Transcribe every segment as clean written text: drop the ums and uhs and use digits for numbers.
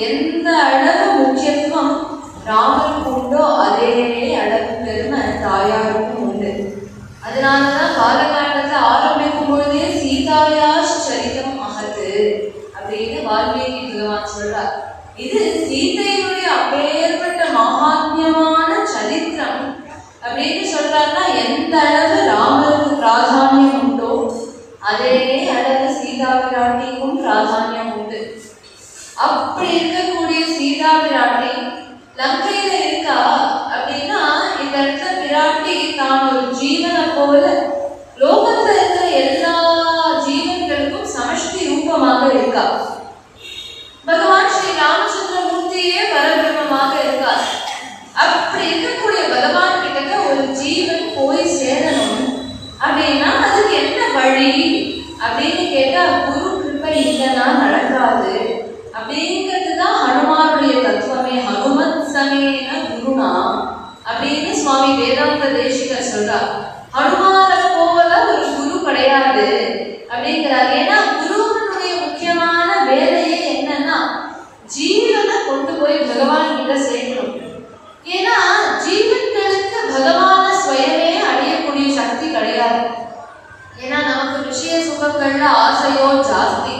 எந்த அளவு முக்கிய ராமருக்கு உண்டோ அதே அளவு பெருமை தாயாருக்கும் உண்டு. அதனாலதான் பாலகாண்டத்தை ஆரம்பிக்கும் பொழுதே சீதாயா சரிதம் மகத்து அப்படின்னு வால்மீகி பகவான் சொல்றார். இது சீதையினுடைய அப்பேற்பட்ட மகாத்மியமான சரித்திரம் அப்படின்னு சொல்றாருன்னா எந்த அளவு ராமருக்கு பிராதானியம் உண்டோ அதே அளவு சீதா பிராட்டிக்கும் பிராதானியம் உண்டு. அப்படி இருக்கக்கூடிய சீதா பிராட்டி லங்கையில இருக்கா அப்படின்னா இந்த இடத்துல பிராட்டி தான் ஒரு ஜீவனை போல லோகத்துல இருக்கிற எல்லா ஜீவன்களுக்கும் சமஷ்டி ரூபமாக இருக்கா. பகவான் ஸ்ரீ ராமச்சந்திரமூர்த்தியே பரபிரமமாக இருக்கார். அப்படி இருக்கக்கூடிய பகவான் கிட்ட ஒரு ஜீவன் போய் சேரணும் அப்படின்னா அதுக்கு என்ன வழி அப்படின்னு கேட்டா குரு கிருபை இல்லைன்னா நடக்காது அப்படிங்கிறதுதான் ஹனுமானுடைய தத்துவமே. ஹனுமத் சமேன குருனா அப்படின்னு சுவாமி வேதாந்த தேசிகர் சொல்றார். ஹனுமாரை போல ஒரு குரு கிடையாது அப்படிங்கிறார். ஏன்னா குருவனுடைய முக்கியமான வேலையே என்னன்னா ஜீவனை கொண்டு போய் பகவான் கிட்ட சேர்க்கணும். ஏன்னா ஜீவன்களுக்கு பகவான ஸ்வயமே அடையக்கூடிய சக்தி கிடையாது. ஏன்னா நமக்கு விஷய சுகங்கள்ல ஆசையோ ஜாஸ்தி.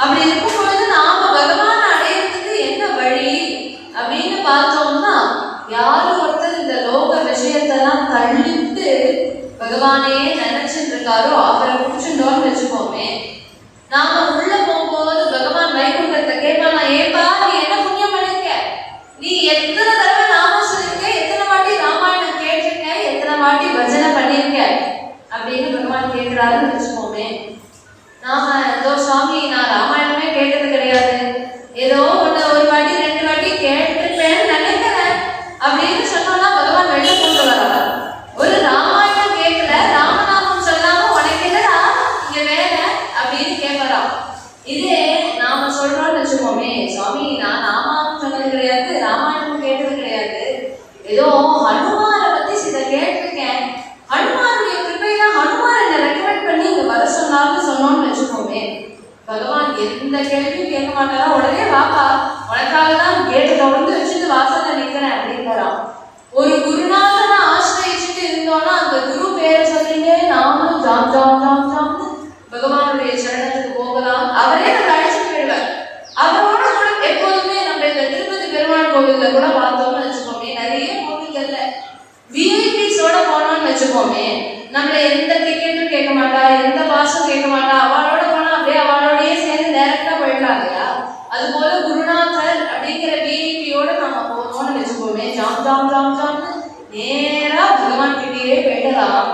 அப்படி இருக்கும் பொழுது நாம பகவான் அடையிறதுக்கு என்ன வழி அப்படின்னு பார்த்தோம்னா யாரும் ஒருத்தர் இந்த லோக விஷயத்தெல்லாம் தள்ளிட்டு பகவானையே நினைச்சிட்டு இருக்காரோ அவரை பிடிச்சிட்டோன்னு வச்சுக்கோமே, நாம உள்ள போகும்போது பகவான் வைகுண்டத்தை கேட்பானா, ஏப்பா நீ என்ன புண்ணியம் பண்ணிருக்க, நீ எத்தனை தடவை நாமம் சொல்லிருக்க, எத்தனை வாட்டி ராமாயணம் கேட்டிருக்க, எத்தனை வாட்டி பஜனை பண்ணிருக்க அப்படின்னு பகவான் கேட்கிறாருன்னு வச்சுக்கோமே. நாம ஏதோ சுவாமி நான் ராமாயணமே கேட்டது கிடையாது, ஏதோ ஒரு வாட்டி 2 வாட்டி கேட்டுப்பேன்னு நினைக்கிறேன் அப்படின்னு சொன்னா பகவான் வெளில கொண்டு வரார். ஒரு ராமாயணம் கேட்கல, ராமநாமம் சொல்லாம உனக்கு என்னடா இங்க வேலை அப்படின்னு கேட்கறான். இதே நாம சொல்றோம்னு வச்சுக்கோமே, சுவாமி நான் ராமாயணம் சொன்னது கிடையாது, ராமாயணம் கேட்டது கிடையாது, ஏதோ ஹனுமாரை பத்தி சில கேட்டிருக்கேன், ஹனுமானுடைய கிருபையா ஹனுமான் என்ன ரெக்கமெண்ட் பண்ணி இங்க வர சொன்னார்னு சொன்னோம்னு வச்சுக்கோமே, பகவான் எந்த கேள்வியும் கேட்க மாட்டாரா, உடனே வாப்பா உனக்காக தான் கேட்டு தொடர்ந்து வச்சுட்டு வாசல்ல நிக்கிறேன் அப்படிங்கிறான். ஒரு குருநாதனை ஆசிரியிச்சுட்டு இருந்தோம்னா அந்த குரு பேரை சொல்லிட்டு நாமளும் ஜாம் ஜாம் ஜாம் ஜாம்னு பகவானுடைய சரணத்துக்கு போகலாம். அவரே நம்ம அழைச்சிட்டு போயிடுவார். அவரோட கூட எப்போதுமே நம்ம இந்த திருப்பதி பெருமாள் கோவில்ல கூட பார்த்தோம்னு வச்சுக்கோமே, நிறைய கோவில்கள்ல விஐபிஸோட போனோம்னு வச்சுக்கோமே, நம்மள எந்த டிக்கெட்டும் கேட்க மாட்டா, எந்த பாஸும் கேட்க மாட்டா, அவளோட போனா அப்படியே அவளோடயே சேர்ந்து டைரக்டா போயிடலாம் இல்லையா. அது போல குருநாதர் அப்படிங்கிற விஐபியோட நம்ம போனோம்னு வச்சுக்கோமே, ஜாம் ஜாம் ஜாம் ஜாம்னு நேரா பகவான் கிட்டேயே போயிடலாம்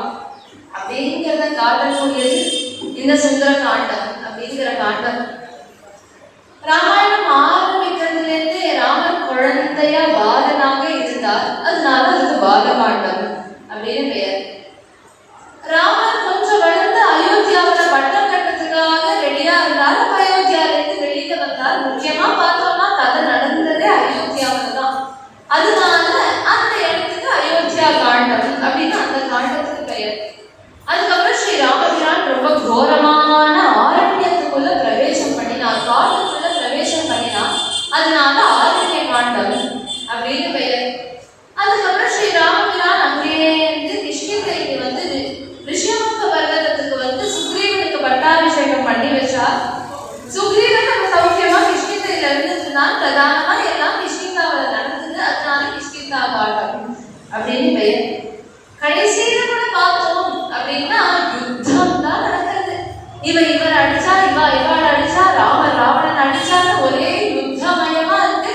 அப்படிங்கிறத காட்டக்கூடியது இந்த சுந்தர காண்டம் அப்படிங்கிற காண்டம். ராமாயணம் ஆரம்பிக்கிறதுல இருந்து ராமர் குழந்தையா பாலனாக இருந்தார், அதனால அதுக்கு பாலகாண்டம் அப்படின்னு பெயர். ராமர் கொஞ்சம் வளர்ந்து அயோத்தியாவில பட்டம் கட்டுறதுக்காக ரெடியா இருந்தார். அயோத்தியால இருந்து வெளியில வந்தார். முக்கியமா பார்த்தோம்னா கதை நடந்ததே அயோத்தியாவில தான். அதனால அந்த இடத்துக்கு அயோத்தியா காண்டம் அப்படின்னு அந்த காண்டத்துக்கு பெயர். அதுக்கப்புறம் ஸ்ரீ ராமபிரான் ரொம்ப கோரமான ஆரண்யத்துக்குள்ள பிரவேசம் பண்ணினார், காட்டுக்குள்ள பிரவேசம் பண்ணினார். அதனால ஆரண்ய காண்டம் அப்படின்னு பெயர். அதுக்கப்புறம் ஸ்ரீ ராமபிரான் அங்கேயே இருந்து கிஷ்கிந்தைக்கு வந்து ரிஷியமுக பர்வதத்துக்கு வந்து சுக்ரீவனுக்கு பட்டாபிஷேகம் பண்ணி வச்சார். சுக்ரீவன் நம்ம சௌக்கியமா கிஷ்கிந்தையில இருந்துச்சுதான் பிரதானமா எல்லாம் கிஷ்கிந்தாவில் நடந்தது. அதனால கிஷ்கிந்தா காண்டம் அப்படின்னு பெயர். கடைசியில கூட பார்த்தோம் அப்படின்னா யுத்தம் தான் நடக்கிறது. இவர் அடிச்சா, இவாள் அடிச்சா, ராமர் ராவணன் அடிச்சான்னு ஒரே யுத்தமயமா இருக்கு.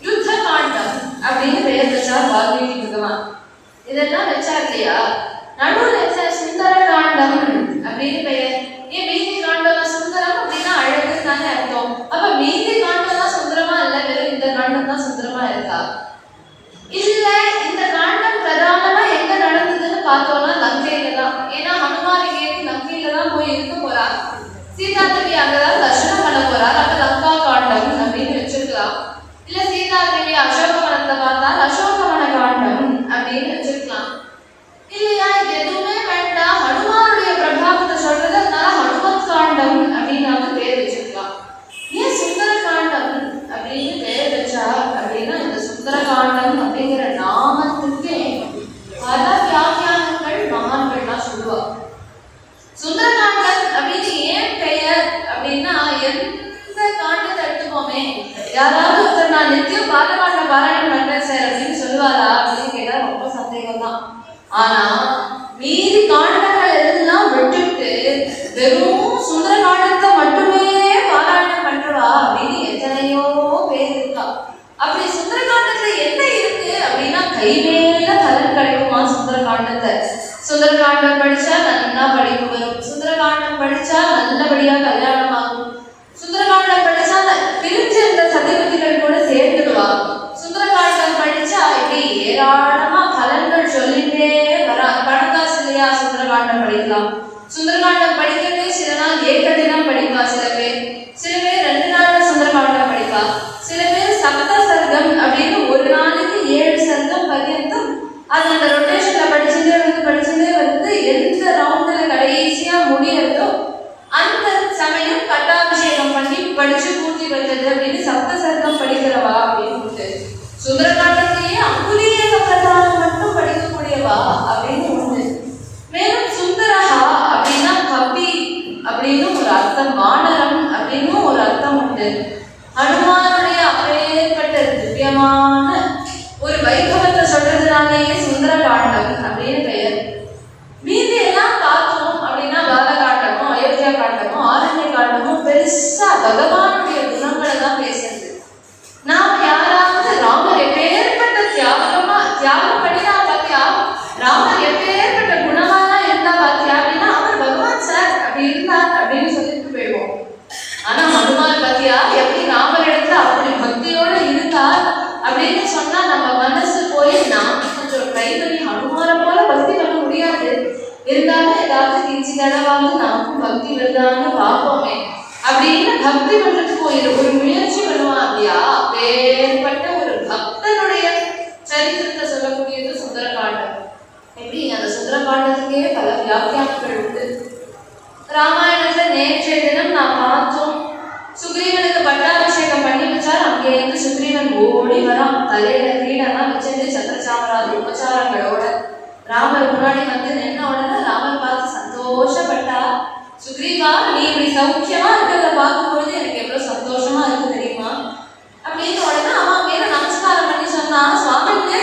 யுத்த காண்டம் அப்படின்னு பெயர் வச்சார் வால்மீகி பகவான். இதெல்லாம் வச்சா இல்லையா, நடுவில் வச்ச சுந்தர காண்டம் அப்படின்னு பெயர். ஏன் மீதி காண்டம் சுந்தரம் அப்படின்னா அழகு தானே அர்த்தம். அப்ப மீதி காண்டம் தான் சுந்தரமா இல்ல, வெறும் இந்த காண்டம் தான் சுந்தரமா இருக்கா? இல்ல, இந்த காண்டம் பிரதானமா எங்க நடந்ததுன்னு பார்த்தோம்னா லங்கையில தான். ஏன்னா ஹனுமான் இங்கே லங்கையில தான் போய் இருக்க போறார். சீதா தேவி அங்கதான் தர்ஷனம் பண்ண போறார். அப்ப லங்கா காண்டம் அப்படின்னு வச்சிருக்கலாம். இல்ல சீதா தேவி அசோகவனத்தை பார்த்தால் அசோகவன காண்டம் அப்படின்னு வச்சிருக்கலாம். இல்லையா, இது எதுவுமே வேண்டாம், ஹனுமானுடைய பிரபாவத்தை சொல்றது சுந்தரகாண்டம் படிச்சா நல்லா படிப்பு வரும், சுந்தரகாண்டம் படிச்சா நல்லபடியா கல்யாணம் ஆகும், சுந்தரகாண்டம் படிச்சா பிரிஞ்சிருந்த சதிபதிகள் கூட சேர்ந்துடுவா, சுந்தரகாண்டம் படிச்சா இப்படி ஏராளமா பலன்கள் சொல்லிட்டே வரா. பணக்காசு இல்லையா சுந்தரகாண்டம் படிக்கலாம். சுந்தரகாண்டம் படிக்கிறதே சில நாள் ஏகதினம் படிப்பா சில பேர் 2 நாள்ல சுந்தரகாண்டம் படிப்பா, சில பேர் சப்த சர்க்கம் அப்படின்னு ஒரு நாளைக்கு 7 சர்க்கம் பர்யந்தம் அது அந்த ரொட்டேஷன்ல படிச்சுட்டே வந்து எந்த ரவுண்ட்ல கடைசியா முடியறதோ அந்த சமயம் கட்டாபிஷேகம் பண்ணி படிச்சு பூர்த்தி பண்றது அப்படின்னு சப்த சர்க்கம் படிக்கிறவா அப்படின்னு. சுந்தரகாண்டத்தையே அங்குலீக பிரதானம் மட்டும் படிக்கக்கூடியவா அப்படின்னு உண்டு. மேலும் சுந்தரஹா அப்படின்னா கவி அப்படின்னு ஒரு அர்த்தம், வானரம் அப்படின்னு ஒரு அர்த்தம் உண்டு. ஹனுமானுடைய அப்பேற்பட்ட திவ்யமான ஒரு வைபவத்தை சொல்றதுனாலேயே சுந்தரகாண்டம் அப்படின்னு பெயர். மீதி எல்லாம் பார்த்தோம் அப்படின்னா பாலகாண்டமும் அயோத்தியா காண்டமும் ஆரண்ய காண்டமும் பெருசா பகவானுடைய குணங்களை தான் பேசுறது. நாம் யாராவது ராமர் எப்பேற்பட்ட தியாகம் பண்ணினா பாத்தியா, ராமர் எப்பேற்பட்ட குணமாதான் இருந்தா பாத்தியா அப்படின்னா அவர் பகவான் சார் அப்படி இருந்தார் அப்படின்னு சொல்லிட்டு போயிடுவோம். ஆனா ஹனுமான் பாத்தியா எப்படி ராமர் இடத்துல அப்படி பக்தியோட இருந்தார் அப்படின்னு சொன்னா நம்ம மனசு போய் நாம் கொஞ்சம் ட்ரை பண்ணி ஹனுமானை போல பக்தி பண்ண முடியாது, இருந்தாலும் ஏதாவது கிஞ்சி தடவாங்க நமக்கும் பக்தி வருதான்னு பார்ப்போமே அப்படின்னு பக்தி பண்றதுக்கு ஒரு முயற்சி பண்ணுவான் இல்லையா. வேறுபட்ட ஒரு பக்தனுடைய சரித்திரத்தை சொல்லக்கூடியது சுந்தரகாண்டம். எப்படி அந்த சுந்தரகாண்டத்துக்கே பல வியாக்கியானங்கள் உண்டு. ராமாயணத்துல நேற்றைய தினம் நான் பார்த்தோம், சுக்ரீவனுக்கு பட்டாபிஷேகம் பண்ணி வச்சார். அங்கே இருந்து சுக்ரீவன் ஓடி வரான், தலையில கிரீடெல்லாம் வச்சிருந்து சத்திரசாமராஜ உபச்சாரங்களோட ராமர் முன்னாடி வந்து நின்ன உடனே ராமர் பார்த்து சந்தோஷப்பட்டா, சுக்ரீவா நீ இப்படி சௌக்கியமா இருக்கிறத பார்க்கும்பொழுது எனக்கு எவ்வளவு சந்தோஷமா இருக்கு தெரியுமா அப்படின்னு உடனே அவன் மேல நமஸ்காரம் பண்ணி சொன்னா, சுவாமிக்கு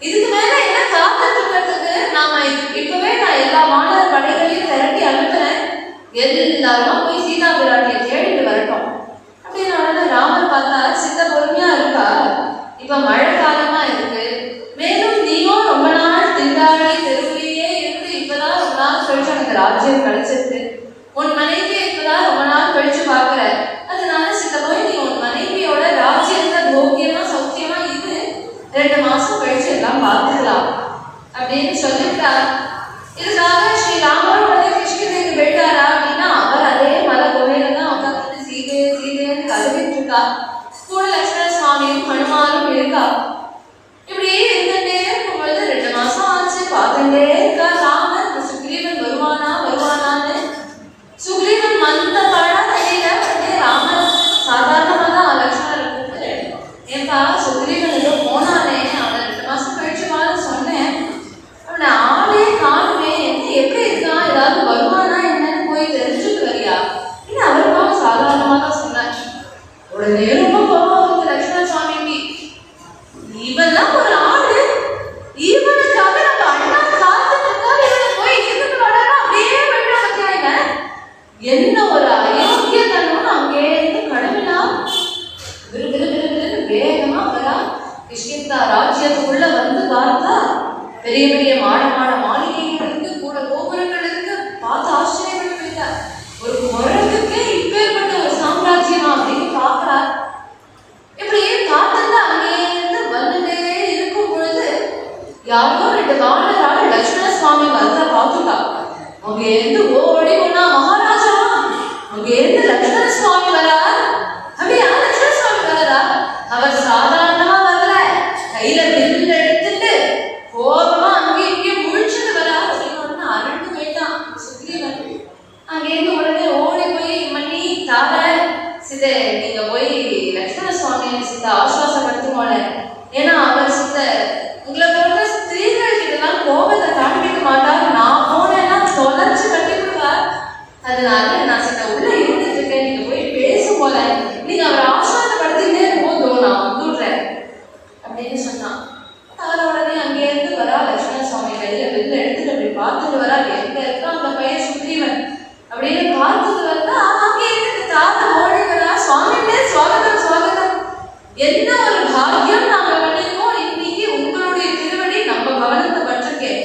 இதுக்கு மேல என்ன காத்துட்டு இருக்கிறதுக்கு, நாம இப்பவே நான் எல்லா மாணவர் படைகளையும் திரட்டி அனுப்புறேன், எல்லாரும் போய் சீதா பிராட்டியை தேடிட்டு வரட்டும் அப்படின்னு உடனே ராமர் பார்த்தா சித்த பொறுமையா இருக்கா. இப்ப மழை காலமா இருக்கு, மேலும் நீயும் ரொம்ப நாள் திண்டாடி தெருவிலேயே இருந்து இப்பதான் ரொம்ப நாள் கழிச்சு எனக்கு ராஜ்யம் கிடைச்சிருக்கு, உன் மனைவியை இப்பதான் ரொம்ப நாள் கழிச்சு பாக்குற, அதனால சித்த போய் நீ உன் மனைவியோட ராஜ்யத்தை போக்கியமா சௌக்கியமா இது 2 மாசம் கழிச்சு எல்லாம் பார்த்துக்கலாம் அப்படின்னு சொல்லிட்டா. இதுக்காக ஸ்ரீராமர் உடனே கிருஷ்ணகிரிக்கு போயிட்டாரா அப்படின்னா அவர் அதே மலை கோயில தான் உட்காந்து சீதைன்னு கதவிட்டு இருக்கா. கூட லட்சுமண சுவாமியும் ஹனுமானும் இருக்கா. இப்படியே இருந்துட்டே இருக்கும்பொழுது 2 மாசம் ஆச்சு, பார்த்துட்டே இருக்கா ராமன். சுக்ரீவன் வருவானான்னு சுக்ரீவன் மந்த பழா தெரியல. உடனே ராமன் சாதாரணமா தான் லட்சுமணரை கூப்பிட்டு, ஏன்பா சுக்ரீவன் ஏதோ போனானே, அவனை 2 மாசம் கழிச்சு சொன்னேன், அவனை ஆளே காணுமே, எப்படி இருக்கான், ஏதாவது வருவானா என்னன்னு போய் தெரிஞ்சுட்டு வரியா இல்லை அவருக்காக சாதாரணமா தான் சொன்னார். உடனே ரொம்ப கோபம் லட்சுமண சுவாமிக்கு, இவெல்லாம் ஒரு ஆளு, இவனுக்காக நம்ம அண்ணா காத்துட்டு இருக்கா, இவனை போய் இருந்துட்டு வரானா அப்படியே போயிட்டு பத்தியாங்க என்ன ஒரு அயோக்கியத்தனம். அங்கே இருந்து கடவுளா விருது வேகமா வரா. கிஷ்கிந்தா ராஜ்யத்துக்குள்ள வந்து பார்த்தா பெரிய பெரிய மாளிகைகள் இருக்கு, கூட கோபுரங்கள் இருக்கு. பார்த்து ஆச்சரியப்பட்டு போயிட்டார். ஒரு குரங்குக்கே இப்பேற்பட்ட ஒரு சாம்ராஜ்யமா அப்படின்னு பாக்குறார். இப்படியே காத்தா அங்கே இருந்து வந்துட்டே இருக்கும் பொழுது யாரோ 2 வானரால் லட்சுமண சுவாமி வந்த பார்த்துட்டா. அங்கே இருந்து ஓடி போனா மகாராஜா, அங்கே இருந்து லட்சுமண சுவாமி வரார். அப்படியா லட்சுமண சுவாமி வரா? அவர் சாதாரணமா வரல, கையில வில் எடுத்துட்டு கோபமா அங்கே இங்கே முழிச்சுட்டு வரா அப்படின்னு அரண்டு போயிட்டான் சுக்ரீவன். அங்கேருந்து உடனே ஓடி போய் மன்னி தார சித்த நீங்க போய் லட்சுமண சுவாமியை சித்த ஆசுவாசப்படுத்துவோல, ஏன்னா அவர் சித்த உங்களை போன்ற ஸ்திரீகள் கிட்டலாம் கோபத்தை காண்பிக்க மாட்டார், நான் போனேன்னா தொலைச்சு கட்டி விடுவார், அதனால நான் சித்த உள்ள இருந்துட்டு இருக்கேன், நீங்க போய் பேசும் போல நீங்க அவரை ஆசுவாசப்படுத்திட்டே போதும், நான் வந்துடுறேன் அப்படின்னு சொன்னான். தார உடனே அங்கே இருந்து வரா லட்சுமண சுவாமி கையில வெளில எடுத்துட்டு அப்படி பார்த்துட்டு வரா, எங்க இருக்கா அந்த பையன் சுக்ரீவன் அப்படின்னு பார்த்துட்டு வந்தா அங்கே இருந்து தார ஓடி வரா. சுவாமியே சுவாகதம் சுவாகதம், என்ன ஒரு பாக்கியம் நாங்க பண்ணிருக்கோம், இன்னைக்கு உங்களுடைய திருவடி நம்ம கவனத்தை பட்டிருக்கேன்,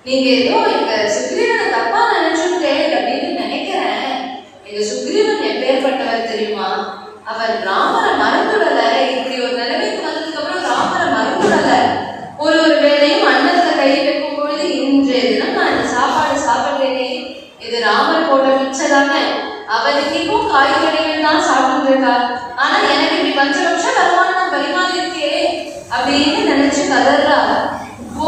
நீங்க ஏதோ எங்க சுக்ரீவனை தப்பா நினைச்சுட்டேன் அப்படின்னு நினைக்கிறேன். எங்க சுக்ரீவன் எப்பேற்பட்டவர் தெரியுமா? அவர் ராமரை மறந்துடல. இப்படி ஒரு நிலைமைக்கு வந்ததுக்கு அப்புறம் ராமரை மறந்துடல. ஒரு வேளையும் அன்னத்துல கை வைக்கும் பொழுது இன்றைய தினம் நான் இந்த சாப்பாடு சாப்பிட்டேனே, இது ராமர் போட்ட மிச்சதானே, அவருக்கு இப்போ காய்கறிகள் தான் சாப்பிட்டு இருக்கார், ஆனா எனக்கு இப்படி பஞ்சபட்ச வருமானம் பரிமாறி இருக்கே அப்படின்னு நினைச்சு கதறா.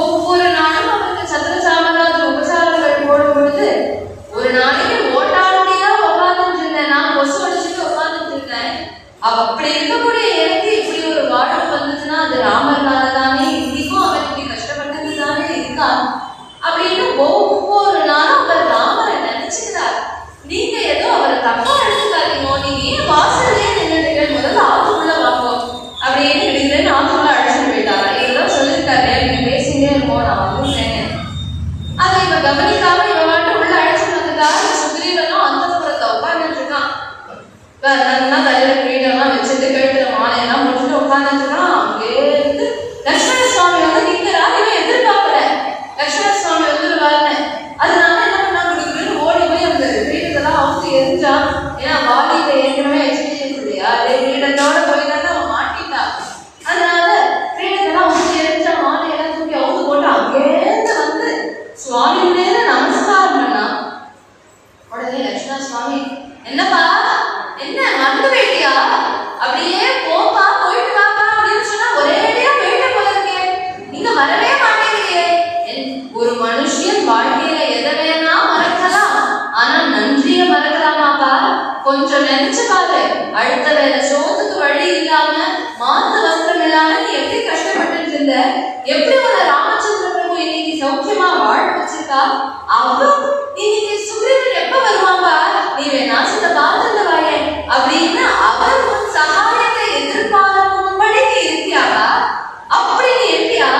ஒவ்வொரு நாளும் அவருக்கு சத்திர சாமராஜ உபசாரங்கள் போடும் பொழுது ஒரு நாளைக்கு ஓட்டாளடியா உட்கார்ந்துட்டு இருந்தேன், நான் கொசு அடிச்சுட்டு உட்கார்ந்துட்டு இருந்தேன். அப்படி இருக்கக்கூடிய எனக்கு இப்படி ஒரு வாழ்வு வந்ததுன்னா அது ராமர்னால தானே, இன்னைக்கும் அவர் இப்படி கஷ்டப்பட்டது தானே இருக்கா அப்படின்னு ஒவ்வொரு நாளும் அவர் ராமரை நினைச்சுக்கிறார். நீங்க ஏதோ அவரை தப்பா எடுத்துக்காதீங்க, நீங்க ஏன் வாசல்லே நின்றுட்டு முதல்ல ஆத்துக்குள்ள வாங்கும் அப்படின்னு கிடைக்கிறேன்னு ஆத்துக்குள்ள அழைச்சிட்டு போயிட்டாரா. இதெல்லாம் சொல்லியிருக்காரு, நீங்க பேசிட்டே இருக்கோம் நான் வந்துட்டேன். அதை இப்ப கவனிக்காம இவ வாட்டு உள்ள அழைச்சிட்டு வந்துட்டாரு. சுக்ரீவனும் அந்த புறத்தை உட்கார்ந்துட்டு இருக்கான். நல்லா தலையில கிரீடெல்லாம் வச்சுட்டு கழுத்துல மாலையெல்லாம் முடிச்சுட்டு உட்கார்ந்துட்டு இருக்கான். அங்கே இருந்து லட்சுமண சுவாமி வந்து நிக்கிறார். இவன் எதிர்பார்க்கல லட்சுமண சுவாமி வந்துருவாருன்னு. அதனால என்ன பண்ணா கொடுக்குறேன்னு ஓடி போய் அந்த கிரீடத்தெல்லாம் அவுத்து எரிஞ்சான். ஏன்னா வாலியில ஏற்கனவே எக்ஸ்பீரியன்ஸ் இல்லையா, அதே கிரீடத்தோட போய் தானே அவன் மாட்டிட்டா. அதனால கிரீடத்தெல்லாம் அவுத்து எரிஞ்சா மாலையெல்லாம் தூக்கி அவுத்து போட்டு அங்கேருந்து வந்து சுவாமி மேல நமஸ்காரம் பண்ணா. உடனே லட்சுமண சுவாமி, என்னப்பா என்ன மறந்து போயிட்டியா, அப்படியே போப்பா போயிட்டு வாப்பா அப்படின்னு சொன்னா ஒரேடியா போயிட்டு போல இருக்கே, நீங்க வரவே மாட்டேங்கிறீங்க. ஒரு மனுஷன் வாழ்க்கையில எதை வேணா மறக்கலாம், ஆனா நன்றிய மறக்கலாமாப்பா? கொஞ்சம் நினைச்சு பாரு. அடுத்த வேலை சோத்துக்கு வழி இல்லாம மாத்து வஸ்திரம் இல்லாம நீ எப்படி கஷ்டப்பட்டு இருந்த, எப்படி உன ராமச்சந்திர பிரபு இன்னைக்கு சௌக்கியமா வாழ வச்சிருக்கா. அவரும் இன்னைக்கு சுக்ரீவன் எப்ப வருவாப்பா, நீ நாசத்தை பார்த்துட்டு வாயே அப்படின்னு அவர் உன் சகாயத்தை எதிர்பார்க்கும்படிக்கு இருக்கியாவா, அப்படி நீ இருக்கியா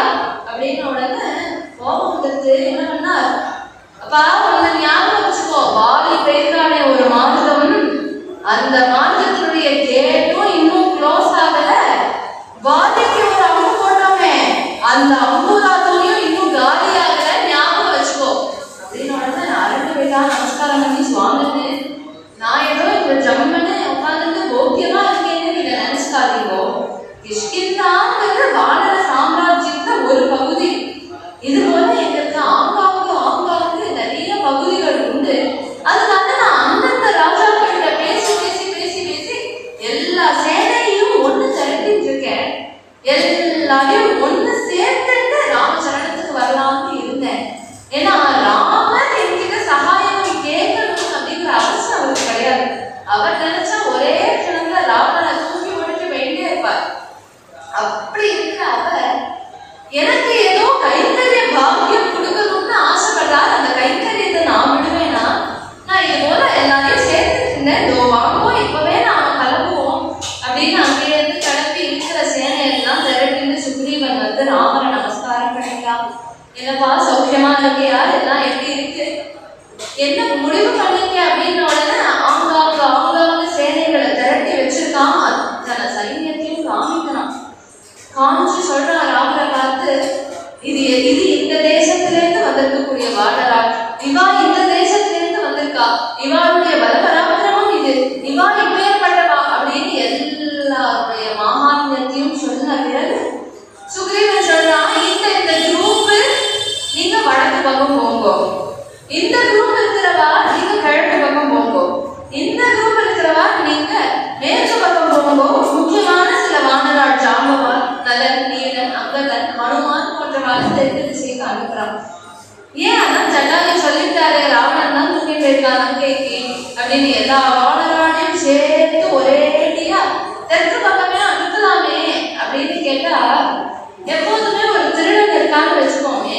அப்படின்னு உடனே கோபம் வந்துட்டு என்ன பண்ணார். அப்பா உன்னை ஞாபகம் வச்சுக்கோ, வாலி பேருக்கான ஒரு மார்க்கம், அந்த மார்க்கத்தினுடைய கேட்டும் இன்னும் க்ளோஸ் ஆகல. வாலிக்கு ஒரு அம்பு போட்டோமே, அந்த அம்புராத்தையும் இன்னும் காலியாகல, ஞாபகம் வச்சுக்கோ அப்படின்னு உடனே அரண்டு போயிட்டா. நமஸ்காரம் பண்ணி சுவாமின்னு, நான் ஏதோ இந்த ஜம்மன்னு உட்காந்துட்டு போக்கியமா இருக்கேன்னு நீங்க நினைச்சுக்காதீங்கோ. கிஷ்கிந்தாங்கிறது வானர சாம்ராஜ்யத்துல ஒரு பகுதி. இது போல எங்களுக்கு ஆங்காங்கு நிறைய பகுதிகள் உண்டு. அதனால நான் அந்தந்த ராஜாக்கள்கிட்ட பேசி பேசி பேசி பேசி எல்லா சேனையும் ஒண்ணு திரட்டிட்டு இருக்கேன். எல்லாரையும் ஒண்ணு சேர்த்துட்டு ராமச்சரணத்துக்கு வரலாம்னு இருந்தேன். ஏன்னா ராமன் என்கிட்ட சகாயம் கேட்கணும் அப்படிங்கிற அவசியம் அவருக்கு கிடையாது. அவர் நினைச்சா ஒரே க்ஷணத்துல ராவணனை தூக்கி ஓடிட்டு போயிட்டே இருப்பார். அப்படி இருக்கிற அவர் எனக்கு ஏதோ கைங்கரிய பாக்கியம் கொடுக்கணும்னு ஆசைப்படுறார். அந்த கைங்கரியத்தை நான் விடுவேனா? நான் இது போல எல்லாரையும் சேர்த்துட்டு இருந்தேன். இதோ வாங்குவோம், இப்பவே நாம கிளம்புவோம் அப்படின்னு அங்கே இருந்து கிளம்பி இருக்கிற சேனையெல்லாம் திரட்டிட்டு சுக்ரீவன் வந்து ராமரை நமஸ்காரம் பண்ணிக்கலாம். என்னப்பா சௌக்கியமா இருக்கியா, எல்லாம் எப்படி இருக்கு, என்ன முடிவு பண்ணீங்க அப்படின்னு உடனே ஆங்காங்க சேனைகளை திரட்டி வச்சிருக்கான். அத்தனை சைன்யத்தையும் காமிக்கிறான். காமிச்சு சொல்றான் ராமரை பார்த்து, இது இந்த தேசத்திலேருந்து வந்திருக்கக்கூடிய வானரால், இவா இந்த தேசத்திலேருந்து வந்திருக்கா, இவாளுடைய பலபராக்கிரமம் இது, இவா இப்பேற்பட்டவா அப்படின்னு எல்லாருடைய மகாத்மியத்தையும் சொன்ன பிறகு சுக்ரீவன் சொல்றான், இந்த குரூப் நீங்க வடக்கு பக்கம் போங்க, இந்த குரூப் இருக்கிறவா நீங்க கிழக்கு பக்கம் போங்க, இந்த குரூப் இருக்கிறவா நீங்க மேற்கு பக்கம் போங்க. முக்கியமான சில வானரால் ஜாம்பவான், நலன், நீலன், அங்கதன், ஹனுமான் போன்ற வார்த்தை திசைக்கு அனுப்புறான். ஏன் அதான் ஜட்டாயு சொல்லிட்டாரு, ராவணன் தான் தூக்கி போயிருக்கான் லங்கைக்கு அப்படின்னு எல்லா வானராலையும் சேர்த்து ஒரேடியா தெற்கு பக்கமே அனுப்பலாமே அப்படின்னு கேட்டா, எப்போதுமே ஒரு திருடன் இருக்கான்னு வச்சுக்கோமே,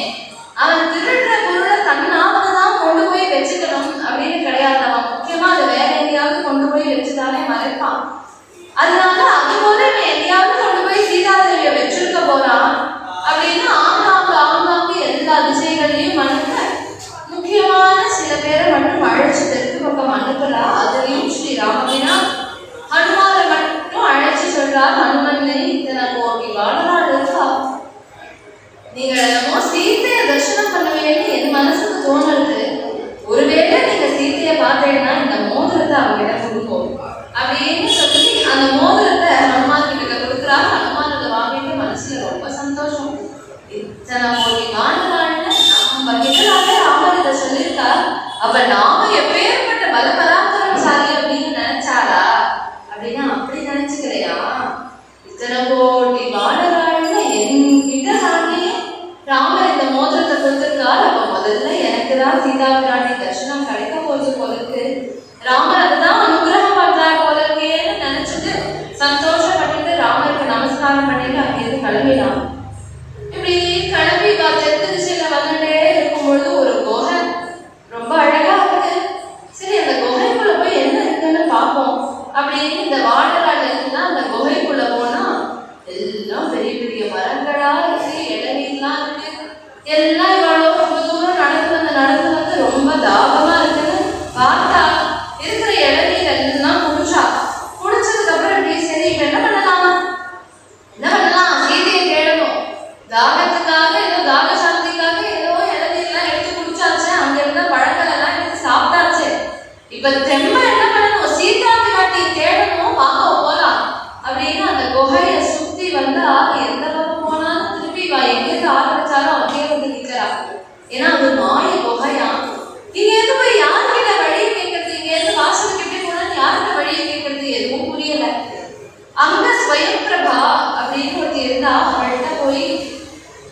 அவன் திருடுற பொருளை தன்னாவதான் கொண்டு போய் வச்சுக்கணும் அப்படின்னு கிடையாது. அவன் முக்கியமா அதை வேற எங்கேயாவது கொண்டு போய் வச்சுதானே மறைப்பான். அதனால அது போல இவன் எங்கேயாவது கொண்டு போய் சீதாதேவியை வச்சிருக்க போறான் அப்படின்னு ஆங்காங்கு எல்லா திசைகளையும் அனுப்ப முக்கியமான சில பேரை மட்டும் அழைச்சு தெற்கு பக்கம் அனுப்புறா. அதுலயும் அப்ப நாம எப்பேற்பட்ட பலபராக்கிரமசாலி அப்படின்னு நினைச்சாரா அப்படின்னா அப்படி நினைச்சுக்கிறையா? இத்தனை கோடி வானராள்னு என்கிட்ட தானே ராமர் இந்த மோதிரத்தை கொடுத்திருக்காரு. அப்ப முதல்ல எனக்கு தான் சீதா பிராட்டி தரிசனம் கிடைக்க போகுது போல இருக்கு, ராமர் அதுதான் அனுகிரகம் பண்றாரு போல இருக்கேன்னு நினைச்சிட்டு சந்தோஷப்பட்டுட்டு ராமருக்கு நமஸ்காரம் பண்ணிட்டு அங்கிருந்து கிளம்பினான். இப்படி கிளம்பி தெற்கு திசையில வந்துட்டே இருக்கும்பொழுது ஒரு குகை ரொம்ப அழகா இருக்கு. சரி, அந்த குகைக்குள்ள போய் என்ன இருக்குன்னு பார்ப்போம் அப்படின்னு இந்த வானராள் இருக்குன்னா அந்த குகைக்குள்ள போனா எல்லாம் பெரிய பெரிய மரங்களா இருக்கு, இளநீர்லாம் இருக்கு. எல்லாம் இவ்வளோ ரொம்ப தூரம் நடந்து வந்து ரொம்ப தாகமா இருக்குன்னு பார்த்தா இருக்கிற இளநீர் எல்லாம் குடிச்சா. குடிச்சதுக்கு அப்புறம் இப்படி சரி இப்ப என்ன பண்ணலாம் சீதையை தேடணும். தாகத்துக்காக ஏதோ தாக சாந்திக்காக ஏதோ இளநீர்லாம் எடுத்து குடிச்சாச்சு, அங்க இருந்த பழங்கள் எல்லாம் எடுத்து சாப்பிட்டாச்சு. இப்ப தெம்ப என்ன பண்ணணும், சீதா பிராட்டியை தேடணும், வாங்க போலாம் அப்படின்னு அந்த குகையை சுத்தி வந்தா எந்த பக்கம் போனாலும் திருப்பி எங்கிருந்து ஆரம்பிச்சாலும் அங்கேயே வந்து நிக்கிறா. ஏன்னா அது மாய குகையா. இங்க இருந்து போய் யாருக்கிட்ட வழியை கேட்கறது, இங்க இருந்து வாசலுக்கு எப்படி போனாலும் யார்கிட்ட வழியை கேட்கறது எதுவும் புரியல. அங்க ஸ்வயம்பிரபா அப்படின்னு ஒருத்தி இருந்தா, அவள்கிட்ட போய்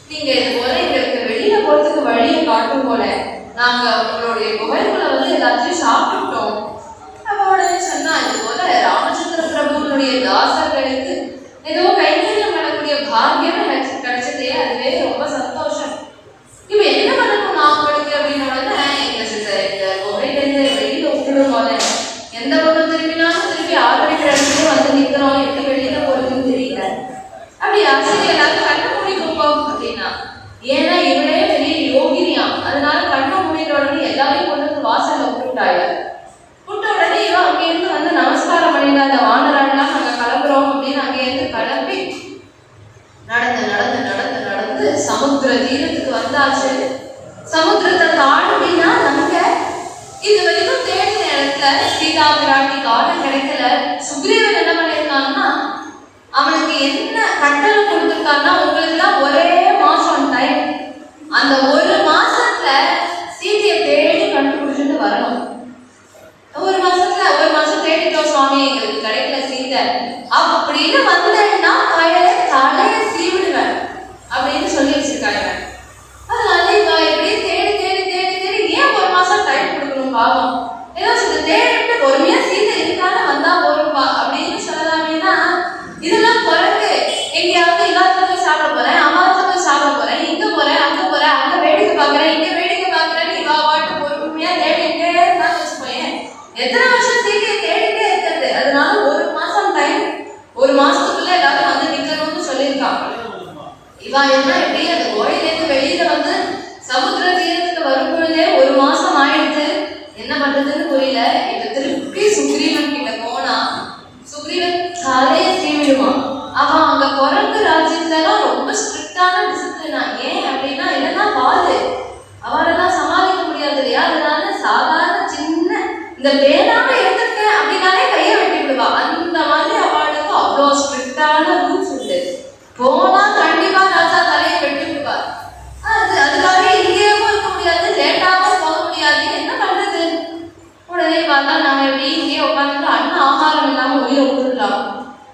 நீங்க இது போல எங்களுக்கு வெளியில போறதுக்கு வழியை காட்டும் போல, நாங்க உங்களுடைய குகைக்குள்ள வந்து எல்லாத்தையும் சாப்பிட்டோம். அவளுடைய சொன்னா இது போல ராமச்சந்திர பிரபுனுடைய தாசர்களுக்கு ஏதோ கைங்கரியம் பண்ணக்கூடிய பாக்கியம் எனக்கு கிடைச்சதே, அதுவே ரொம்ப சந்தோஷம். இப்ப என்ன பண்ணணும் நான் உங்களுக்கு அப்படின்னு இந்த குகையிலிருந்து வெளியில விட்டுடும் போல எந்த பக்கம் திரும்பினாலும் திருப்பி ஆரம்பிக்கிற இடத்துல வந்து நிக்கிறோம், எப்படி வெளியில போறதுன்னு தெரியல. அப்படியா, சரி எல்லாரும் கண்ணை மூடிக்கோங்க அப்படின்னா. ஏன்னா இவளே பெரிய யோகினியா, அதனால கண்ணை மூடிட்ட உடனே எல்லாரையும் கொண்டு வந்து வாசல்ல விட்டுட்டாய. விட்ட உடனே இவன் அங்கேருந்து வந்து நமஸ்காரம் பண்ணிட்டு அந்த வானராள்லாம் நாங்க கிளம்புறோம் அப்படின்னு அங்கேருந்து கிளம்பி நடந்து சமுத்திர தீரத்துக்கு வந்தாச்சு. சமுத்திரத்தை தாண்டினா நமக்கு இது வரைக்கும் தேடின இடத்துல சீதா பிராட்டி காலம் கிடைக்கல. சுக்ரீவன் என்ன பண்ணிருக்காங்கன்னா, அவனுக்கு என்ன கட்டளை கொடுத்திருக்காங்கன்னா, உங்களுக்கு தான் ஒரே மாசம் டைம், அந்த ஒரு மாசத்துல சீதையை தேடி கண்டுபிடிச்சிட்டு வரணும். ஒரு மாசம் தேடிட்டோம் சுவாமி, எங்களுக்கு கிடைக்கல சீதை அப்படின்னு வந்தேன்னா தலையை சீவிடுவேன் அப்படின்னு சொல்லி வச்சிருக்காங்க. அதனால இவ எப்படியே தேடி ஏன் ஒரு மாசம் டைம் கொடுக்கணும், பாவம் ஏதோ தேடிட்டு பொறுமையா சீதை இருக்கான வந்தா போரும்பா அப்படின்னு சொல்லலாமேனா, இதெல்லாம் குறைக்கு எங்கேயாவது இல்லாத போய் சாப்பிட போறேன், அம்மாவத்தை போய் சாப்பிட போறேன், இங்க போறேன் அங்க வேடிக்கை பாக்குறேன், இங்க வேடிக்கை பாக்குறேன், இவா பாட்டு பொறுமையா தேடிட்டே இருந்தான்னு வச்சுக்கோயேன். எத்தனை வருஷம் சீதையை தேடிட்டே இருக்கிறது. அதனால ஒரு மாசம் டைம், ஒரு மாசத்துக்குள்ள எல்லாரும் வந்து நிக்கணும்னு சொல்லியிருக்காங்க. இவா என்ன எப்படி அந்த கோயிலேருந்து வெளியில வந்து சமுத்திர தீரத்துக்கு வரும்பொழுதே ஒரு மாசம் ஆயிடுச்சு. என்ன பண்றதுன்னு புரியல. இப்ப திருப்பி சுக்ரீவன் கிட்ட போனா சுக்ரீவன் தலையை சீவிடுவான். அவன் அங்க குரங்கு ராஜ்யத்தெல்லாம் ரொம்ப ஸ்ட்ரிக்டான டிசிப்ளினா. ஏன் அப்படின்னா இதெல்லாம் வாது, அவரெல்லாம் சமாளிக்க முடியாது இல்லையா. அதனால சாதாரண சின்ன இந்த பேனாவை எடுத்துட்டேன் அப்படின்னாலே கையை வெட்டி விடுவா. அந்த மாதிரி அவளுக்கு அவ்வளோ ஸ்ட்ரிக்டான ரூல்ஸ் உண்டு. போனா கண்டிப்பா ராஜா தலையை வெட்டி விடுவார். அதுக்காக இங்கேயும் இருக்க முடியாது, லேட்டாகவும் போக முடியாது. என்ன பண்றது? உடனே பார்த்தா நம்ம எப்படி இங்கே உட்காந்துட்டு அண்ணன் ஆகாரம் இல்லாம உயிரை விட்டுடலாம்.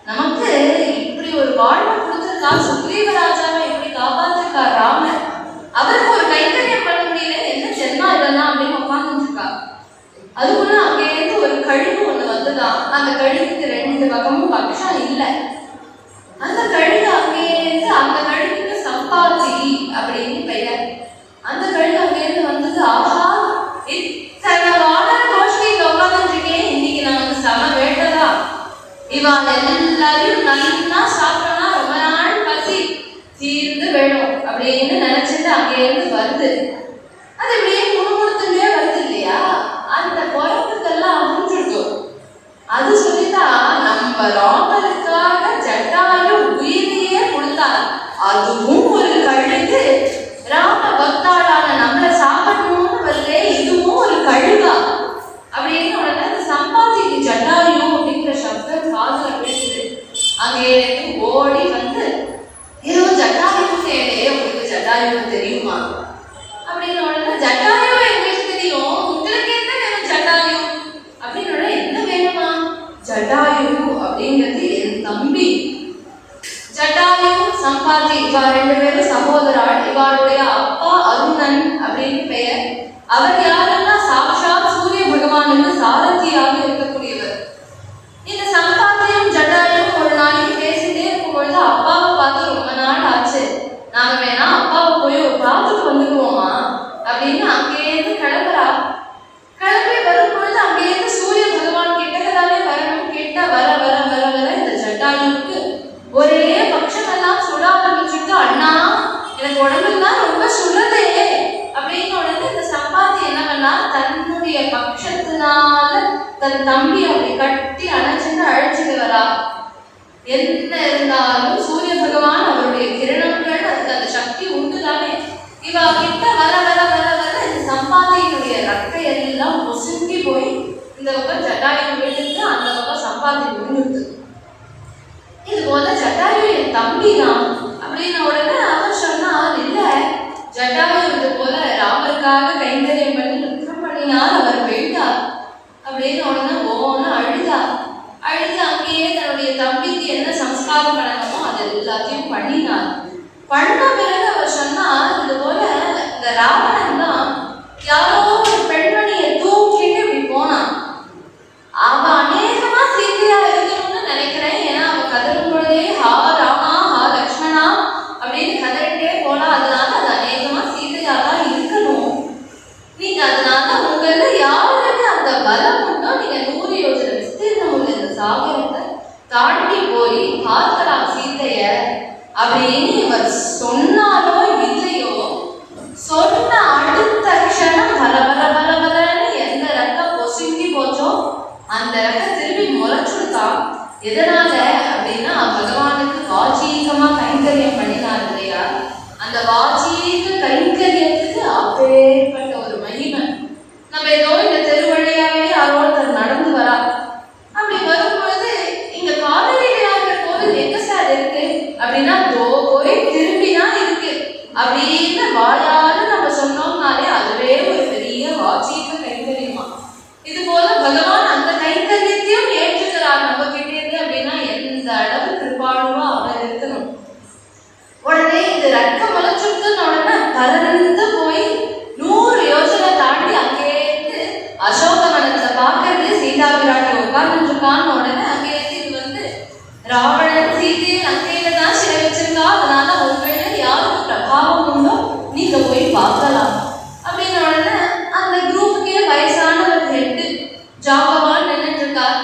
நமக்கு இப்படி ஒரு வாழ்வை கொடுத்துருக்கா சுக்ரீவ ராஜாவை எப்படி காப்பாத்திருக்கா ராமர். அவருக்கு ஒரு கைங்கரியம் பண்ண முடியல, என்ன ஜென்மா இதெல்லாம் அப்படின்னு உட்காந்துட்டு இருக்கா. அதுக்குள்ள அங்கேருந்து ஒரு கழுகு ஒண்ணு வந்துதான். அந்த கழுகுக்கு ரெண்டு பக்கமும் பட்சம் இல்லை. அந்த கழுகு அங்கேருந்து, அந்த கழுகுக்கு சம்பாதி அப்படின்னு பெயர். அந்த கழுகு அங்கேருந்து வந்தது. ஆஹா, இத்தனை வானர கோஷ்டி உட்காந்துருக்கேன், இன்னைக்கு நமக்கு சம வேட்டதா. இவாள் எல்லாரையும் நல்லா சாப்பிட்டோம்னா ரொம்ப நாள் பசி தீர்ந்து வேணும் அப்படின்னு நினைச்சிட்டு அங்கேருந்து வருது. அது இப்படியே முணுமுணுத்துட்டே வருது இல்லையா. அந்த குரங்குக்கெல்லாம் முடிஞ்சிருக்கும். அது சொல்லிதான் நம்ம ராமருக்காக ஜட்டாயு உயிரையே கொடுத்தார். அதுவும் ஒரு கழுகு. ராம பக்தாளான நம்மளை சாப்பிடணும்னு வருது, இதுவும் ஒரு கழுகா அப்படின்னு உடனே அந்த சம்பாதிக்கு ஜட்டாயு அப்படிங்கிற சப்தம் காதுல விழுது. அங்கே ஓடி வந்து ஏதோ ஜட்டாயுன்னு உங்களுக்கு ஜட்டாயு தெரியுமா இவா 2 பேரும் சகோதராள். இவாளுடைய அப்பா அருணன் அப்படின்னு பெயர். அவர் யாருன்னா சாக்ஷாத் சூரிய பகவானுக்கு சாரதியாக இருக்கக்கூடியவர். இந்த சம்பாத்தியம் ஜடாயும் ஒரு நாளைக்கு பேசிட்டே இருக்கும் பொழுது அப்பாவை பார்த்து ரொம்ப நாள் ஆச்சு, நாம வேணா அப்பாவை போய் ஒரு பார்த்துட்டு வந்துடுவோமா அப்படின்னு அங்கேயிருந்து கிளம்புறா. கிளம்பி வரும்பொழுது அங்கேயிருந்து சூரிய பகவான் கிட்டதாலே வரணும். கிட்ட வர வர வர வர இந்த ஜட்டாயுக்கு ஒரே பட்சம் எல்லாம் சுட ஆரம்பிச்சுட்டு, அண்ணா எனக்கு உடம்புலாம் ரொம்ப சுடுதே அப்படின்னு உடனே இந்த சம்பாத்தி என்ன பண்ணா, தன்னுடைய பட்சத்தினால தன் தம்பி அப்படி கட்டி அணைச்சிட்டு அழைச்சிட்டு வரா. என்ன இருந்தாலும் சூரிய பகவான் அவருடைய கிரணங்கள், அதுக்கு அந்த சக்தி உண்டு தானே. இவ கிட்ட வர வர வர வர இந்த சம்பாத்தியினுடைய ரக்கை எல்லாம் பொசுங்கி போய் இந்த பக்கம் ஜட்டாயு விழுந்து அந்த பக்கம் சம்பாத்தி விழுந்து. இது போல ஜட்டாயு என் தம்பி தான் அப்படின்னு உடனே அவர் சொன்னார், இல்ல ஜட்டாயு இது போல ராமருக்காக கைங்கரியம் பண்ணி யுத்தம் பண்ணினால் அவர் வெயிட்டார் அப்படின்னு உடனே ஓன்னு அழுதா. அழுது அங்கேயே தன்னுடைய தம்பிக்கு என்ன சம்ஸ்காரம் பண்ணணுமோ அது எல்லாத்தையும் பண்ணினார். பண்ண பிறகு அவர் சொன்னார், இது போல இந்த ராவணன் தான் யாரோ ஒரு பெண்மணியை தூக்கிட்டு இப்படி போனான். அவ அநேகமா சீதையா இருக்கணும்னு நினைக்கிறேன். ஏன்னா அவ கதறும் பொழுதே ஹா ராமா ஹா லக்ஷ்மணா அப்படின்னு கதறிட்டே போனா, அதனால அது அநேகமா சீதையா தான் இருக்கணும். நீங்க அதனால உங்கள யாருக்கு அந்த பலம் உண்டோ நீங்க 100 யோஜனை விஸ்தீர்ணம் உள்ள இந்த சாகரத்தை தாண்டி போய் பார்க்கலாம் சீதைய அப்படின்னு இவர் சொன்னாலோ இல்லையோ, சொன்ன அடுத்த க்ஷணம் வர வர வர வரன்னு எந்த ரக்கம் பொசுங்கி போச்சோ அந்த ரக்கம் திரும்பி முளைச்சுடுதான். எதனால அப்படின்னா பகவானுக்கு வாச்சீகமா கைங்கரியம் பண்ணினார் இல்லையா, அந்த வாச்சீக கைங்கரியத்துக்கு அப்பேற்பட்ட ஒரு மகிமை. நம்ம ஏதோ இந்த தெருவழியாவே யாரோட நடந்து வரா, அப்படி வரும்பொழுது இங்க காவிரி விநாயகர் கோவில் எங்க சார் இருக்கு அப்படின்னா போய் திரும்பிதான் இருக்கு அப்படின்னு வாயால நம்ம சொன்னோம்னாலே அதுவே ஒரு பெரிய வாச்சீக கைங்கரியமா. இது போல பகவான் அந்த கைங்கரியத்தையும் ஏற்றுக்கிறார் நம்ம கிட்டே இருந்து அப்படின்னா எந்த அளவு கிருபாளுவா அவர் இருக்கணும். உடனே இது ரக்க முளைச்சுட்டுன்னு உடனே பறந்து போய் 100 யோஜனை தாண்டி அங்கேயிருந்து அசோகவனத்தை பார்க்கறது சீதா விராட்டி உட்கார்ந்து இருக்கான்னு உடனே அங்கேயிருந்து இது வந்து ராவணன் சீதையை அங்கேயில தான் சிறை வச்சிருக்கா, அதனால உங்கள யாருக்கு பிரபாவம் உண்டோ நீங்க போய் பார்க்கலாம் அப்படின்னு உடனே அந்த குரூப்புக்கே வயசானவர் ஹெட்டு ஜாம்பவான் நின்றுட்டு இருக்கார்.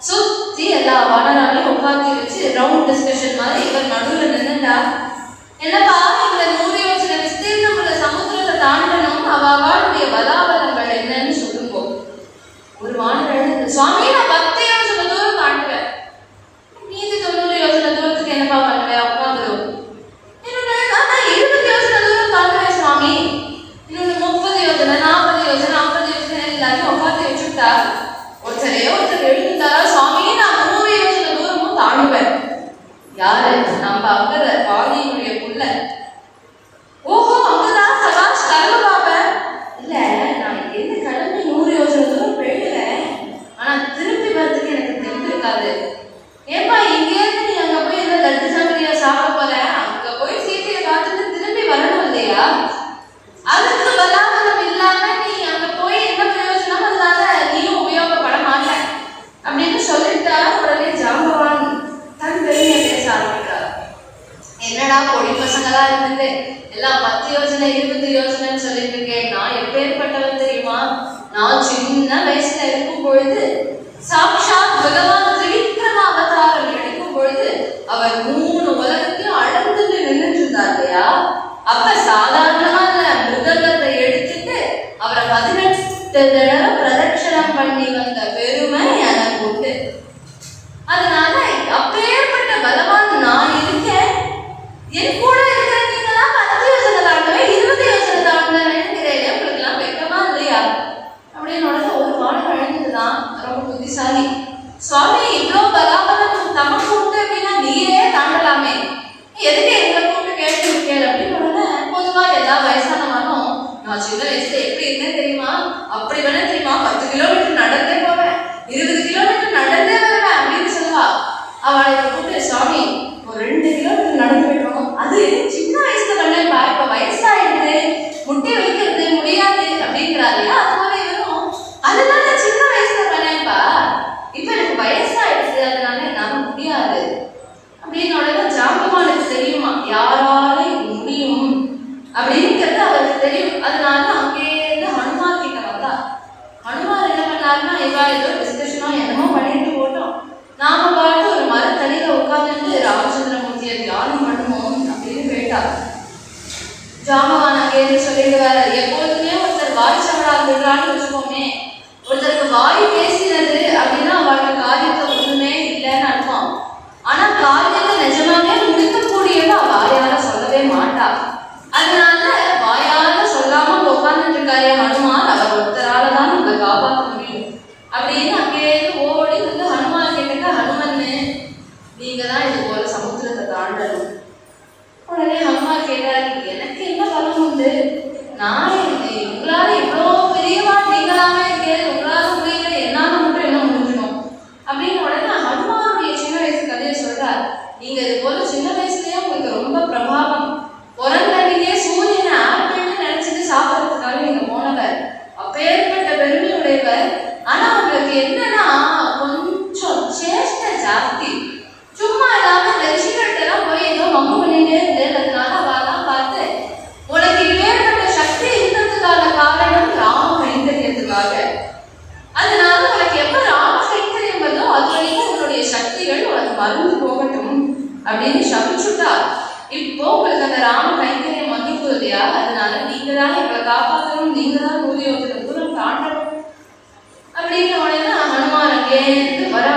சுத்தி எல்லா வானராலையும் உட்காந்து வச்சு ரவுண்ட் டிஸ்கஷன் மாதிரி இவர் நடுவில் நின்றுட்டா. என்னப்பா இந்த 100 யோஜனை விஸ்தீர்ணம் உள்ள சமுத்திரத்தை தாண்டணும், அவளுடைய பலாபலங்கள் என்னன்னு சொல்லுங்க. ஒரு வானரன், சுவாமி நான் 10 யோஜனை தூரம் தாண்டுவேன், மீதி 90 யோஜனை தூரத்துக்கு என்னப்பா பண்ணுவேன் உட்காந்துரும். இன்னொன்னு நான் 20 யோஜனை தூரம் தாண்டுவேன் சுவாமி, இன்னொன்னு 30 யோஜனை 40 யோஜனை 50 யோஜனை எல்லாத்தையும் உட்காந்து வச்சுட்டா. ஒருத்தர் எழுதிட்டாரா, சுவாமி நான் 100 யோஜனை தூரமும் தாண்டுவேன். யாரு? நம்ம அக்கற பாதியினுடைய புள்ள. ஓஹோ அங்கதான் சபாஷ் கலந்து பாப்பேன். இல்ல நான் எந்த கிளம்பி 100 யோஜனை தூரம் போயிடுவேன், ஆனா திரும்பி வரதுக்கு எனக்கு தெம்பு இருக்காது. ஏப்பா இங்கேருந்து நீ அங்க போய் இந்த லட்டு சங்கரியா சாப்பிட போற, அங்க போய் சீத்தையை பார்த்துட்டு திரும்பி வரணும் இல்லையா, அதுக்கு பலாபலம் இல்லாம நீ அங்க போய் என்ன பிரயோஜனம், அதனால நீயும் உபயோகப்பட மாட்டேன் அப்படின்னு சொல்லிட்டா. உடனே ஜாம்பவான் தன் பெருமையை பேச ஆரம்பிக்கிறார். என்னடா பொடி பசங்களா இருந்தது எல்லாம் 10 யோஜனை 20 யோஜனைன்னு சொல்லிட்டு இருக்கேன், நான் எப்பேற்பட்டவன் தெரியுமா, நான் சின்ன வயசுல இருக்கும் பொழுது சாக்ஷாத் பகவான் திரிவிக்ரம அவதாரம் எடுக்கும் பொழுது அவர் 3 உலகத்தையும் அளந்துட்டு நின்றுட்டு இருந்தார் இல்லையா, அப்ப சாதாரணமா மிருதங்கத்தை எடுத்துட்டு அவரை 18 தடவை பிரதட்சணம் பண்ணி வந்த பெருமை எனக்கு உண்டு. அதனால அப்பேற்பட்ட பகவான் நான் இருக்கேன், என் கூட இருக்கிறீங்களா 10 யோஜனை தாண்டுவேன் 20 யோஜனை தாண்டுவேன் உங்களுக்கு எல்லாம் வெக்கமா இல்லையா அப்படின்னு உடனே ஒரு வானம் அழிஞ்சுதான் ரொம்ப புத்திசாலி. சுவாமி இவ்வளோ பலாபலம் தமக்கு உண்டு அப்படின்னா நீரே தாண்டலாமே, எதுக்கு எங்களை கூட்டு கேட்டு இருக்கேன் அப்படின்னு உடனே பொதுவா எல்லா வயசானவனும் நான் சின்ன வயசுல எப்படி இருந்தேன் தெரியுமா, அப்படி வேணா தெரியுமா 10 கிலோமீட்டர் நடந்தே விடுறான்னு வச்சுக்கோமே. ஒருத்தருக்கு வாய் பேசினது அப்படின்னா அவரோட காரியத்தை ஒண்ணுமே இல்லைன்னு அர்த்தம். ஆனா காரியத்தை நிஜமாவே முடிக்கக்கூடியது வாயால சொல்லவே மாட்டா. அதனால வாயால சொல்லாம உட்கார்ந்துட்டு இருக்காரு ஹனுமான், அவர் ஒருத்தரால தான் நம்மளை காப்பாற்ற முடியும் அப்படின்னு அங்கே ஓடி வந்து ஹனுமான் கேட்டுக்க, ஹனுமன்னு நீங்க தான் இது போல சமுத்திரத்தை தாண்டணும். உடனே ஹனுமான் கேட்டாரு, எனக்கு என்ன பலம் உண்டு, நான் உங்களால இவ்வளோ பெரியவா நீங்களாமே இருக்கேன், உங்களால முடியல, என்னால மட்டும் என்ன முடிஞ்சிடும் அப்படின்னு. உடனே ஹனுமானுடைய சின்ன வயசு கதையை சொல்றார். நீங்க இது போல சின்ன வயசுலயே உங்களுக்கு ரொம்ப பிரபாவம், புறங்கண்ணிலே சூரியனை ஆப்பிள்னு நினைச்சிட்டு சாப்பிட்றதுக்காக நீங்க போனவர், அப்பேற்பட்ட பெருமையுடையவர். ஆனா உங்களுக்கு என்னன்னா கொஞ்சம் சேஷ்ட ஜாஸ்தி, சும்மா இல்லாம இந்த ரிஷிகள்கிட்ட போய் ஏதோ மம்மு பண்ணிட்டே இருந்ததுனால அவெல்லாம் பார்த்து உனக்கு ஏற்பட்ட சக்தி இருந்ததுக்கான காரணம் ராம கைங்கரியத்துக்காக. அதனால உனக்கு எப்ப ராம கைங்கரியம் வருதோ அது வரைக்கும் உன்னுடைய சக்திகள் உனக்கு மறந்து போகட்டும் அப்படின்னு சபிச்சுட்டா. இப்போ உங்களுக்கு அந்த ராம கைங்கரியம் வந்துட்டு இல்லையா, அதனால நீங்க தான் எங்களை காப்பாற்றணும், நீங்க தான் 120 தூரம் தாண்டணும் அப்படின்னு. உடனே ஹனுமான் அங்கேருந்து வர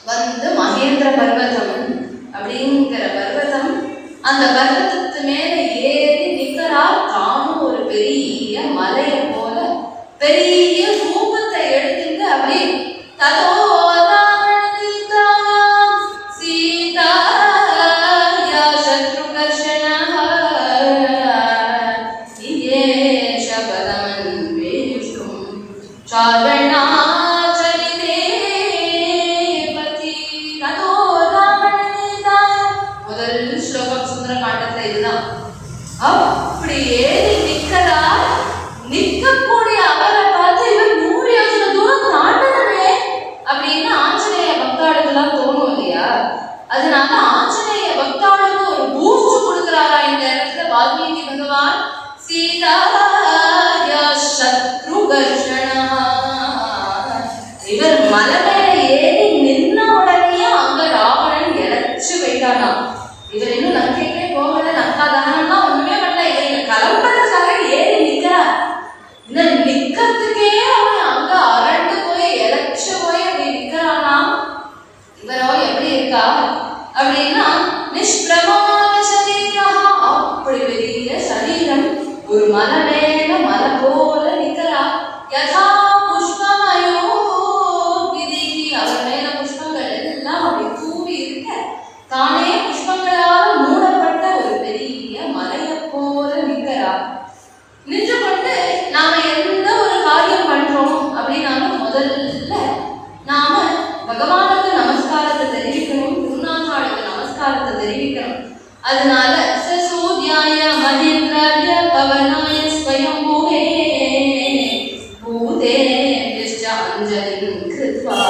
வந்து மகேந்திர பர்வதம் அப்படிங்கிற பர்வதம், அந்த பர்வதத்து மேல ஏறி நிற்கிறார். தானும் ஒரு பெரிய மலையை போல பெரிய ரூபத்தை எடுத்துட்டு அப்படி ததோ சீதா சத்ருகர்ஷண சாரணா அப்படி ஏறி நிற்கிறார். நிற்கக்கூடிய அவரை பார்த்து இவர் 100 யோஜனை தூரம் தாண்டனமே அப்படின்னு ஆஞ்சநேய பக்தாளுக்கெல்லாம் தோணும் இல்லையா. அதனால ஆஞ்சநேய பக்தாளுக்கு ஒரு பூஸ்ட் கொடுக்கிறாரா இந்த இடத்துல வால்மீகி பகவான். சீதா சத்ருகர்ஷணா, இவர் மலை மேல ஏறி நின்ன உடனே அங்க ராவணன் இழைச்சு போயிட்டானா. இவர் இன்னும் லங்கைக்கே போகல, லங்கா தகனம்லாம் ஒண்ணுமே பண்ணல, இவங்க கிளம்புறதுக்காக ஏறி நிற்கிறார். இந்த நிக்கிறதுக்கே அவன் அங்க அரண்டு போய் இழைச்சு போய் அப்படி நிற்கிறானா. இவரோ எப்படி இருக்கா அப்படின்னா நிஷ்பிரமான சரீரம், அப்படி பெரிய சரீரம், ஒரு மலை மேல மலை போல நிற்கிறா. யதா புஷ்பமயோ கிரிகி, அவர் மேல புஷ்பங்கள் எல்லாம் அப்படி தூவி இருக்க, தானே புஷ்பங்களால் மூடப்பட்ட ஒரு பெரிய மலையை போல நிற்கிறா. நின்று கொண்டு நாம எந்த ஒரு காரியம் பண்றோம் அப்படின்னாலும் முதல்ல நாம பகவானுக்கு நமஸ்காரத்தை தெரிவிக்கணும், குருநாதாளுக்கு நமஸ்காரத்தை தெரிவிக்கணும். அதனால சூர்யாய மஹேந்திராய பவனாய ஸ்வயம்பூவே பூதே அஞ்சலிம் கிருத்வா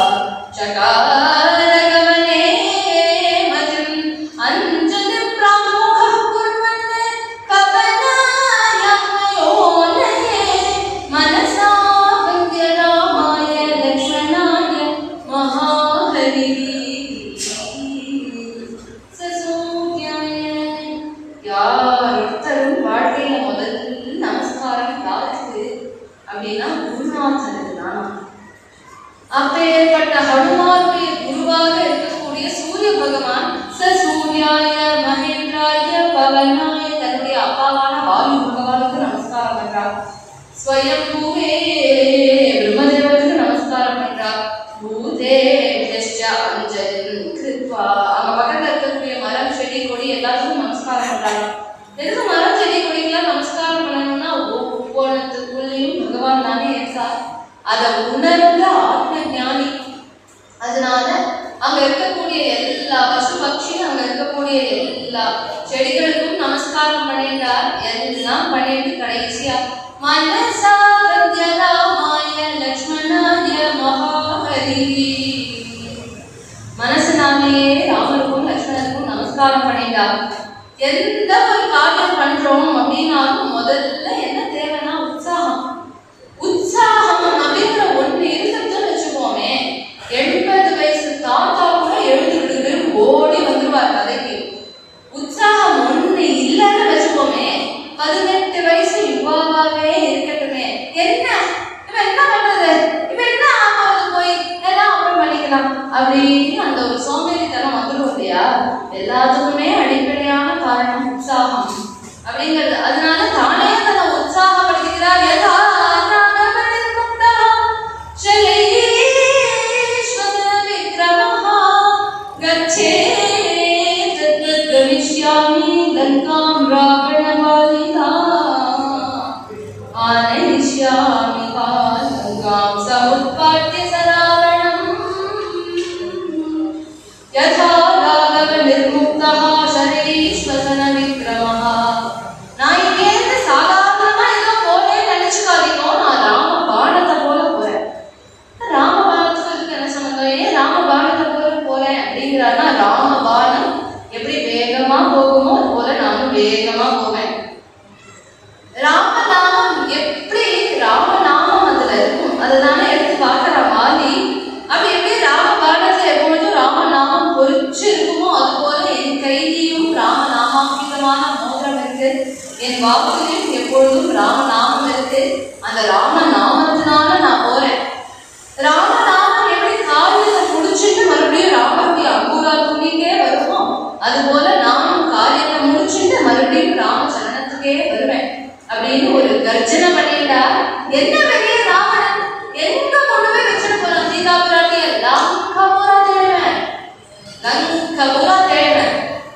சகாரகவனே மதிம் அஞ்சலி பிரமுக குர்வன்னே பவனாய மயோனயே மனசா வந்திய ராமாய லக்ஷ்மணாய மகாஹரி சசூர்யாய. யாரொருத்தரும் வாழ்க்கையில முதல் நமஸ்காரம் யாருக்கு அப்படின்னா குருநாதனுக்கு தானா. அப்பேற்பட்ட ஹனுமானுடைய குருவாக இருக்கக்கூடிய சூரிய பகவான் சூர்யாய மகேந்திராய பவனாய தன்னுடைய அப்பாவான வாயு பகவானுக்கு நமஸ்காரம் பண்றார். ஸ்வயம்பூவே பிரம்மதேவருக்கு நமஸ்காரம் பண்றார். பூதே அஞ்சலிம் கிருத்வா, அவங்க பக்கத்துல இருக்கக்கூடிய மரம் செடி கொடி எல்லாத்துக்கும் நமஸ்காரம் பண்றாங்க. எதுக்கு மரம் செடி கொடிக்கெல்லாம் நமஸ்காரம் பண்ணணும்னா ஒவ்வொன்றுத்துக்குள்ளேயும் பகவான் தானே இருக்கார், அதை உணர்ந்த ஆத்ம ஞானி. அதனால அங்க இருக்கக்கூடிய எல்லா பசு பட்சியும் அங்க இருக்கக்கூடிய எல்லா செடிகளுக்கும் நமஸ்காரம் பண்ணிட்டார். எல்லாம் பண்ணிட்டு கடைசியா மனசா வந்திய ராமாய லக்ஷ்மணாய மகாஹரி, மனசனாலேயே ராமருக்கும் லக்ஷ்மணருக்கும் நமஸ்காரம் பண்ணிட்டார். எந்த ஒரு காரியம் பண்றோம் அப்படின்னாலும் முதல்ல என்ன தேவைன்னா உற்சாகம். உற்சாகம் அப்படிங்கிற ஒண்ணு இருந்துச்சுன்னு வச்சுக்கோமே, 80 வயசு தாத்தா கூட எழுந்துட்டு ஓடி வந்துருவார் கதைக்கு. உற்சாகம் ஒண்ணு இல்லைன்னு வச்சுக்கோமே, 18 வயசு யுவாவே இருக்கட்டுமே, என்ன அப்படின்னு அந்த ஒரு சோம்பேறித்தனம் வந்துடும் இல்லையா? எல்லாத்துக்குமே அடிப்படையான காரணம் உற்சாகம் அப்படிங்கிறது. அதனால தானே தன்னை உற்சாகப்படுத்திக்கிறார். ராமபானம் எப்படி வேகமா போகுமோ அது போல நானும் வேகமா போவேன். ராமநாமம் எப்படி ராமநாமம் அதுல இருக்கும் அதுதானே எடுத்து பார்க்கிறான் வாலி. அப்படி எப்படி ராமபானத்துல எப்பொழுதும் ராமநாமம் பொறிச்சு இருக்குமோ அது போல என் கையிலையும் ராமநாமாங்கிதமான மோதிரம் இருக்கு, என் வாக்குலையும் எப்பொழுதும் ராமநாமம் இருக்கு. அந்த ராமநாமத்தினால நான் போறேன். ராமநாமம் எப்படி காரியத்தை முடிச்சுட்டு மறுபடியும் ராமருடைய அங்கூரா துணிக்கே வருமோ அது போல நானும் காரியத்தை முடிச்சுட்டு மறுபடியும் ராமச்சரணத்துக்கே வருவேன் அப்படின்னு ஒரு கர்ஜனை பண்ணிட்டா. என்ன பெரிய ராவணன் எங்க கொண்டு போய் வச்சுட்டு போறான் சீதா பிராட்டிய? லங்கபுரா தேடுவேன், லங்கபுரா தேடுவேன்,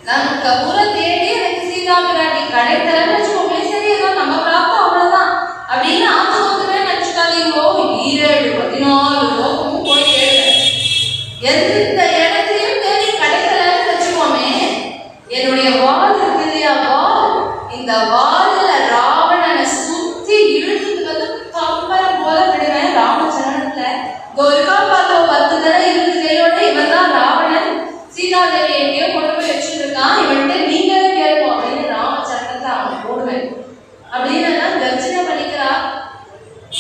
லங்கபுரா தேடி எனக்கு சீதா பிராட்டி கிடைத்தலன்னு வச்சுக்கோங்க. சரி ஏதோ நம்ம பிராப்தம் அவ்வளவுதான் அப்படின்னு ஆத்து வந்துவேன் நினைச்சுக்காதீங்கோ. 14 லோகமும் போய் தேடுவேன், எந்த இடத்தையும் தேடி கிடைக்கலன்னு வச்சுக்கோமே. என்னுடைய வால் இருக்கு இல்லையா, வால், இந்த வால்ல ராவணனை சுத்தி இழுத்துட்டு வந்து கம்பரம் போல விடுவேன் ராமச்சரணத்துல. ஒரு பார்த்தோ 10 தடவை இருந்து கையோட இவன் தான் ராவணன், சீதாதேவி எங்கேயோ கொண்டு போய் வச்சுட்டு இருக்கான், இவன்ட்டு நீங்களே கேட்போம் அப்படின்னு ராமச்சரணத்தை அவன் போடுவேன் அப்படின்னு கர்ஜனை பண்ணிக்கிறா.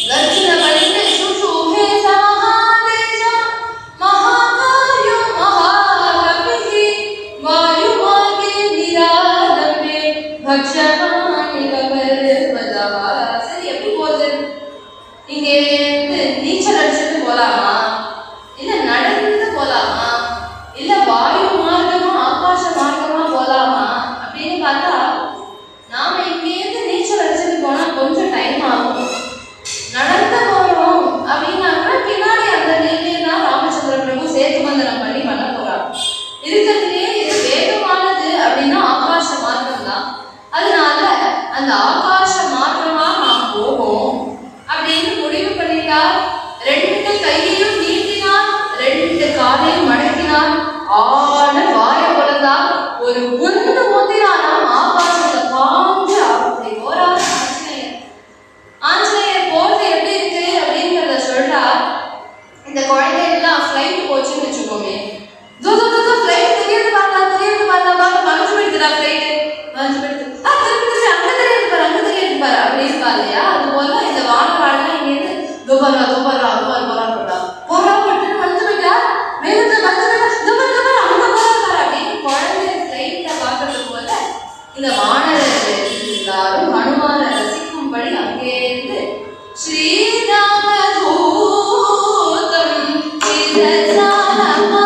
கர்ஜனை பண்ணிட்டு சுஷூஹே சமஹாதேஜ மகாகார்யோ மகாகபிஹி வாயுமார்கே நிராலம்பே பக்ஷமானி கபர்வதா. சரி எப்படி போகுது? இங்கே நீச்சல் அடிச்சுட்டு போலாமா, இல்ல நடந்து போலாமா, இல்ல வாயு மார்க்கமா ஆகாச மார்க்கமா போலாமா அப்படின்னு பார்த்தா நாம இங்கேருந்து நீச்சல் அடிச்சுட்டு போனா கொஞ்சம் டைம் ஆகும். நடந்து போறோம் அப்படின்னாக்கா பின்னாடி அந்த நீர்தான் ராமச்சந்திர பிரபு சேதுபந்தனம் பண்ணி பண்ண போறான். இருக்கிறதுலயே இது வேகமானது அப்படின்னா ஆகாச மார்க்கம் தான். அதனால அந்த ஆகாச மார்க்கமா நாம் போவோம் அப்படின்னு முடிவு பண்ணிட்டார். 2 கையையும் நீட்டினார், 2 காலையும் மடக்கினார், ஆன வாய பொழுதால் ஒரு புந்து முந்தினாராம் ஆகாசத்தை பாஞ்சு அப்படி போறார் ஆஞ்சநேயர். ஆஞ்சநேயர் போறது எப்படி இருக்கு அப்படிங்கிறத சொல்றார். இந்த குழந்தை எல்லாம் ஃபிளைட் போச்சுன்னு வச்சுக்கோமே, ஃபிளைட் தெரியாது பாருங்க மறைஞ்சு போயிடுதுடா ஃபிளைட், மறைஞ்சு போயிடுது, திருப்பி அங்க தெரியாது பாரு, அங்க தெரியாது பாரு அப்படின்னு பாருயா. அது போல இந்த வானவாடெல்லாம் இங்கேருந்து துபாரா பட்டு மறைஞ்சு போயிட்டா, மேலத்தை மறைஞ்சு போயிட்டா அங்க போறாரு அப்படின்னு குழந்தை ஃபிளைட்ல பாக்குறது போல இந்த வானரர்கள் எல்லாரும் ஹனுமானை ரசிக்கும்படி அங்கேருந்து ஸ்ரீராம தூதம் சிரசாலமா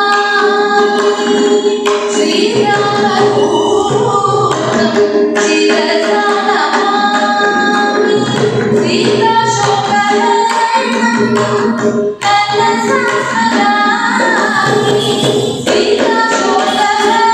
ஸ்ரீராம தூதம் சிரசாலமா சீதா சோகரணம் கலசசலா சீதா சோகரணம்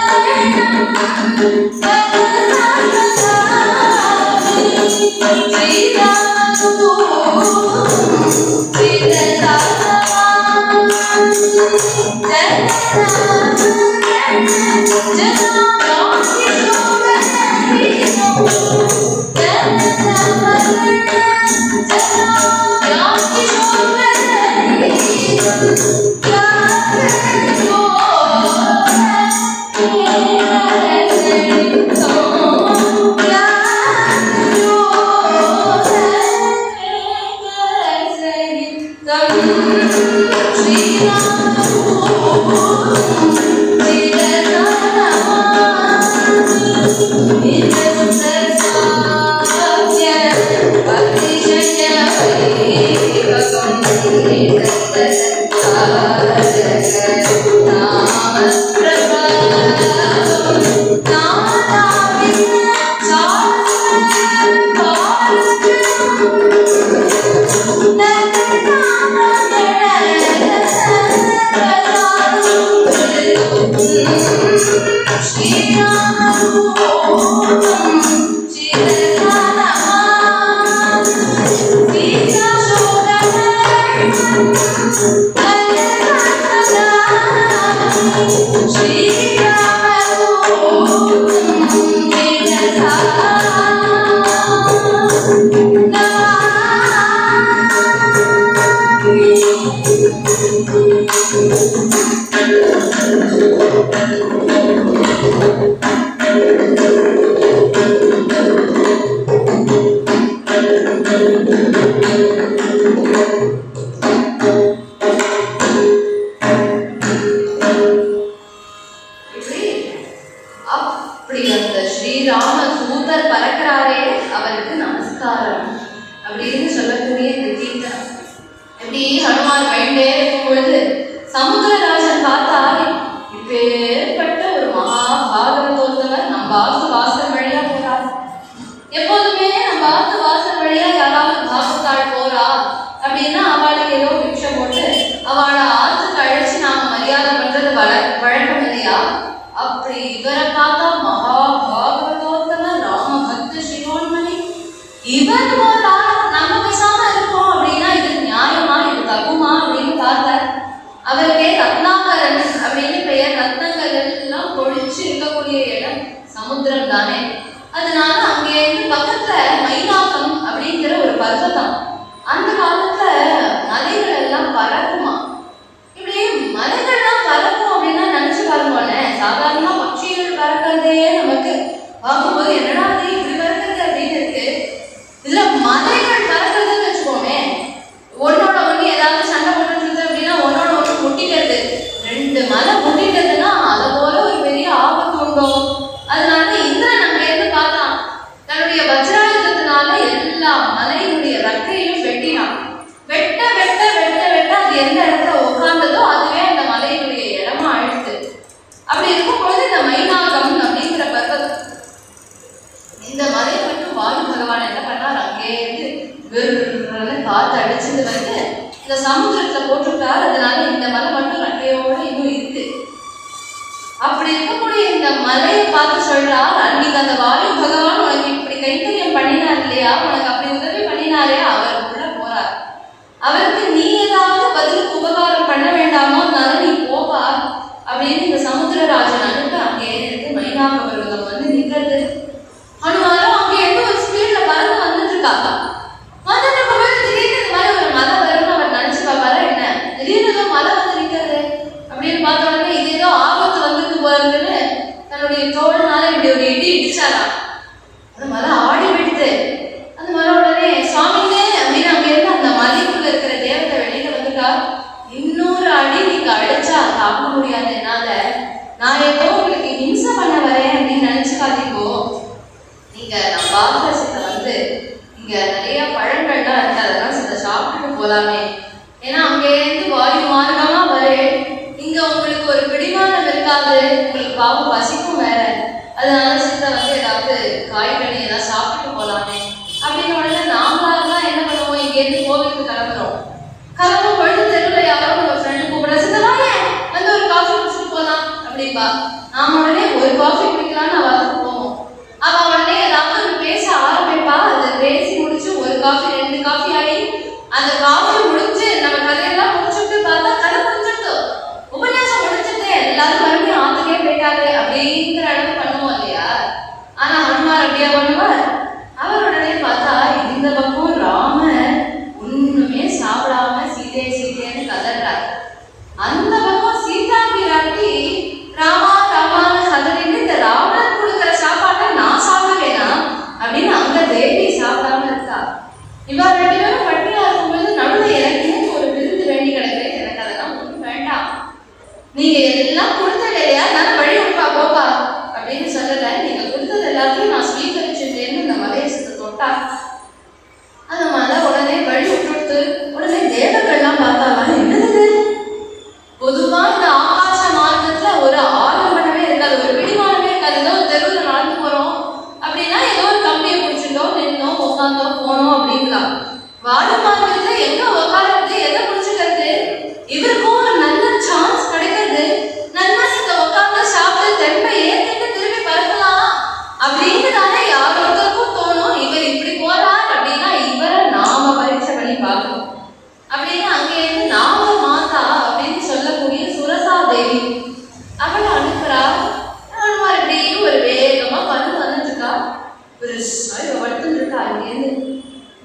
அந்த மலை உடனே வழி விட்டு உடனே தேவ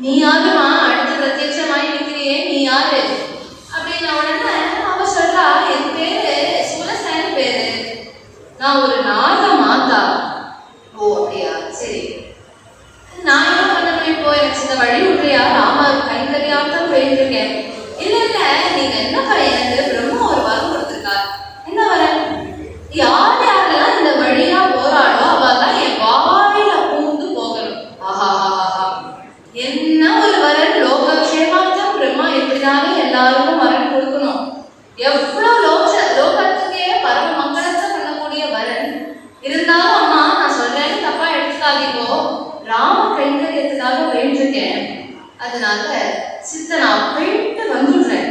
நீ யாருமா அடுத்து பிரத்யட்சமாய் நிற்கிறியே, நீ யாரு அப்படின்ன உடனே அவ சொல்றா, என் பேரு சுலசேன் பேரு, நான் ஒரு நாக மாதா. ஓ அப்படியா, சரி, நான் என்ன பண்ணணும் இப்போ, எனக்கு இந்த வழி விட்றியா, ராம கைங்கரியாத்தான் போயிட்டு இருக்கேன். இல்ல இல்ல, நீங்க என்னப்பா, எனக்கு பிரம்மா ஒரு வரம் கொடுத்துருக்கா. என்ன வரேன், யார் யாரெல்லாம் இந்த வழியா போராடோ அவெல்லாம் என் வாயில பூந்து போகணும். ஆஹா, என்ன ஒரு வரன், லோகக்ஷேமார்த்தம் பிரம்மா எப்படினாலும் எல்லாருக்கும் வரன் கொடுக்கணும். எவ்வளவு லோகத்துக்கே பரம மங்களத்தை பண்ணக்கூடிய வரன் இருந்தாலும், அம்மா நான் சொல்றேன்னு தப்பா எடுத்துக்காதீங்கோ, ராம கைங்கரியத்துக்காக வேண்டிருக்கேன், அதனால சித்தனா போயிட்டு வந்துடுறேன்,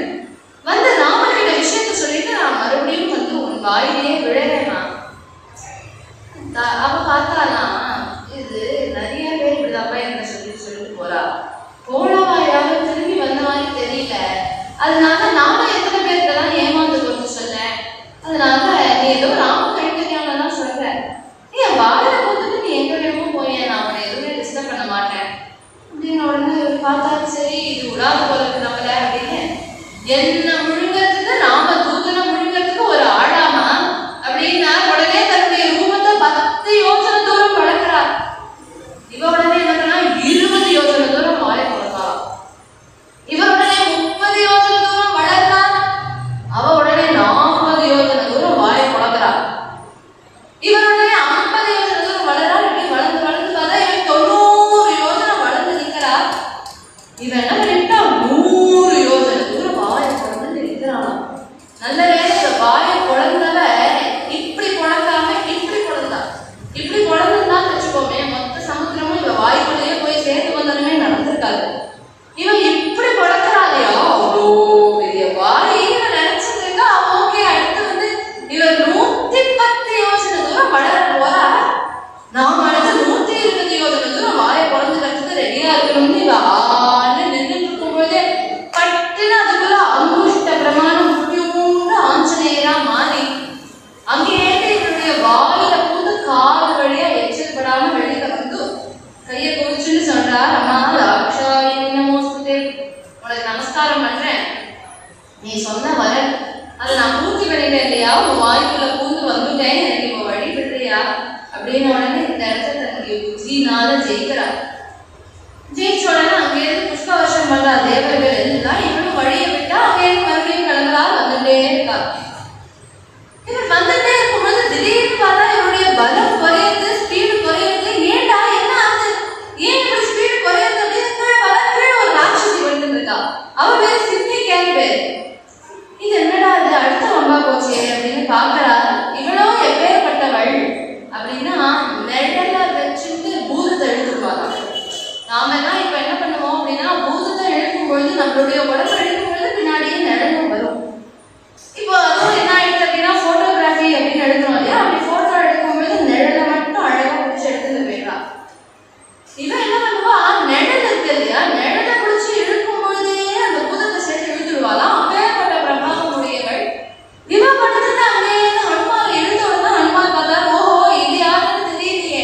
வந்து ராமகிட்ட விஷயத்த சொல்லிட்டு நான் மறுபடியும் வந்து உன் வாயிலே விழறேனா. அவ பார்த்தாலாம், இது நிறைய பேர் இப்படிதாப்பா என்ன சொல்லிட்டு போறா, போனவா யாரும் திரும்பி வந்த மாதிரி தெரியல, அதனால நானும் எத்தனை பேருக்கெல்லாம் ஏமாந்து கொடுத்து சொன்னேன், அதனால நீ ஏதோ ராம கைங்கரியாம தான் சொல்ற, நீ என் வாயில போட்டுட்டு நீ எங்க வேணுமோ போயேன், நான் அவனை எதுவுமே டிஸ்டர்ப் பண்ண மாட்டேன் அப்படின்னு. உடனே பார்த்தாலும் சரி, இது விடாது போல இருக்கு நம்மள அப்படின்னு, என்ன முழுங்கிறதுக்கு ராம தூதனை முழுங்கிறதுக்கு ஒரு ஆழாமா அப்படின்னா உடனே தன்னுடைய ரூபத்தை 10 யோசனை தூரம் வளர்க்கிறார். இவ உடனே என்னன்னா 20 யோசனை தூரம் வாய கொடுத்தா, இவர் உடனே 30 யோசனை தூரம் வளர்றா, அவ உடனே 40 யோசனை தூரம் வாய கொடுக்கிறா, இவர் உடனே 50 யோசனை தூரம் வளர்றா. இப்படி வளர்ந்து வளர்ந்து பார்த்தா இவன் 90 யோசனை வளர்ந்து நிற்கிறா. இவன் என்ன பண்ணிட்டா 100 யோசனை தூரம் வாய குழந்தை நிற்கிறானா. நல்ல வேலை வாய குழந்தவ இப்படி குழந்தாம இப்படி குழந்தா, இப்படி குழந்தான் வச்சுக்கோமே, மொத்த சமுத்திரமும் இவ வாய்க்குள்ளேயே போய் சேர்த்து வந்ததுமே நடந்திருக்காது. இவன் இப்படி குழக்கிறாளையா, அவ்வளோ பெரிய வாய் நினைச்சதுக்கா ஓகே. அடுத்து வந்து இவர் 110 யோசனை தூரம் வளர போறா, நாம அடுத்து 120 யோசனை தூரம் வாய குழந்தைக்கு ரெடியா இருக்கணும்னு இவ ஆன்னு நின்று இருக்கும்போது பட்டுன்னு அதுக்குள்ள அங்குஷ்ட பிரமாணம் முக்கியமான ஆஞ்சநேயரா மாறி அங்கேயே இவருடைய வாயில பூந்து காது வழியா எச்சரிப்படாம வெளியில வந்து கையை குடிச்சுன்னு சொல்றார், அம்மா ராட்சாயி நமோஸ்துதே, உனக்கு நமஸ்காரம் பண்றேன், நீ சொன்ன வர அதை நான் பூர்த்தி பண்ணிட்டேன் இல்லையா, உன் வாய்க்குள்ள பூந்து வந்துட்டேன், எனக்கு இப்போ வழி விடுறியா அப்படின்னு. உடனே இந்த இடத்துல தன்னுடைய புத்தினால ஜெயிக்கிறார். ஜெயிச்ச உடனே அங்கேயிருந்து புஷ்ப வருஷம் பண்றா தேவர்கள் எல்லாம், இவனும் வழியை விட்டா அங்கேயிருந்து மறுபடியும் கிளம்புறா, வந்துட்டே இருக்கா. இவர் வந்துட்டே இருக்கும்போது திடீர்னு பார்த்தா இவருடைய பலம் குறையுது, ஸ்பீடு குறையுது. ஏண்டா என்ன ஆகுது, ஏன் இப்படி ஸ்பீடு குறையுது அப்படின்னு கீழே ஒரு ராட்சசி வந்துட்டு இருக்கா. அவ பேரு சித்தி கேம்பு. இது என்னடா இது அடுத்த வம்பா போச்சு அப்படின்னு பாக்குறா. இவளோ எப்பேற்பட்டவள் அப்படின்னா நெழல வச்சுட்டு பூதத்தை எழுதுவாங்க. நாம எல்லாம் இப்ப என்ன பண்ணுவோம் அப்படின்னா, பூதத்தை எழுக்கும் பொழுது நம்மளுடைய உடம்பு எழுக்கும் பொழுது பின்னாடியே நிழலும் வரும். இப்போ அதுவும் என்ன ஆயிடுச்சு அப்படின்னா, போட்டோகிராஃபி அப்படின்னு எடுக்கிறோம் இல்லையா, அப்படி போட்டோ எடுக்கும் பொழுது நிழலை மட்டும் அழகா பிடிச்சி எடுத்துட்டு போயிடலாம். இவன் என்ன பண்ணுவா, நிழல் இருக்கு இல்லையா, நிழலை பிடிச்சி இழுக்கும் பொழுதே அந்த பூதத்தை சேர்த்து இழுத்துடுவாளாம். அப்பேற்பட்ட பிரபாகமுடையவள். இவன் படுத்துட்டு அங்கேயிருந்து ஹனுமான் இழுத்த உடனே ஹனுமான் பார்த்தா, ஓஹோ இது யாருன்னு தெரியலையே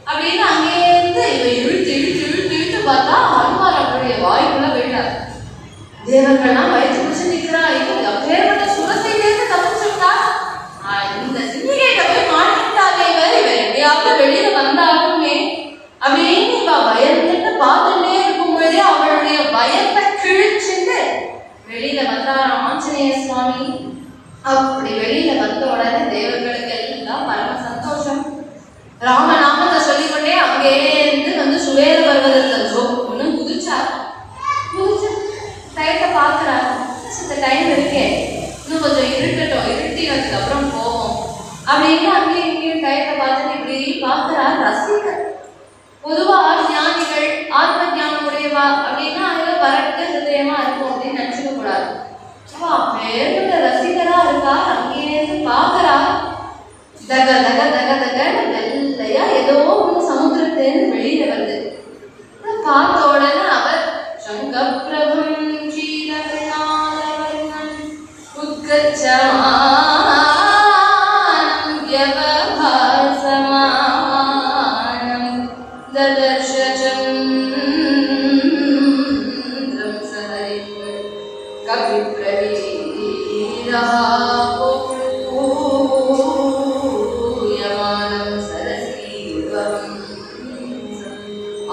அப்படின்னு அங்கேயிருந்து இவ இழுத்து இழுத்து இழுத்து இழுத்து பார்த்தா ஹனுமான் அவருடைய வாய்க்குள்ள போயிட்டார். தேவர்கள்லாம் வயிற்று பிடிச்சு நிற்கிறா. இது அப்பேற்பட்ட சுரசையிலேருந்து தப்பிச்சுட்டா, இந்த சிந்திகையிட்ட போய் மாட்டிட்டாலே இவர் எப்படியாவது வெளியில வந்தாலுமே அப்படின்னு இவ பயந்துட்டு பார்த்துட்டே இருக்கும் பொழுதே அவளுடைய பயத்தை கிழிச்சுட்டு வெளியில வந்தாராம் ஆஞ்சநேய சுவாமி. அப்படி வெளியில வந்த உடனே தேவர்களுக்கு எல்லாம் பரம சந்தோஷம். ராமநாமத்தை சொல்லிக்கொண்டே அங்கேருந்து வந்து சுவேத பர்வதத்தில் ஜோப்புன்னு குதிச்சார். குதிச்சு டயத்தை பார்க்குறாரு, இந்த டைம் இருக்கே, இன்னும் கொஞ்சம் இருட்டட்டும், இருட்டினதுக்கு அப்புறம் போவோம் அப்படின்னு அங்கேயும் இங்கேயும் டயத்தை பார்த்துட்டு இப்படி பார்க்குறாரு. ரசிகர் பொதுவா ஞானிகள் ஆத்ம ஞானம் உடையவா அப்படின்னா அதில் வரட்டு ஹிருதயமா இருக்கும் அப்படின்னு நினைச்சுக்க கூடாது. பேருடைய ரசிகரா இருக்கா, அங்கேயிருந்து பார்க்கறா. தக தக தக தகன்னு வெள்ளையா ஏதோ ஒன்று சமுத்திரத்திலேருந்து வெளியில வருது. பார்த்த உடனே அவர் சங்கப்பிரபம் க்ஷீரவிநாதவர்ணம் உத்கச்சமானம் வ்யவபாசமானம் ததர்ஷ சந்திரமௌலீம்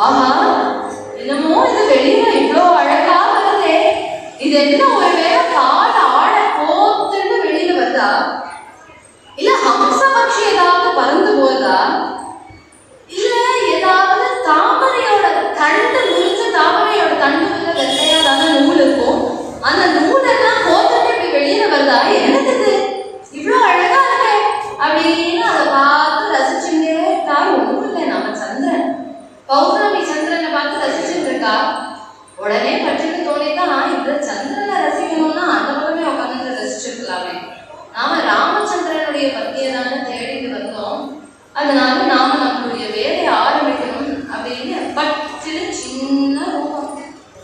ஆஹா, என்னமோ இது வெளியில இவ்வளோ அழகா வருதே, இது என்ன ஒருவேளை கால ஆழ போத்துன்னு வெளியில வருதா, இல்ல ஹம்ச பட்சி ஏதாவது பறந்து போதா, இல்ல ஏதாவது தாமரையோட தண்டு முறிஞ்ச தாமரையோட தண்டுல வெள்ளையாதான நூல் இருக்கும், அந்த நூலெல்லாம் போத்துட்டு இப்படி வெளியில வருதா, என்னது இவ்வளோ அழகா இருக்கு அப்படின்னு அதை பார்த்து ரசிச்சுட்டே இருக்கா. ஒன்றும் இல்லை, நம்ம சந்திரன் பௌர்ணமி சந்திரனை பார்த்து ரசிச்சுட்டு இருக்கா. உடனே பட்டுன்னு தோணிதான், இந்த சந்திரனை ரசிக்கணும்னா அந்த பக்கமே உட்காந்து ரசிச்சிருக்கலாமே, நாம ராமச்சந்திரனுடைய பத்தியை தானே தேடிட்டு வந்தோம், அதனால நாம நம்மளுடைய வேலையை ஆரம்பிக்கணும் அப்படின்னு பட்டுன்னு சின்ன ரூபம்,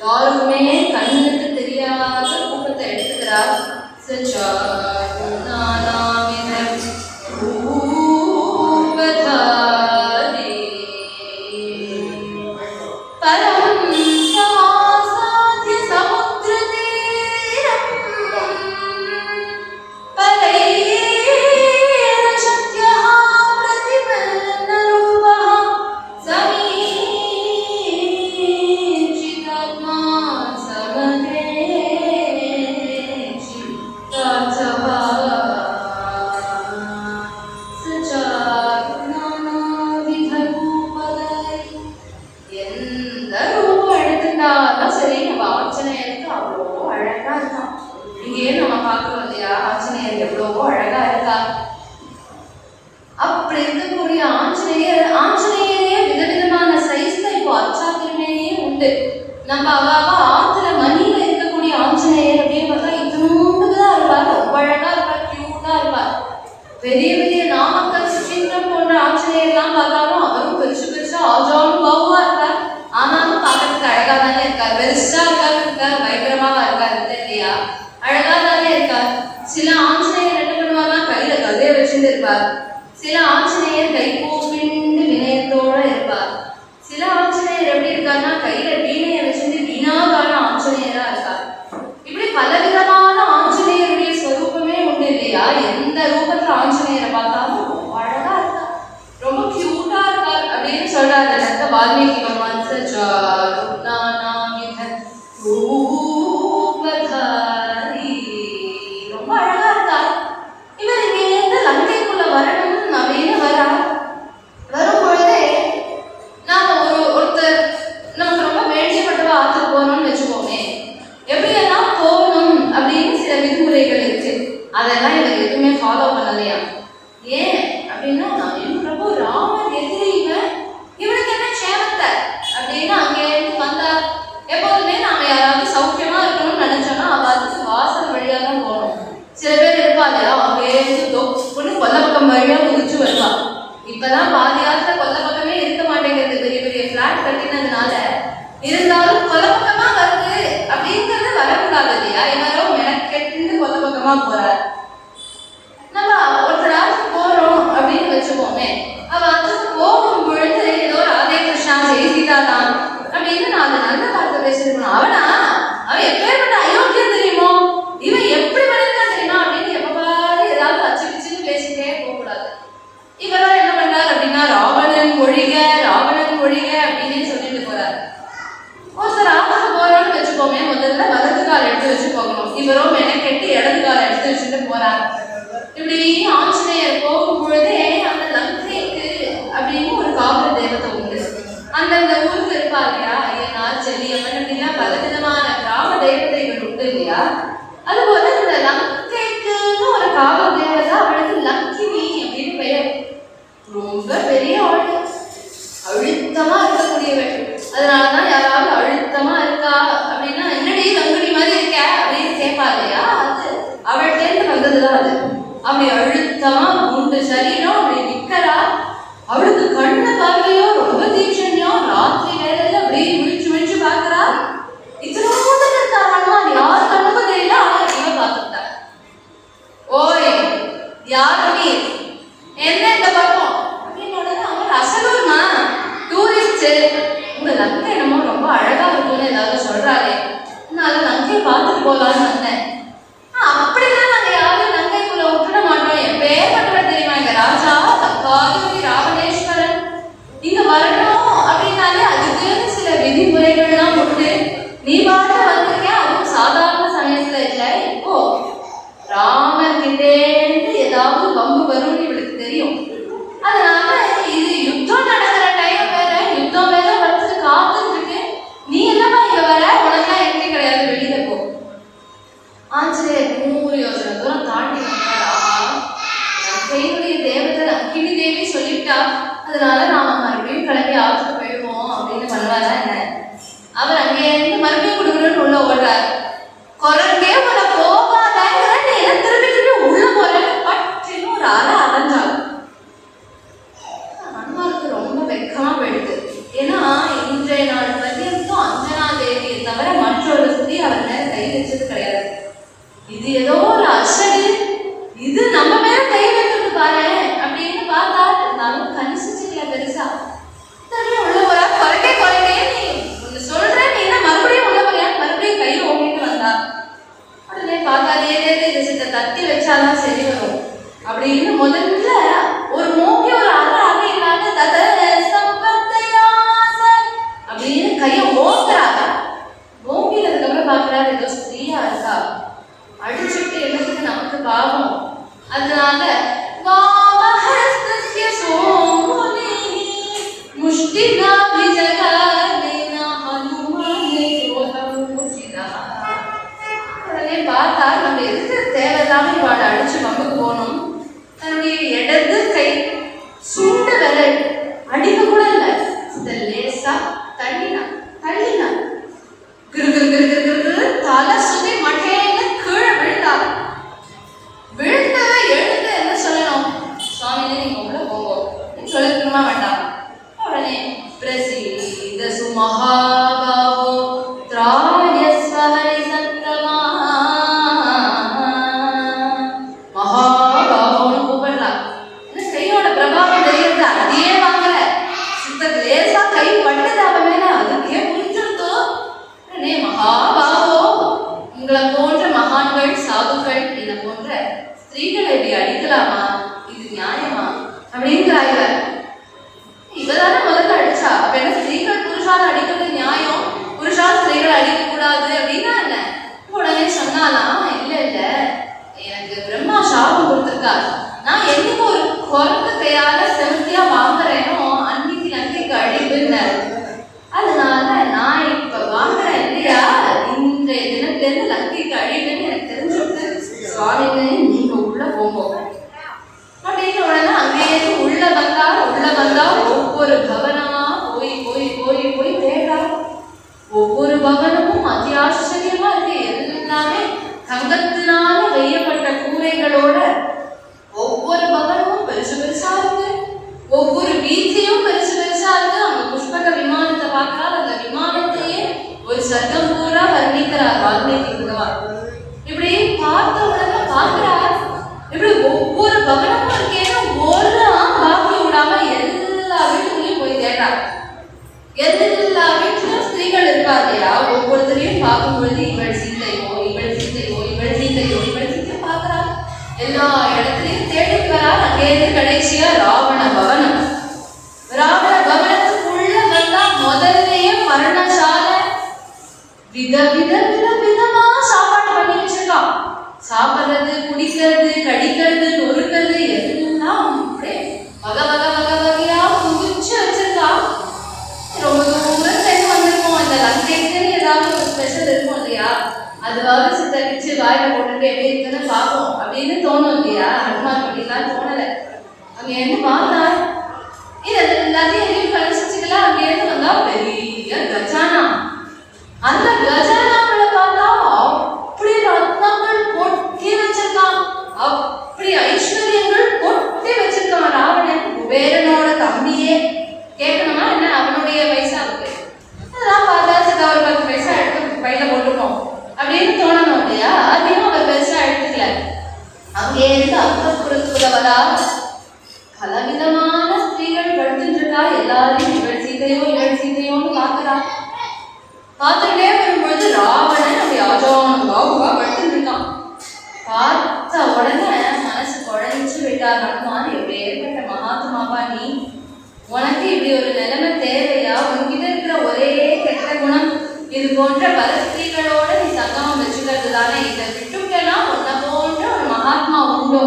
யாருக்குமே கண்ணுக்கு தெரியாத ரூபத்தை எடுத்துக்கிறார். நம்ம ஆத்துல மணியில இருக்கக்கூடிய ஆஞ்சநேயர் அப்படின்னு பார்த்தா இத்தனூண்டுதான் இருப்பார், ரொம்ப அழகா இருப்பார், கியூட்டா இருப்பார். பெரிய பெரிய நாமக்கல் சுசீந்திரம் போன்ற ஆஞ்சநேயர்லாம் பார்த்தாலும் அவரும் பெருசு பெருசா ஆஜாலும் பாவமா இருக்கார், ஆனாலும் பார்க்கறதுக்கு அழகா தானே இருக்கார், பெருசா இருக்காரு, பயங்கரமாவா இருக்காரு இல்லையா, அழகா தானே இருக்கார். சில ஆஞ்சநேயர் என்ன பண்ணுவார்னா கையில கதையை வச்சுட்டு இருப்பார், சில ஆஞ்சநேயர் கை கூப்பிண்டு வினயத்தோட இருப்பார், சில ஆஞ்சநேயர் எப்படி இருக்காருன்னா கையில வீணையை வச்சுட்டு வீணாகான ஆஞ்சநேயரா இருக்கார். இப்படி பலவிதமான ஆஞ்சநேயருடைய ஸ்வரூபமே உண்டு இல்லையா. எந்த ரூபத்துல ஆஞ்சநேயரை பார்த்தாலும் ரொம்ப அழகா இருக்கார், ரொம்ப கியூட்டா இருக்கார் அப்படின்னு சொல்றாரு வால்மீகி பகவான். ரொம்ப அழகா இருக்கார். இவர் இங்க இருந்து லங்கைக்குள்ள வரணும் அப்படின்னு வரார். வரும் பொழுதே நாம ஒருத்தர் நமக்கு ரொம்ப வேண்டியப்பட்டவா ஆற்றுக்கு போகணும்னு வச்சுக்கோமே, எப்படியெல்லாம் போகணும் அப்படின்னு சில விதிமுறைகள் இருக்கு, அதெல்லாம் இவர் எதுவுமே ஃபாலோ பண்ணலையா. ஏன் அப்படின்னா நான் பிரபு ராமர் எதிரி, இவனுக்கு என்ன சேமத்தை அப்படின்னு அங்கேருந்து வந்தார். எப்போதுமே நாம யாராவது சௌக்கியமா இருக்கணும்னு நினைச்சோம்னா அவருக்கு வாசல் வழியா தான் போகணும். சில பேர் இருப்பாங்க அங்கேருந்து தொப்புன்னு கொல்ல பக்கம் வழியா முடிச்சு வருவா. இப்பதான் பாதி காலத்துல கொல்ல பக்கமே இருக்க மாட்டேங்கிறது, பெரிய பெரிய பிளாட் கட்டினதுனால. இருந்தாலும் கொல்ல பக்கமா வருது அப்படிங்கிறது வரக்கூடாது இல்லையா. இவரோ மெனக்கெட்டு கொல்ல பக்கமா போறார். நம்ம ஒருத்தராக போறோம் அப்படின்னு வச்சுக்கோமே, அவ வந்து போகும் பொழுது ஏதோ ராதே கிருஷ்ணா ஜெயிசிதாதான் அப்படின்னு நான் அதை நல்ல வார்த்தை பேசிருக்கணும். அவன் எப்பேற்பட்ட அயோக்கியம் தெரியுமோ, இவன் எப்படி பண்ணிருக்கான் தெரியுமா அப்படின்னு எப்ப பாரு ஏதாவது அச்சு பிச்சுன்னு பேசிட்டே போகக்கூடாது. இவரோ என்ன பண்றாரு அப்படின்னா ராவணன் ஒழிக அப்படின்னு சொல்லிட்டு போறாரு. ஒருத்தர் ஆபத்து போறோம்னு வச்சுக்கோமே, முதல்ல வலது கால் எடுத்து வச்சு போகணும். இவரோ மெனக்கெட்டு இடது கால் எடுத்து வச்சுட்டு போறாரு. இப்படி ஆஞ்சநேயர் போகும் பொழுதே அந்த லங்கைக்கு அப்படின்னு ஒரு காவல் தேவதை உண்டு. அந்தந்த ஊருக்கு இருப்பா இல்லையா, ஐயனார் செல்லியம்மன் அப்படின்னா பலவிதமான கிராம தேவதைகள் உண்டு இல்லையா. அதுபோல இந்த லங்கைக்குன்னு ஒரு காவல் தேவதை, அவளுக்கு லங்கினி அப்படின்னு பெயர். ரொம்ப பெரிய ஆள், அழுத்தமா இருக்கக்கூடியவள். அதனாலதான் யாராவது அழுத்தமா இருக்கா அப்படின்னா என்னடி லங்குனி மாதிரி இருக்க அப்படின்னு கேட்பா இல்லையா, அது அவள்கிட்ட வந்ததுதான் அது. அப்படி அழுத்தமா குண்டு சரீரம் அப்படி நிக்கிறா. அவளுக்கு கண்ணு பார்வையோ ரொம்ப தீட்சண்யம். ராத்திரி வேலையில அப்படியே விழிச்சு பாக்குறா. இத்தனோடு இருக்காராமா, யார் கண்ணுக்கும் தெரியல, ஆனா இவ பார்த்துட்டா. ஓய் யாரு நீ, என்ன இந்த பக்கம் அப்படின்னு உடனே அவர் அசலூர்மா டூரிஸ்ட், உங்க லங்கை என்னமோ ரொம்ப பார்த்துட்டு போலான்னு வந்தேன். அப்படிலாம் நாங்க யாரும் நங்கைக்குள்ள விட்டுட மாட்டோம். என் பேர் மட்டும் தெரியுமா, எங்க ராஜா தக்காதி ராவணேஸ்வரன் இங்க வரணும் அப்படின்னாலே அதுக்குன்னு சில விதிமுறைகள்லாம் உண்டு. நீ பாட்டு வந்திருக்க, அதுவும் சாதாரண சமயத்துல இல்லை. இப்போ ராமர் கிட்டேந்து ஏதாவது வம்பு வரும்னு இவளுக்கு தெரியும். அதனால இது யுத்தம் நடக்கிற டைம் வேற, யுத்தம் வேற வரத்துக்கு காத்துட்டு இருக்கு. நீ என்னமா இங்க வர, உனக்குலாம் என்கிட்ட கிடையாது, வெளியில போ. ஆஞ்சநேயர் 100 யோசனை தூரம் தாண்டி வந்தாரா, கையுடைய தேவதை அக்கினி தேவி சொல்லிவிட்டா, அதனால நாம மறுபடியும் கிளம்பி ஆற்றுக்கு போயிடுவோம் அப்படின்னு பண்ணுவாரா என்ன? அவர் அங்கே இருந்து மறுபடியும் கொடுக்கணும்னு உள்ள ஓடுறாரு. குரங்கே உன போகாதங்கிற, நீ என்ன திருப்பி திருப்பி உள்ள போறேன்னு பட்டுன்னு ஒரு அலைஞ்சாங்க. அன்மாருக்கு ரொம்ப வெக்கமா போயிடுது. ஏன்னா இன்றைய நாள் பத்தியத்தும் அஞ்சனா தேவியை தவிர மற்றொரு ஸ்திரீ அவர் மேல கை வச்சது கிடையாது. இது ஏதோ ஒரு அசடு, இது நம்ம மேல கை வைக்கிறது பாரு அப்படின்னு பார்த்தா, இருந்தாலும் கணிசிச்சுக்கல பெருசா. தனியா உள்ள போறா, குறைக்கே நீ ஒண்ணு சொல்ற, நீ என்ன மறுபடியும் உள்ள போறியா, மறுபடியும் கையை ஓட்டிட்டு வந்தா. உடனே பார்த்தாதே சித்த தட்டி வச்சாதான் சரி வரும் அப்படின்னு முதல்ல ஒரு மோகி ஒரு அரை இல்லாத தத சம்பத்தையாச அப்படின்னு கையை ஓட்டுறாங்க. மோகினதுக்கு அப்புறம் பார்க்கறாரு ஏதோ ஸ்திரீயா இருக்கா, அடிச்சுட்டு என்னத்துக்கு நமக்கு பாவம். அதனால உடனே பார்த்தா நம்ம எதுக்கு தேவையில்லாம இவாட அடிச்சு வம்புக்கு போகணும். தன்னுடைய இடது கை சுண்டு விரல் அடிக்க கூட இல்லை, லேசா தள்ளினா கிரு கிரு கிரு கிரு கிரு தலை சுத்தி மட்டையில கீழே விழுந்தாங்க. விழுந்தவ எழுந்து என்ன சொல்லணும், சுவாமினே நீங்க உள்ள போங்க சொல்லணுமா வேண்டாம். உடனே பிரசீத சுமஹாபாவோ திராயஸ்வஹரி சந்தமா மகாபாவோன்னு கூப்பிடலாம். கையோட பிரபாவம் தெரியுது, அதையே வாங்கல, சித்த லேசா கை பட்டது அவ மேல, அதுக்கே புரிஞ்சிருத்தோ. உடனே மகாபாவோ, உங்களை போன்ற மகான்கள் சாதுக்கள் என்ன போன்ற ஸ்திரீகளை இப்படி அடிக்கலாமா, இது நியாயமா அப்படிங்கிறாங்க. இவதான முதல்ல அடிச்சா, அப்ப என்ன ஸ்திரீகள் புருஷால அடிக்கிறது நியாயம், புருஷா ஸ்திரீகள் அடிக்க கூடாது அப்படின்னா என்ன? உடனே சொன்னாலாம், இல்ல இல்ல எனக்கு பிரம்மா சாபம் கொடுத்திருக்காரு, நான் என்னைக்கு ஒரு குரங்கு கையால செலுத்தியா வாங்குறேனோ அன்னைக்கு நன்றிக்கு அழிவுன்னாரு. அதனால நான் இப்ப வாங்குறேன் இல்லையா, இன்றைய தினத்துல இருந்து லங்கைக்கு அழிவுன்னு எனக்கு தெரிஞ்சுட்டு சுவாமின்னு நீங்க உள்ள போங்க அப்படின்னு. உடனே அங்கேயிருந்து உள்ள வந்தா ஒவ்வொரு பவனமா போய் போய் போய் போய் தேடுறா. ஒவ்வொரு பவனமும் அதி ஆச்சரியமா இருக்கு. எல்லாமே தங்கத்தினால வெய்யப்பட்ட கூரைகளோட ஒவ்வொரு பவனமும் பெருசு பெருசா இருக்கு. ஒவ்வொரு வீதியும் பெருசு பெருசா இருக்கு. அவங்க புஷ்பக விமானத்தை பார்க்கிறார், அந்த விமானத்தையே ஒரு சர்க்கம் பூரா வர்ணிக்கிறார் வால்மீகி பகவான். இப்படி பார்த்த உடனே பார்க்கிறார், இப்படி ஒவ்வொரு பவனமும் இருக்கேன்னு ஒரு பாக்கி விடாம எல்லா வீட்டுக்குள்ளயும் போய் தேடுறார். எல்லா வீட்டிலும் ஸ்திரீகள் இருப்பா இல்லையா, ஒவ்வொருத்தரையும் பார்க்கும் பொழுது இவள் சீத்தையோ இவள் சீத்தையோ இவள் சீத்தையோ இவள் சீத்தையோ பார்க்கிறார். எல்லா இடத்துலையும் தேடிட்டு வரார். அங்கேயிருந்து கடைசியா ராவண பவனம். ராவண பவனத்துக்குள்ள வந்தா முதல்லயே மரணசாலை, விதமா சாப்பாடு பண்ணி வச்சிருக்கான். சாப்பிடுறது, குடிக்கிறது, கடிக்கிறது, நொறுக்கிறது எல்லாம் அப்படியே வகையா குவிச்சு வச்சிருக்கான். ரொம்ப தூரம் சேர்ந்து வந்திருக்கோம். இந்த லங்கைக்கு ஏதாவது ஒரு ஸ்பெஷல் இருக்கும் இல்லையா, அதுவாக சித்தரிச்சு வாயில போட்டுட்டு எப்படி இருக்குன்னு பார்ப்போம் அப்படின்னு தோணும் இல்லையா. ஹனுமான் அப்படிலாம் தோணல. அங்க என்ன பார்த்தா இது எல்லாத்தையும் எங்கேயும் கழிச்சுக்கலாம். அங்கே இருந்து வந்தா பெரிய கஜானா. அந்த கஜானாவை பார்த்தா அப்படி ரத்னங்கள் கொட்டி வச்சிருக்கான், அப்படி ஐஸ்வர்யங்கள் கொட்டி வச்சிருக்கான். ராவணன் குபேரனோட தம்பியே. கேட்கணுமா என்ன அவனுடைய பைசாவுக்கு? அதெல்லாம் பார்த்தா சிதா ஒரு 10 பைசா எடுத்து பையில போட்டுக்கணும் அப்படின்னு தோணணும் இல்லையா. அதையும் அவர் பெருசா எடுத்துக்கல. அங்கே இருந்து அந்தப்புறத்துல வரா பலவிதமான ஸ்திரீகள் படுத்துட்டு இருக்கா. எல்லாரையும் இவள் சீதையோன்னு பார்க்கிறா. பார்த்துட்டே வரும்பொழுது ராவணன் அப்படி ஆஜானும் பாபுவா படுத்துட்டு இருக்கான். பார்த்த உடனே மனசு குழஞ்சு விட்டார் ஹனுமான். இப்படி ஏற்பட்ட மகாத்மாவா நீ? உனக்கு இப்படி ஒரு நிலைமை தேவையா? உன்கிட்ட இருக்கிற ஒரே கெட்ட குணம் இது போன்ற பரஸ்திரிகளோட நீ சங்கமம் வச்சுக்கிறது தானே. இதை விட்டுட்டேன்னா உன்னை போன்ற ஒரு மகாத்மா உண்டோ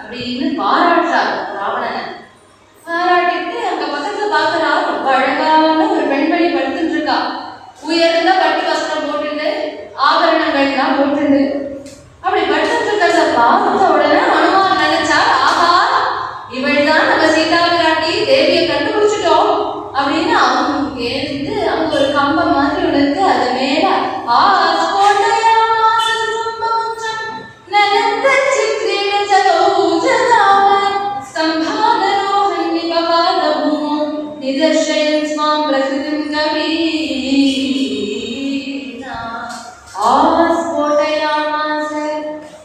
அப்படின்னு பாராட்டுறார் ராவணனை. பாராட்டிட்டு அங்க பக்கத்துல பாக்குறா, ரொம்ப அழகான ஒரு பெண்மணி படுத்துட்டு இருக்கா. உயர்ந்த பட்டு வஸ்திரம் போட்டுட்டு ஆபரணங்கள் எல்லாம் போட்டுட்டு அப்படி படுத்துட்டு இருக்கிறத பார்த்த உடனே ஹனுமான் நினைச்சார், ஆஹா இவள் தான் நம்ம சீதா பிராட்டி, தேவியை கண்டுபிடிச்சிட்டோம் அப்படின்னு. அவங்க கேட்டு அங்க ஒரு கம்பம் மாதிரி உனக்கு அது மேல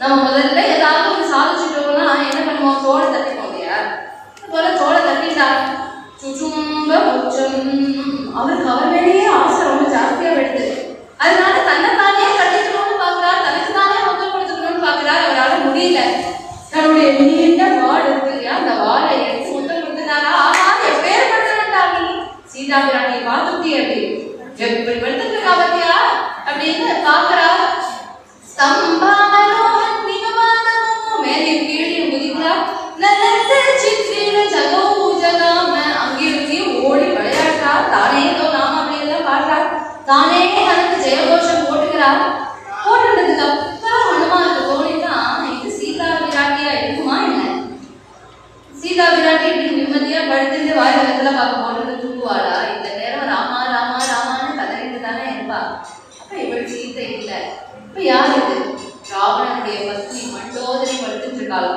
நம்ம முதல்ல ஏதாவது ஒரு சாதிச்சுட்டோம்னா என்ன பண்ணுவோம்? தோலை தட்டிப்போம் இல்லையா? போல தோலை தட்டிட்டா சுச்சும்ப உச்சம். அவருக்கு அவர் மேலேயே ஆசை ரொம்ப ஜாஸ்தியா விடுது. அதனால தன்னைத்தானே கட்டிக்கணும்னு பாக்குறாரு, தனக்கு தானே மொத்தம் கொடுத்துக்கணும்னு பாக்குறாரு. அவரால் முடியல. தன்னுடைய நீண்ட வாள் இருக்கு இல்லையா, அந்த வாளை எடுத்து மொத்தம் கொடுத்துட்டாரா. ஆனா எப்பேற்பட்டா நீ சீதா பிராட்டியை பார்த்துட்டே அப்படி எப்படி படுத்துட்டு இருக்கா பத்தியா அப்படின்னு பாக்குறா. மேலே கீழே குதிக்கிறா. அங்கேயும் ஓடி விளையாடுறா. தானே ஏதோ நாம அப்படி எல்லாம் பாடுறா. தானே தனக்கு ஜெயகோஷம் போட்டுக்கிறா. போட்டுட்டதுக்கு அப்புறம் ஹனுமானுக்கு தோணிதான், இது சீதா பிராட்டியா இருக்குமா என்ன? சீதா பிராட்டி இப்படி நிம்மதியா படுத்துட்டு வாய் வெத்தல பார்க்க போட்டு தூங்குவாளா? இந்த நேரம் ராமா ராமா ராமான்னு கதறிட்டு தானே இருப்பா. அப்ப இவள் சீதை இல்ல. இப்ப யார் இது? ராவணனுடைய பத்னி மண்டோதரி படுத்துட்டு இருக்காள்.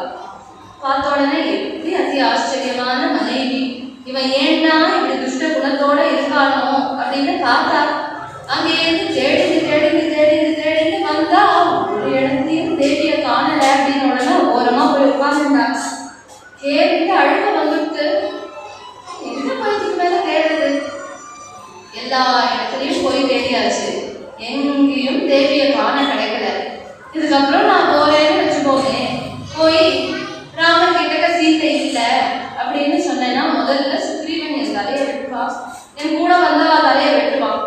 பார்த்த உடனே எப்படி அதி ஆச்சரியமான மனைவி, இவன் ஏன்னா இப்படி துஷ்ட குணத்தோட இருக்கானோ அப்படின்னு பார்த்தா. அங்கே இருந்து தேடிந்து வந்தா ஒரு இடத்தையும் தேவிய காணல அப்படின்னு உடனே ஓரமா போய் உட்கார்ந்துட்டாங்க. கேட்டு அழுக வந்துட்டு எங்க போயிட்டு மேல தேடுது? எல்லா இடத்துலயும் போய் தேடியாச்சு, எங்கேயும் தேவிய காண கிடைக்கல. இதுக்கப்புறம் நான் போறேன்னு வச்சுக்கோங்க, போய் ராமன் கிட்டக்க சீதை இல்லை அப்படின்னு சொன்னேன்னா முதல்ல சுக்ரீவன் என் தலையை வெட்டுவான், என் கூட வந்தவா தலையை வெட்டுவான்.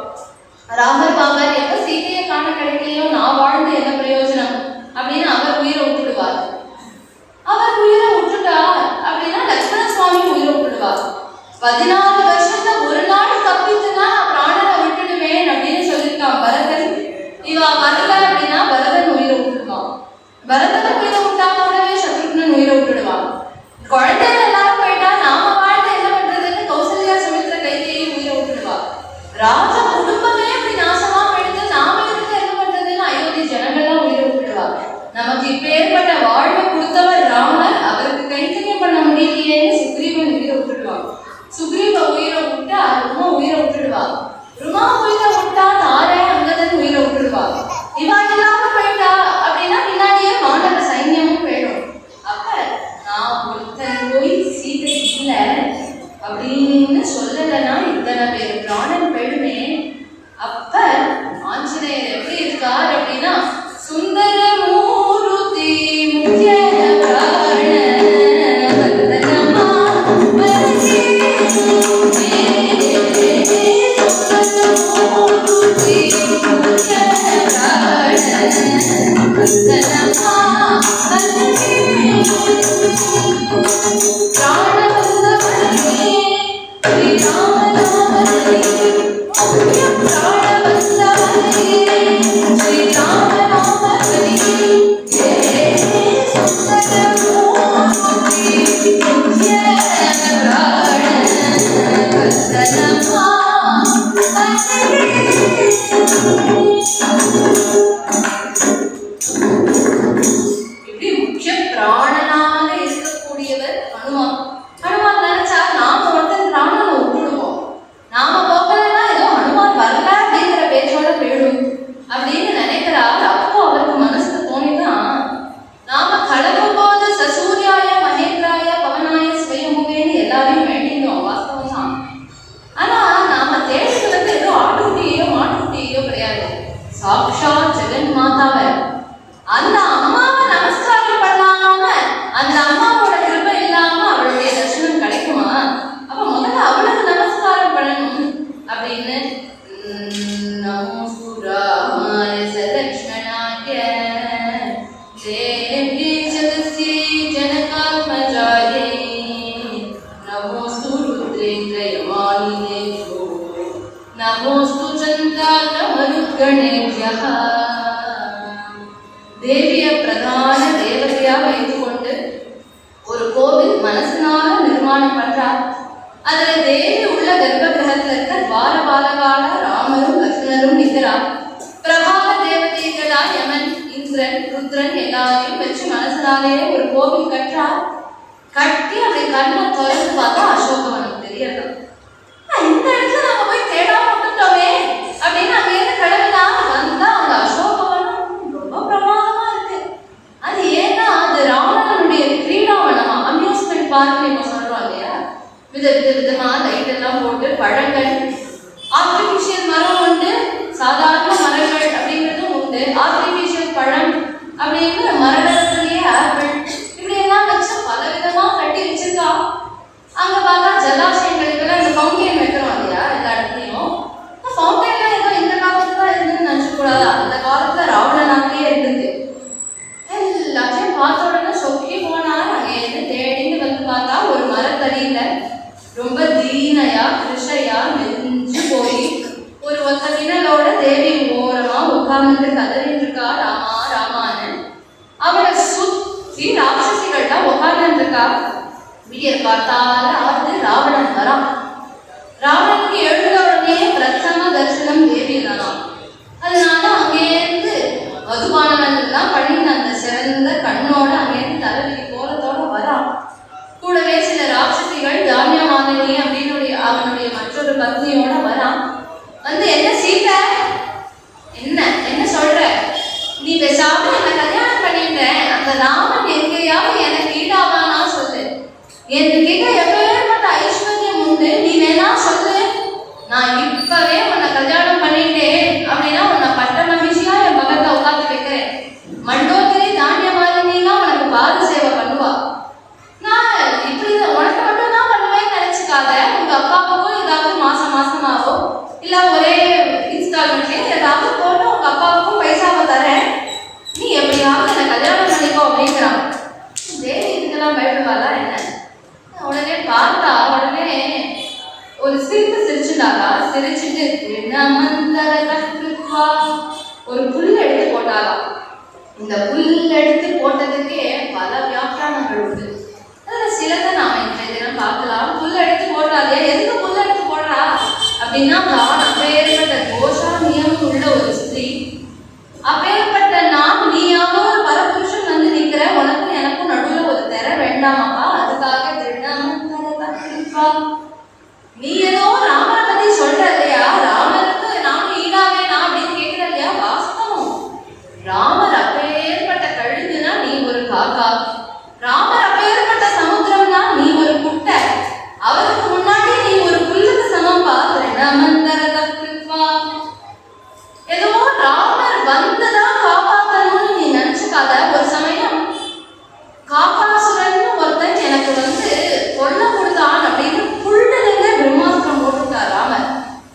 ராமர் பாபர் எப்ப சீதையை காண கிடைக்கலையோ நான் வாழ்ந்து என்ன பிரயோஜனம் அப்படின்னு அவர் உயிரை விட்டுடுவார். அவர் உயிரை விட்டுட்டார் அப்படின்னா லட்சுமண சுவாமி உயிரை விட்டுடுவார். 14 வருஷத்துல ஒரு நாள் தப்பிச்சுன்னா நான் பிராணனை விட்டுடுவேன் அப்படின்னு சொல்லியிருக்கான் பரதன். இவா வரல அப்படின்னா பரதன் உயிரை விட்டுடுவான். பரதன் உயிரை விட்டாம உடனே சத்ருக்னன் உயிரை விட்டுடுவான். குழந்தைகள் எல்லாரும் போயிட்டா நாம வாழ்ந்து என்ன பண்றதுன்னு கௌசல்யா சுமித்ரா கைதியையும் உயிரை விட்டுடுவா. ராஜ குடும்பமே அப்படி நாசமா போயிடுது, நாம இருந்து என்ன பண்றதுன்னு அயோத்தி ஜனங்கள்லாம் உயிரை விட்டுடுவா. நமக்கு இப்பேற்பட்ட வாழ்வை கொடுத்தவர் ராமர், அவருக்கு கைத்தறியம் பண்ண முடியலையேன்னு சுக்ரீவன் உயிரை விட்டுடுவான். சுக்ரீவ உயிரை விட்டா ருமா உயிரை விட்டுடுவா. ருமா உயிரை விட்டா தாரே அங்கதன் உயிரை விட்டுடுவா. இவா இல்லாம போயிட்டா அப்படின்னா பின்னாடியே மாணவ சைன்யமும் போயிடும். அப்ப நான் ஒருத்தன் போய் சீதை இல்ல அப்படின்னு சொல்லலைன்னா இத்தனை பேர் பிராணன் போயிடுமே. அப்ப ஆஞ்சநேயர் எப்படி இருக்கார் அப்படின்னா சுந்தர மூருதி முக்கிய சாக்ஷாத் ஜெகன் மாதாவை அந்த அம்மாவை நமஸ்காரம் பண்ணாம அந்த அம்மாவோட கிருபை இல்லாம அவளுடைய தரிசனம் கிடைக்குமா? அப்ப முதல்ல அவளுக்கு நமஸ்காரம் பண்ணணும் அப்படின்னு நமோ சுராமாய சலக்ஷ்மணாய தேவ்யே ஜகஸ்யே ஜனகாத்மஜாயே நமோஸ்து ருத்ரேந்திரயமாலினேஷோ நமோஸ்து சந்தாகமருத்கணேப்யஹ. தேவிய பிரதான தேவதையா வைத்துக்கொண்டு ஒரு கோவில் மனசினால நிர்மாணம் பண்றார். அதுல தேவி உள்ள கர்ப்ப கிரகத்துல இருக்க துவாரபாலகால ராமரும் லக்ஷ்மணரும் நிற்கிறார். பிரபாக தேவதைகளா யமன், இந்திரன், ருத்ரன் எல்லாரையும் வச்சு மனசினாலேயே ஒரு கோவில் கட்டுறார். கட்டி அப்படி கண்ணை திறந்து பார்த்தா அசோகவனம் தெரியல. இந்த இடத்துல நம்ம போய் தேடாம விட்டுட்டோமே அப்படின்னு அங்க இருந்து கடவுளாக வந்தா அந்த அசோகவனம் ரொம்ப பிரமாதமா இருக்கு. அது ஏன்னா அது ராவணனுடைய கிரீடாவனமா, அம்யூஸ்மெண்ட் பார்க் இப்ப சொல்றோம் இல்லையா, விதமா லைட் எல்லாம் போட்டு பழங்கள், ஆர்டிபிஷியல் மரம் உண்டு, சாதாரண மரங்கள் அப்படிங்கிறதும் உண்டு, ஆர்டிபிஷியல் பழம் அப்படிங்கிற மரத்திலேயே ஆப்பிள் இப்படி எல்லாம் வச்சு பல விதமா கட்டி வச்சிருக்கா. அங்க பார்த்தா ஜலாசயங்களுக்கெல்லாம் இந்த ஃபவுண்டைன் வைக்கிறோம் இல்லையா எல்லா இடத்துலையும். ஃபவுண்டைன்லாம் ஏதோ இந்த காலத்துல தான் இருந்துன்னு நினைச்சக்கூடாது, அந்த காலத்துல ராவணனாலேயே இருந்தது. எல்லாத்தையும் பார்த்த உடனே சொக்கி போனாலும் அங்கே இருந்து தேடின்னு வந்து பார்த்தா ஒரு மரத்தடியில ரொம்ப தீனையா கிருஷையா மெலிஞ்சு போய் ஒரு ஒத்த நிழலோட தேவி ஓரமா உட்கார்ந்து கதறிட்டு இருக்கா, ராமா ராமான்னு. அவளை சுத்தி ராட்சசிகள்லாம் உட்கார்ந்து இருக்கா. விடியற் காத்தால ஆறு ராவணன் வரான். ராவணனுக்கு எழுந்த உடனே பிரதம தரிசனம் தேவி தானாம். அதனால அங்கேருந்து மதுபானம் எல்லாம் பண்ணின அந்த சிறந்த கண்ணோட அங்கேருந்து தலைவிதி கோலத்தோட வரான். கூடவே சில ராட்சசிகள் தானியமானி அப்படின்னு அவனுடைய மற்றொரு பத்னியோட வரான். வந்து என்ன சீதை, என்ன சொல்ற, நீ பேசாம என்ன கல்யாணம் பண்ணிட்ட, அந்த ராமன் எங்கேயாவது எனக்கு ஈடாவானா சொல்லு, என்கிட்ட எப்பேற்பட்ட ஐஸ்வர்யம் உண்டு, நீ வேணா சொல்லு, நான் இப்பவே உன்னை கல்யாணம் பண்ணிட்டேன் அப்படின்னா உன்னை பட்ட மகிழ்ச்சியா என் பக்கத்துல உட்காந்து வைக்கிறேன். மண்டோதரி தானியமாலினிலாம் உனக்கு பாத சேவை பண்ணுவா. நான் இப்படி உனக்கு மட்டும் தான் பண்ணுவேன்னு நினைச்சுக்காத, உங்க அப்பாவுக்கும் ஏதாவது மாசம் ஆகும், இல்ல ஒரே இன்ஸ்டால்மெண்ட்லயே ஏதாவது போட்டு உங்க அப்பாவுக்கும் பைசாவை தரேன், நீ எப்படியாவது என்ன கல்யாணம் பண்ணிக்கோ அப்படிங்கிறான். தேவி இதுக்கெல்லாம் பயப்படுவாளா என்ன? உடனே பார்த்தா உடனே ஒரு சிரிப்பு சிரிச்சுட்டாளா. சிரிச்சுட்டு ஒரு புல் எடுத்து போட்டாளா. இந்த புல் எடுத்து போட்டதுக்கே பல வியாக்கியானங்கள் உண்டு. அதுல சிலதை நாம இன்றைய தினம் பார்க்கலாம். புல் எடுத்து போட்டாலே எதுக்கு புல் எடுத்து போடுறா அப்படின்னா, தான் அப்பேற்பட்ட கோஷா நியமம் உள்ள ஒரு ஸ்திரீ, அப்பேற்பட்ட நான் நீயாவது ஒரு பரபுருஷன் வந்து நிக்கிற, உனக்கும் எனக்கும் நடுவுல ஒரு திற வேண்டாமாப்பா, அதுக்காக நீ ஏதோ ராமனை பத்தி சொல்ற இல்லையா, ராமனுக்கு நானும் ஈடாவேனா அப்படின்னு கேட்கிற இல்லையா, வாஸ்தவம். ராமர் அப்பேற்பட்ட கழுகுனா நீ ஒரு காக்கா, ராமர் அப்பேற்பட்ட சமுத்திரம்னா நீ ஒரு குட்டை, அவருக்கு முன்னாடி நீ ஒரு புல்லுக்கு சமம் ஏதோ ராமர் வந்துதான் காப்பாற்றணும்னு நீ நினைச்சுக்காத. ஒரு சமயம் காப்பாசுரன் ஒருத்தன் எனக்கு வந்து கொல்ல கொடுத்தான் அப்படின்னு புல்லுலேருந்தே பிரம்மாஸ்திரம் போட்டுட்டார் ராமர்.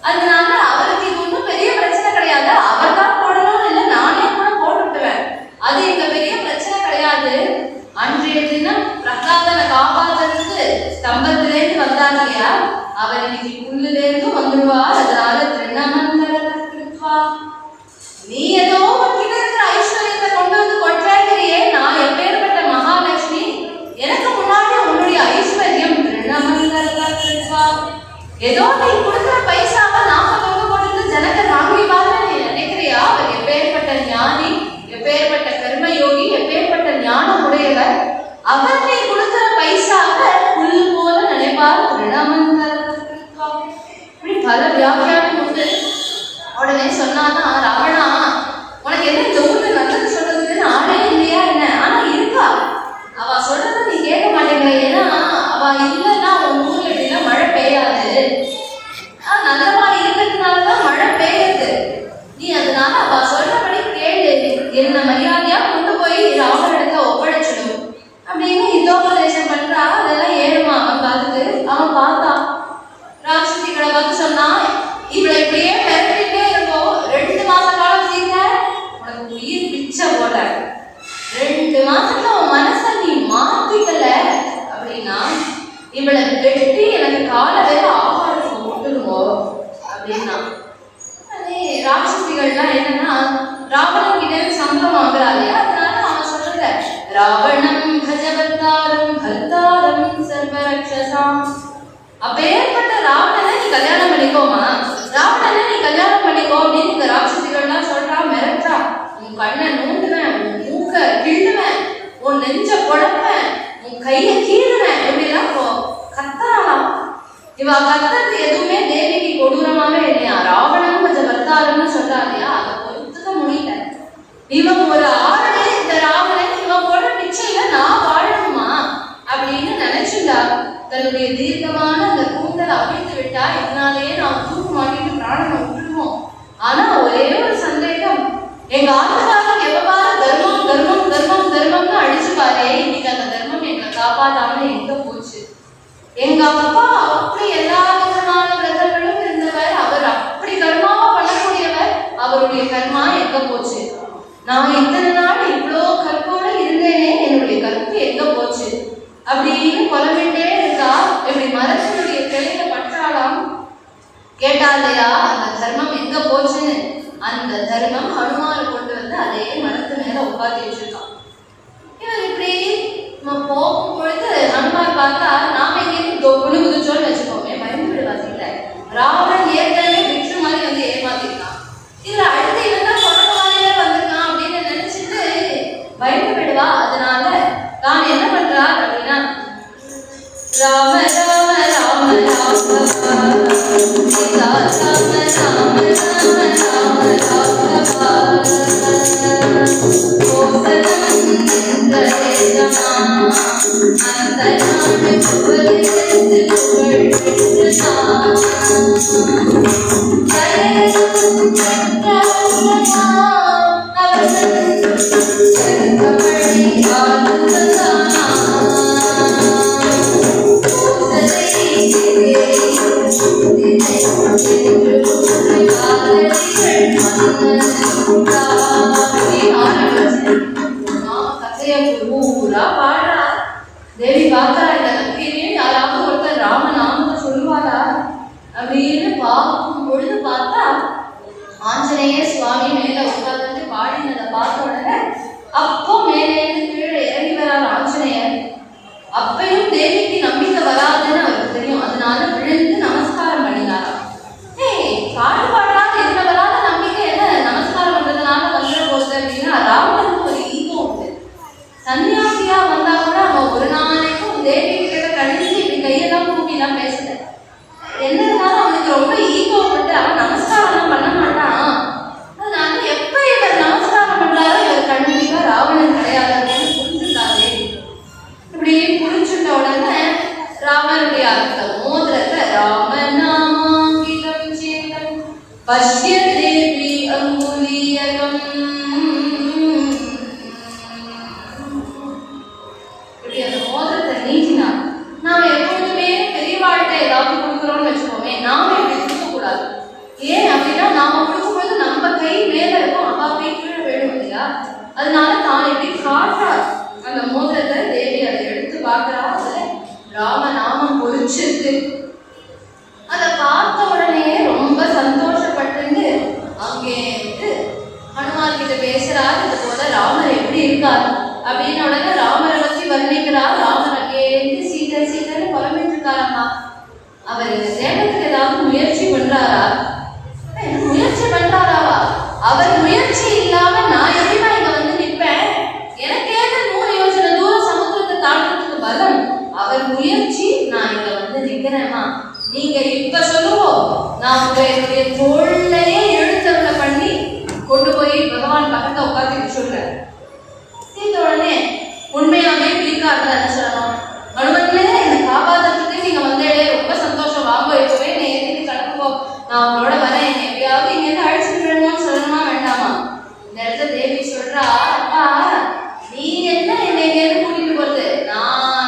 அதனால அவருக்கு இது ஒன்றும் பெரிய பிரச்சனை கிடையாது, அவர் தான் போடணும்னு இல்லை, நானே கூட போட்டுவிட்டுவேன், அது எங்க பெரிய பிரச்சனை கிடையாது. அன்றைய தினம் பிரகலாதனை காப்பாற்றுறதுக்கு ஸ்தம்பத்திலேருந்து வந்தாங்க இல்லையா, அவர் இன்னைக்கு புல்லுலேருந்து வந்துடுவார். அதனால நீ ஏதோ உன்கிட்ட இருக்கிற ஐஸ்வர்யத்தை கொண்டு வந்து கொட்டாங்கிறியே, நான் எப்பேற்பட்ட மகாலட்சுமி, எனக்கு முன்னாடி உன்னுடைய ஐஸ்வர்யம் ஏதோ நீ கொடுக்குற பைசாவை நாம தொங்க போட்டு ஜனத்தை வாங்கிவாங்க நீ நினைக்கிறியா? அவர் எப்பேற்பட்ட ஞானி, எப்பேற்பட்ட கர்மயோகி, எப்பேற்பட்ட ஞானம் உடையவர். அவர் நீ கொடுக்குற பைசாவை புல் போல நினைப்பார். இப்படி பல வியாபாரம் ஹிதோபதேசம் பண்றா, அதெல்லாம் ஏறுமா அவன் காதுக்கு. அவன் பார்த்தான், ராட்சசிகளை பார்த்து சொன்னா, இவளை இப்படியே மிரட்டிட்டே இருக்கும், 2 மாச காலம் சீக்கிர உனக்கு உயிர் பிச்சை போட, 2 மாசத்துல உன் மனசை நீ மாத்திக்கல அப்படின்னா இவளை வெட்டி எனக்கு காலை வேற ஆகாரத்துக்கு போட்டுடுவோம் அப்படின்னா. ராட்சசிகள்லாம் என்னன்னா ராவணன் கிட்ட சம்பளம் வாங்குறாங்க. அதனால அவன் சொல்றத ராவணம் பஜவத்தாரம் பல்தாரம் சர்வரக்ஷசாம், அப்பேற்பட்ட ராவணனை நீ கல்யாணம் பண்ணிக்கோமா, ராவணனை நீ கல்யாணம் பண்ணிக்கோ அப்படின்னு இந்த ராட்சசிகள்லாம் சொல்றா, மிரட்டா. உன் கண்ணை நோண்டுவேன், உன் மூக்க கிள்ளுவேன், உன் நெஞ்ச குழப்பேன், உன் கையை கீறுவேன் இப்படிலாம் கத்தாலாம். இவ கத்தது எதுவுமே தேவிக்கு கொடூரமாவே இல்லையா. ராவணன் கொஞ்சம் வர்த்தாருன்னு சொல்றா இல்லையா, அதை பொறுத்துக்க முடியல. இவன் ஒரு ஆளு, இந்த ராவணன் இவன் போட பிச்சையில நான் வாழணுமா அப்படின்னு நினைச்சுண்டா. தன்னுடைய தீர்க்கமான அந்த கூந்தலை அவிழ்த்து விட்டா, இதனாலேயே நான் தூக்கு மாட்டிட்டு பிராணனை விட்டுருவோம். ஆனா ஒரே ஒரு சந்தேகம், எங்க ஆத்துக்காரன் எவ்வாறு தர்மம் தர்மம் தர்மம் தர்மம்னு அடிச்சுப்பாரே, இன்னைக்கு அந்த தர்மம் எங்களை காப்பாத்தாம எங்க போச்சு. எங்க அப்பா அப்படி எல்லா விதமான விரதங்களும் இருந்தவர், அவர் அப்படி கர்மாவா பண்ணக்கூடியவர், அவருடைய கர்மா எங்க போச்சு. நான் இத்தனை நாள் இவ்வளோ கற்போடு இருந்தேனே, என்னுடைய கற்பு எங்க போச்சு அப்படின்னு புலம்பிட்டே இருக்கா. இப்படி மரத்தினுடைய கிளையில பற்றாலாம். கேட்டா இல்லையா அந்த தர்மம் எங்க போச்சுன்னு. அந்த தர்மம் ஹனுமானை கொண்டு வந்து அதே மரத்து மேல உட்காந்து வச்சிருக்கான். இவன் இப்படி போகும் பொழுது ஹனுமான் பார்த்தா, நாம எங்கேயும் குழுகுதிச்சோன்னு வச்சுக்கோமே, பயந்து விடுவாசில்ல. ராவணன் ஏற்கனவே விஷ்ணு மாதிரி வந்து ஏமாத்திருக்கான், இதுல அடுத்து இவன் தான் சொன்ன மாதிரியே வந்திருக்கான் அப்படின்னு நினைச்சிட்டு பயந்து விடுவா. அதனால தான் என்ன பண்றார் அப்படின்னா, ராம ராம ராம ராம சீதா ராம ராம ராம ராம ராம அந்த நாடு புகழ்ந்து புகழ் பூரா பாடுறா. தேவி பார்த்தா, இந்த நம்பிக்கையும் யாராவது ஒருத்தர் ராமநாமத்தை சொல்லுவாரா அப்படின்னு பார்க்கும் பொழுது பார்த்தா, ஆஞ்சநேய சுவாமி மேல உட்கார்ந்து பாடினதை பார்த்த உடனே அப்போ மேலே கீழே இறங்கி வரார் ஆஞ்சநேயர். அப்பையும் தேவிக்கு நம்பிக்கை வராதுன்னு அவருக்கு தெரியும். அதனால விழுந்து நமஸ்காரம் பண்ணினாரா. பாடு பாடாத இதுல வராத நம்பிக்கை என்ன நமஸ்காரம் பண்றதுனால வந்துட போகுது அப்படின்னா, ராவணனுக்கு ஒரு ஈகோ உண்டு. சன்னியாசியா வந்தா கூட அவன் ஒரு நாளைக்கும் தேவி கிட்ட கழிஞ்சு இப்படி கையெல்லாம் கூப்பிலாம் பேசல. என்னதுனாலும் அவனுக்கு ரொம்ப ஈகோ பட்டு அவன் நமஸ்காரம் பண்ண மாட்டான். அதனால எப்ப இவர் நமஸ்காரம் பண்றாரோ இவர் கண்டிப்பா ராவணன் கிடையாது அப்படின்னு புரிஞ்சுட்டாரு. இப்படி புரிஞ்சுட்ட உடனே ராமனுடைய அந்த மோதிரத்தை ராமநாமாங்கிலம் சேதம் பஷ்ய தேவி அங்குலியகம், இப்படி அந்த மோதிரத்தை நீக்கினா. நாம எப்பொழுதுமே பெரியவாழ்கிட்ட ஏதாவது கொடுக்குறோம்னு வச்சுக்கோமே, நாம இப்படி கொடுக்கக்கூடாது. ஏன் அப்படின்னா, நாம கொடுக்கும்போது நம்ம கை மேல இருக்கும், அப்பா கை கீழே வேணும் இல்லையா. அதனால தான் இப்படி காட்டுறார் அந்த மோதிரத்தை. தேவி அதை எடுத்து பார்க்கிறா, அதுல ராமநாமம் பொறிச்சிருக்கு. அதை பார்த்த உடனே ரொம்ப சந்தோஷப்பட்டு அங்கே ஹனுமான் கிட்ட பேசுறாரு. இது போல ராமர் எப்படி இருக்கார் அப்படின்னு உடனே ராமரை பத்தி வர்ணிக்கிறார். ராமர் அங்கே சீதை சீதைன்னு புலம்பிட்டு இருக்காரம்மா. அவர் இந்த சேகத்துக்கு ஏதாவது முயற்சி பண்றாரா? முயற்சி பண்றாராவா? அவர் முயற்சி இல்லாம நான் எப்படிமா இங்க வந்து நிற்பேன்? எனக்கு ஏது 100 யோசனை தூரம் சமுத்திரத்தை தாண்டறதுக்கு பலம். அவர் முயற்சி, நான் இங்க வந்து நிக்கிறேமா. நீங்க இப்ப சொல்லுவோம், நான் உங்களுடைய தோள்லையே எழுத்தருளை பண்ணி கொண்டு போய் பகவான் பக்கத்துல உட்காந்து சொல்றேன். சீத்த உடனே உண்மையாவே பிடிக்காத என்ன சொல்லணும், அனுமதியிலே என்னை காப்பாற்றுறதுக்கு நீங்க வந்தே, ரொம்ப சந்தோஷம், வாங்க இப்பவே என்னை ஏற்றிட்டு கிளம்புவோ, நான் உங்களோட வரேன், என்னை எப்படியாவது இங்கேருந்து அழைச்சிட்டு வரணும்னு சொல்லணுமா வேண்டாமா? இந்த இடத்துல தேவி சொல்றா, அப்பா நீ என்ன என்னை இங்கேருந்து கூட்டிட்டு போறது, நான்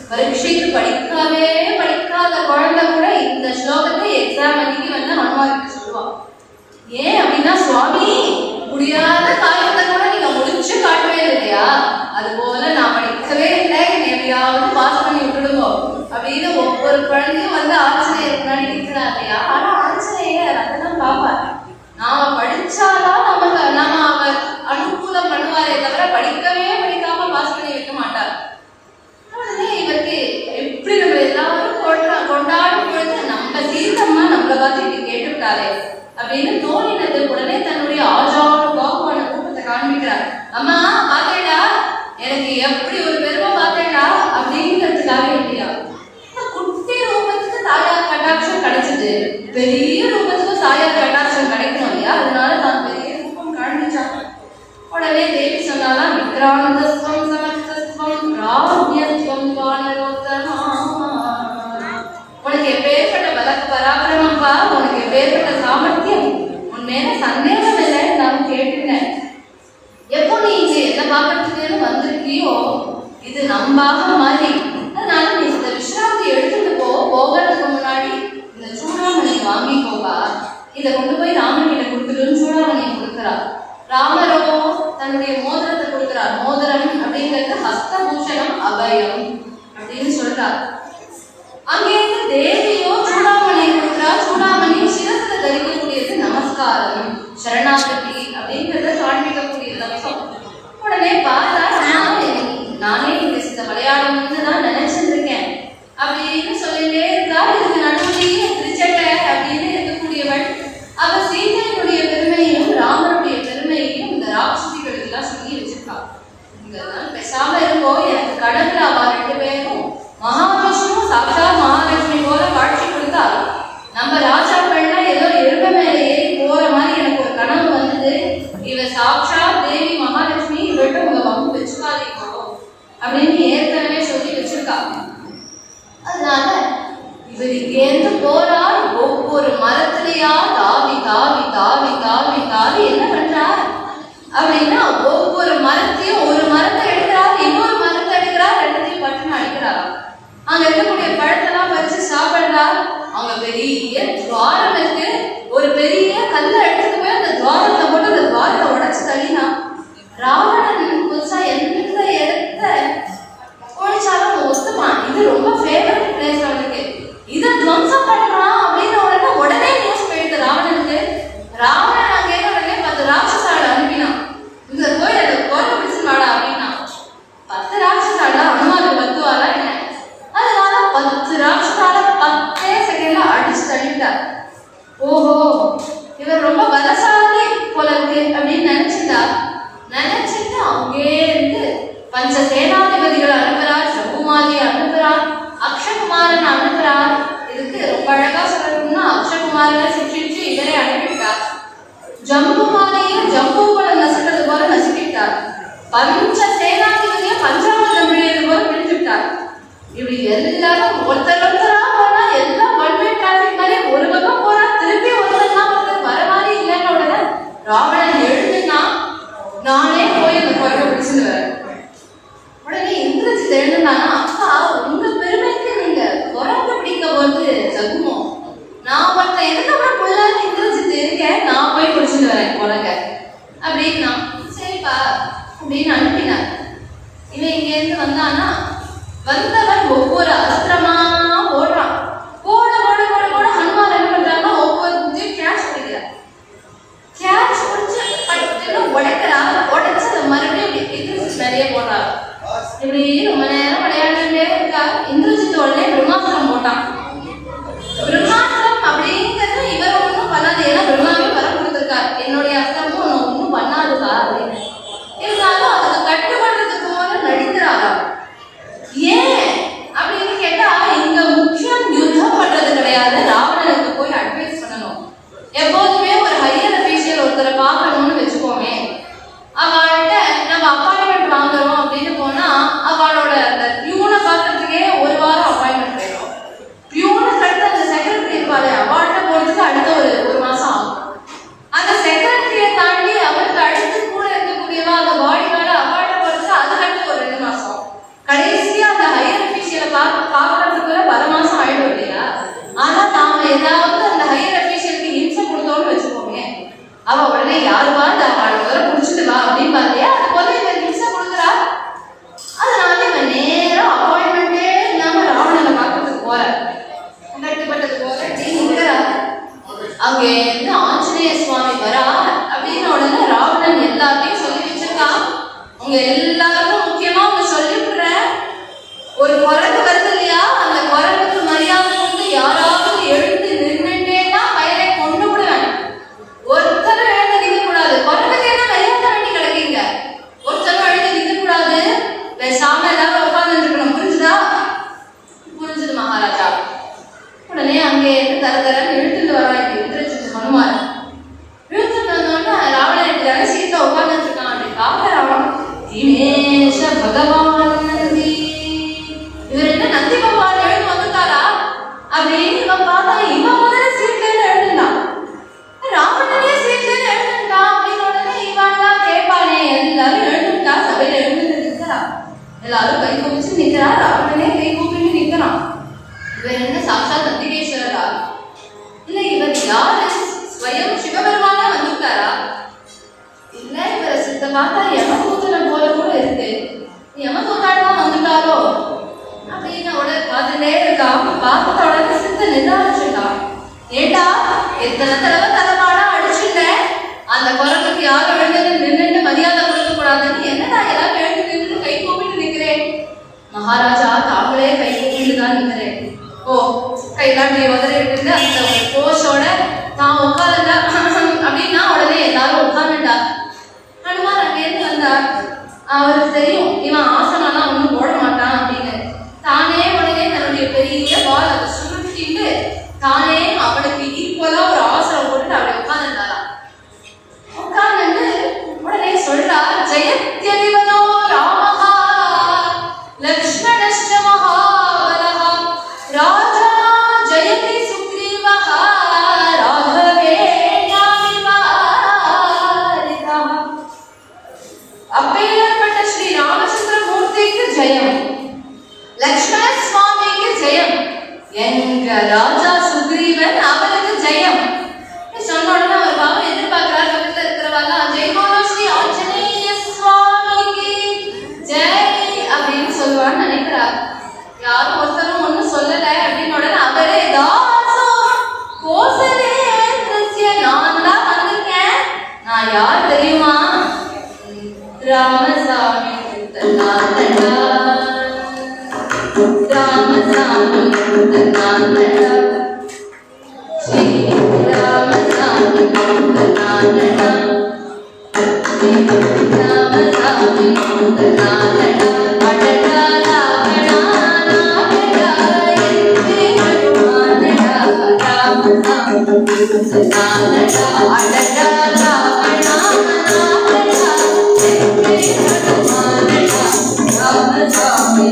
பரீட்சைக்கு படிக்காத குழந்தை கூட இந்த ஸ்லோகத்தை எக்ஸாம் அன்னைக்கு வந்து ஹனுமாருக்கு சொல்லுவா. ஏன் அப்படின்னா, சுவாமி முடியாத காரியத்தை கூட நீங்க முடிச்சு காட்டவே இல்லையா, அது போல நான் படிக்கவே இல்லை, என்னை எப்படியாவது பாஸ் பண்ணி விட்டுடுங்க அப்படின்னு ஒவ்வொரு குழந்தையும் வந்து ஆஞ்சநேயர் முன்னாடி நிற்கிறா இல்லையா. ஆனா ஆஞ்சநேயர் அதெல்லாம் பார்ப்பார். நாம படிச்சாதான் நம்ம அவர் அனுகூலம் பண்ணுவாரே தவிர படிக்காம பாஸ் பண்ணி வைக்க மாட்டார். உடனே இவருக்கு எப்படி நம்ம எல்லாரும் கொண்டாடும் பொழுது நம்ம சீத்தம்மா நம்மளை பார்த்து இப்படி கேட்டுவிட்டாரே அப்படின்னு தோணினது. உடனே தன்னுடைய ஆஜான பாகுவான கூட்டத்தை காண்பிக்கிறார். அம்மா பார்த்தேடா, எனக்கு எப்படி ஒரு பெருமை பார்த்தேடா அப்படிங்கிறதுக்காக இல்லையா, குட்டி ரூபத்துக்கு தாயார் கட்டாட்சம் கிடைச்சது, பெரிய ரூபத்துக்கு தாயார் கட்டாட்சம் கிடைக்கணும் இல்லையா, அதனால தான் பெரிய ரூபம் காண்பிச்சாங்க. உடனே தேவி சொன்னாலாம், விக்ராந்தஸ்வம் சமஸ்தஸ்வம் ராஜ்யஸ்வம் வானரோத்தமா, உனக்கு எப்பேற்பட்ட பலக்கு பராக்கிரமப்பா, உனக்கு எப்பேற்பட்ட சாமர்த்தியம், உன் மேல சந்தேகம் இல்லைன்னு நான் கேட்டுட்டேன். எப்போ நீ இங்க என்ன பார்க்கறதுக்கு வந்திருக்கியோ இது நம்பாக மாறி, அதனால நீ இந்த விஸ்ராந்தி எடுத்துட்டு போகிறதுக்கு முன்னாடி இந்த சூடாமணி வாங்கிக்கோவா, இதை கொண்டு போய் ராமன் கிட்ட கொடுத்துட்டு சூடாமணியை கொடுக்குறா. ராமரோ தன்னுடைய மோதிரத்தை கொடுக்கிறார். மோதிரம் அப்படிங்கிறது ஹஸ்தபூஷணம் அபயம் அப்படின்னு சொல்றார். அங்கேருந்து தேவியோ சூடாமணியை கொடுக்குறா. சூடாமணி சிரத்துல தரிக்கக்கூடியது நமஸ்காரம், சரணாகதி அப்படிங்கிறத காண்பிக்கக்கூடியது அம்சம். உடனே பார்த்தா நானே இந்த விளையாடணும்னு தான் நினைச்சிருக்கேன் அப்படின்னு சொல்லிட்டே இருக்கா. இதுக்கு நடுவுலேயே திருச்சட்டை அப்படின்னு இருக்கக்கூடியவள் அவ சீதையினுடைய பெருமையையும் ராமனுடைய பெருமையையும் இந்த ராட்சசிகளுக்கு எல்லாம் சொல்லி வச்சிருக்கா. இதெல்லாம் பேசாம இருக்கோ, எனக்கு கடவுள் அவ ரெண்டு பேரும் மகாவிஷ்ணு சாட்சாத் மகாலட்சுமி போல காட்சி கொடுத்தா. நம்ம ராஜாக்கள்லாம் ஏதோ எருமை மேலே ஏறி போற மாதிரி எனக்கு ஒரு கனவு வந்தது. இவ சாட்சாத் தேவி மகாலட்சுமி, இவர்கிட்ட உங்க வம்பு வச்சுக்காதீங்க அப்படின்னு ஏற்கனவே சொல்லி வச்சிருக்கா. அதனால இவர் இங்கேருந்து போறார். ஒவ்வொரு மரத்திலையா தாவி தாவி தாவி தாவி தாவி என்ன பண்றார் அப்படின்னா, ஒவ்வொரு மரத்தையும் ஒரு மரத்தை எடுக்கிறார், இன்னொரு மரத்தை எடுக்கிறார், ரெண்டுத்தையும் பட்டுன்னு அடிக்கிறார். அங்க இருக்கக்கூடிய பழத்தெல்லாம் பறிச்சு சாப்பிடுறார். அங்க பெரிய துவாரம் இருக்கு. ஒரு பெரிய கல்லை எடுத்துட்டு போய் அந்த துவாரத்தை போட்டு அந்த துவாரத்தை உடைச்சு தள்ளினா, ராவணன் புதுசா எந்த இடத்த ஒழிச்சாலும் ஒத்துப்பான். இது ரொம்ப ஃபேவரட் பிளேஸ் அவனுக்கு, இதை துவம்சம் பண்றான் அப்படின்னு உடனே நியூஸ் போயிடுது ராவணனுக்கு. ராவணன் அங்கே உடனே 10 ராட்சசால அனுப்பினான், இங்க போய் அதை கோர பிடிச்சு வாடா அப்படின்னா. 10 ராட்சசால அனுமாருக்கு 10 வாரா என்ன, அதனால 10 ராட்சசால 10 செகண்ட்ல அடிச்சு தள்ளிட்டார். ஓஹோ, இவர் ரொம்ப பலசாலி போல இருக்கு அப்படின்னு நினைச்சிட்டு அங்கே இருந்து பஞ்ச சேனாதிபதிகள் அனுப்புறார், ஜம்புமாலியை அனுப்புறார், அக்ஷகுமாரன் அனுப்புறார். இதுக்கு ரொம்ப அழகா சொல்லணும்னா, அக்ஷகுமாரனை சிக்ஷிச்சு இவரே அனுப்பிவிட்டார். ஜம்புமாலியும் ஜம்பூபலம் நசுக்கிறது போல நசுக்கிட்டார். பஞ்ச சேனாதிபதியும் பஞ்சாபலம் விழியது போல பிடிச்சுட்டார். இப்படி எல்லாரும் ஒருத்தரா போனா எல்லாம் ஒன்வே டிராபிக் மாதிரி ஒரு பக்கம் போறா, திருப்பி ஒருத்தர் வர மாதிரி இல்லைன்னு உடனே ராவணன் எழுதுனா, நானே போய் அந்த குரலை பிடிச்சுட்டு வரேன். உடனே இந்திரஜித் எழுதுனானா, அப்பா உங்க பெருமைக்கு நீங்க குரங்கு பிடிக்க போது சகுமோ, நான் ஒருத்தன் எதுக்கப்புறம் புள்ளான்னு இந்திரஜித் இருக்கேன், நான் போய் பிடிச்சிட்டு வரேன் குரங்க அப்படின்னா. சரிப்பா அப்படின்னு அனுப்பினார். இவன் இங்க இருந்து வந்தானா, வந்தவன் ஒவ்வொரு அஸ்திரமா போடுறான். போட போட போட போட ஹனுமான் என்ன பண்றாங்கன்னா, ஒவ்வொரு குஞ்சியும் கேட்ச் பிடிக்கிறார். கேட்ச் பிடிச்சு பட்டு உடைக்கிறா. உடைச்சு அதை மறுபடியும் இந்திரஜித் நிறைய போடுறாரு. இப்படி ரொம்ப நேரம் விளையாண்டுட்டே இருக்கா. இந்திரஜித் உடனே பிரம்மாஸ்திரம் போட்டான். பிரம்மாஸ்திரம் அப்படிங்கிறது இவர் ஒன்றும் பண்ணாது, ஏன்னா பிரம்மாவே வர கொடுத்துருக்காரு, என்னுடைய அஸ்திரமும் ஒன்றும் பண்ணாதுக்கா அப்படின்னு. இருந்தாலும் அதுக்கு கட்டுப்படுறதுக்கு போல நடிக்கிறாரா. ஏன் அப்படின்னு கேட்டா, இங்க முக்கியம் யுத்தம் பண்றது கிடையாது, ராவணனுக்கு போய் அட்வைஸ் பண்ணணும். எப்போதுமே ஒரு ஹையர் அபிஷியல் ஒருத்தரை பார்க்கணும்னு வச்சுக்கோமே, அவள்கிட்ட நம்ம அப்பாயின்மெண்ட் வாங்குறோம் அப்படின்னு போனா அவளோட அந்த உங்க எல்லாருக்கும் முக்கியமா ஒண்ணு சொல்லிவிடுறேன். ஒரு குரங்கு வருது இல்லையா, அந்த குரங்குக்கு மரியாதை வந்து யாராவது எழுந்து நின்றுட்டேன்னா வயலை கொண்டு விடுவேன். ஒருத்தரும் எழுந்து நிற்க கூடாது. குரங்குக்கு என்ன மரியாதை வேண்டி கிடைக்கீங்க? ஒருத்தரும் எழுந்து நிற்க கூடாது. பேசாம எல்லாரும் உட்கார்ந்து இருக்கணும். புரிஞ்சுதா? புரிஞ்சுது மகாராஜா. உடனே அங்கே இருந்து தரன்னு இழுத்துட்டு வராங்க இந்திரஜித் மனுமார். இழுத்துட்டு வந்தோடனே ராவணன் இருக்கிறாங்க, சீதா உட்கார்ந்து இருக்கான். அப்படி பார்க்க ராவணன் தினேஷ பகவான் நந்தி, இவர் என்ன நந்தி பகவான் எழுந்து வந்துட்டாரா அப்படின்னு இவன் பார்த்தா இவன் முதல்ல சீட்ல எழுதுட்டான். ராவணனே சீட்ல எழுதுட்டான் அப்படின்னு உடனே இவன்லாம் கேட்பானே, எல்லாரும் எழுதுட்டா, சபையில எழுந்து நிற்கிறா, எல்லாரும் கை கூப்பிச்சு நிற்கிறா, ராவணனே கை கூப்பிட்டு நிற்கிறான். இவர் என்ன சாட்சாத் நந்திகேஸ்வரரா? இல்ல இவர் யாரு? ஸ்வயம் சிவபெருமானா வந்துட்டாரா? இல்ல இவரை சித்த பார்த்தா யமதூதனை போல கூட இருக்கு, யமதூதான் வந்துட்டாரோ அப்படின்னு உடனே பார்த்துட்டே இருக்கான். பார்த்த உடனே சித்த நிதானிச்சுட்டான். ஏண்டா எத்தனை தடவை தலைமாடா அடிச்சுட்டேன், அந்த குரலுக்கு யாரும் எழுந்து நின்றுட்டு மரியாதை கொடுக்க கூடாதுன்னு என்னடா எல்லாரும் எழுந்து நின்று கை கூப்பிட்டு நிற்கிறேன். மகாராஜா தாங்களே கை கூப்பிட்டு தான் நிற்கிறேன். ஓ கையெல்லாம் உதறி விட்டு அந்த கோஷோட தான் உட்காந்துட்டா அப்படின்னா உடனே எல்லாரும் உட்காந்துட்டா. ஹனுமான் அங்கேருந்து வந்தார். அவருக்கு தெரியும் இவன் ஆசனம்லாம் ஒன்றும் போட மாட்டான் அப்படின்னு. தானே உடனே தன்னுடைய பெரிய பால் அதை சுருட்டிட்டு தானே அவனுக்கு ஈக்குவலா ஒரு ஆசனம் போட்டுட்டு அப்படி உட்காந்துட்டாராம். உட்கார்ந்து உடனே சொல்றார், ஜெயத்யதிவனோ ராமஹா லக்ஷ்மணஸ்ச மகாபலஹ ராஜா ஜெயதி சுக்ரீவஹ ராகவேணாமிவாரிதா. அப்பேற்பட்ட ஸ்ரீ ராமச்சந்திர மூர்த்திக்கு ஜெயம், லக்ஷ்மண சுவாமிக்கு ஜெயம், எங்க ராஜா சுக்ரீவன் அவருக்கு ஜெயம் சொன்ன உடனே அவர் பாவம் எதிர்பார்க்கிறார். பக்கத்துல இருக்கிறவங்க ஜெய் போலோ ஸ்ரீ ஆஞ்சநேய சுவாமிக்கு ஜெய் அப்படின்னு சொல்லுவான்னு நினைக்கிறார். யாரும் ஒருத்தரும் ஒன்னும் சொல்லல அப்படின்னு உடனே அவரே தாசோ கோசலேந்திரஸ்ய, நான் தான் வந்திருக்கேன். நான் யார் தெரியுமா? ராமசாமி ராமசாமி ஸ்ரீ ராமசாமி ராமசாமி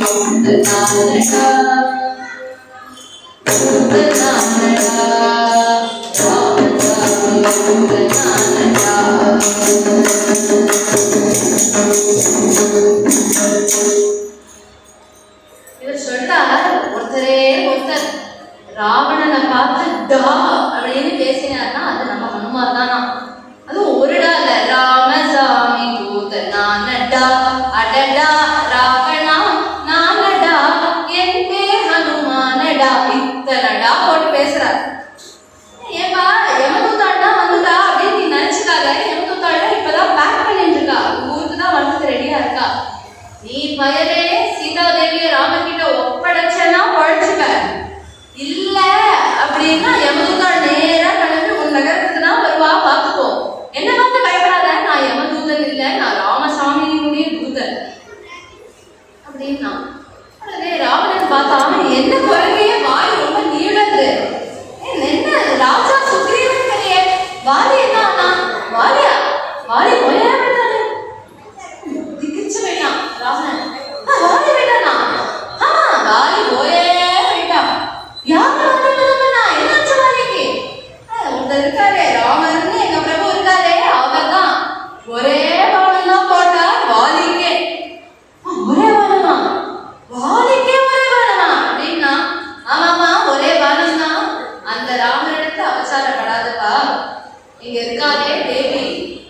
இவர் சொல்றார், ஒருத்தரே ஒருத்தர் ராவணனை பார்த்து டா அப்படின்னு பேசினார்னா அது நம்ம ஹனுமார் தானா. அதுவும் ஒருடா இல்ல, ராமசாமி தூத நானடா அடடா ராவணா நானடா என் பேர் ஹனுமானடா, இத்தனடா போட்டு பேசுறார். ஏப்பா யமதூதாண்டா வந்துட்டா அப்படின்னு நீ நினைச்சுக்காத. யமதூதாண்டா இப்பதான் பேக் பண்ணிட்டு இருக்கா, ஊருக்கு தான் வந்து ரெடியா இருக்கா. நீ பயலே சீதாதேவிய ராமகிட்ட ஒப்படைச்சனா பழச்சுக்க, இல்ல அப்படின்னா யமதூதன் நேரா கிளம்பி உன் நகரத்துக்கு தான் வருவா, பாத்துக்கோ. என்ன பார்த்து பயப்படாத, நான் யமதூதன் இல்ல, நான் ராமசாமியினுடைய தூதன் அப்படின்னா. உடனே ராவணன் பார்த்தான், என்ன குரங்கைய வாய் ரொம்ப நீளது, என்ன ராஜா சுக்ரீவன் கிடையே, வாலி என்ன ஆனா? வாலியா? வாலி போயா விட்டானே, திக்கிச்சு போயிட்டான் ராவணன். வாலி போயிட்டானா? ஆமா வாலி போயே போயிட்டான். யாரு என்னாச்சு வாலிக்கு? ஒருத்தர் இருக்காரே ராமன் எங்க பிரபு இருக்காரே, அவர் தான் ஒரே பானம் தான் போட்டார் வாலிக்கே. ஒரே பானமா? வாலிக்கே ஒரே பானமா அப்படின்னா? ஆமாமா ஒரே பானம் தான். அந்த ராமனிடத்து அவசாரப்படாதப்பா. இங்க இருக்காதே தேவி,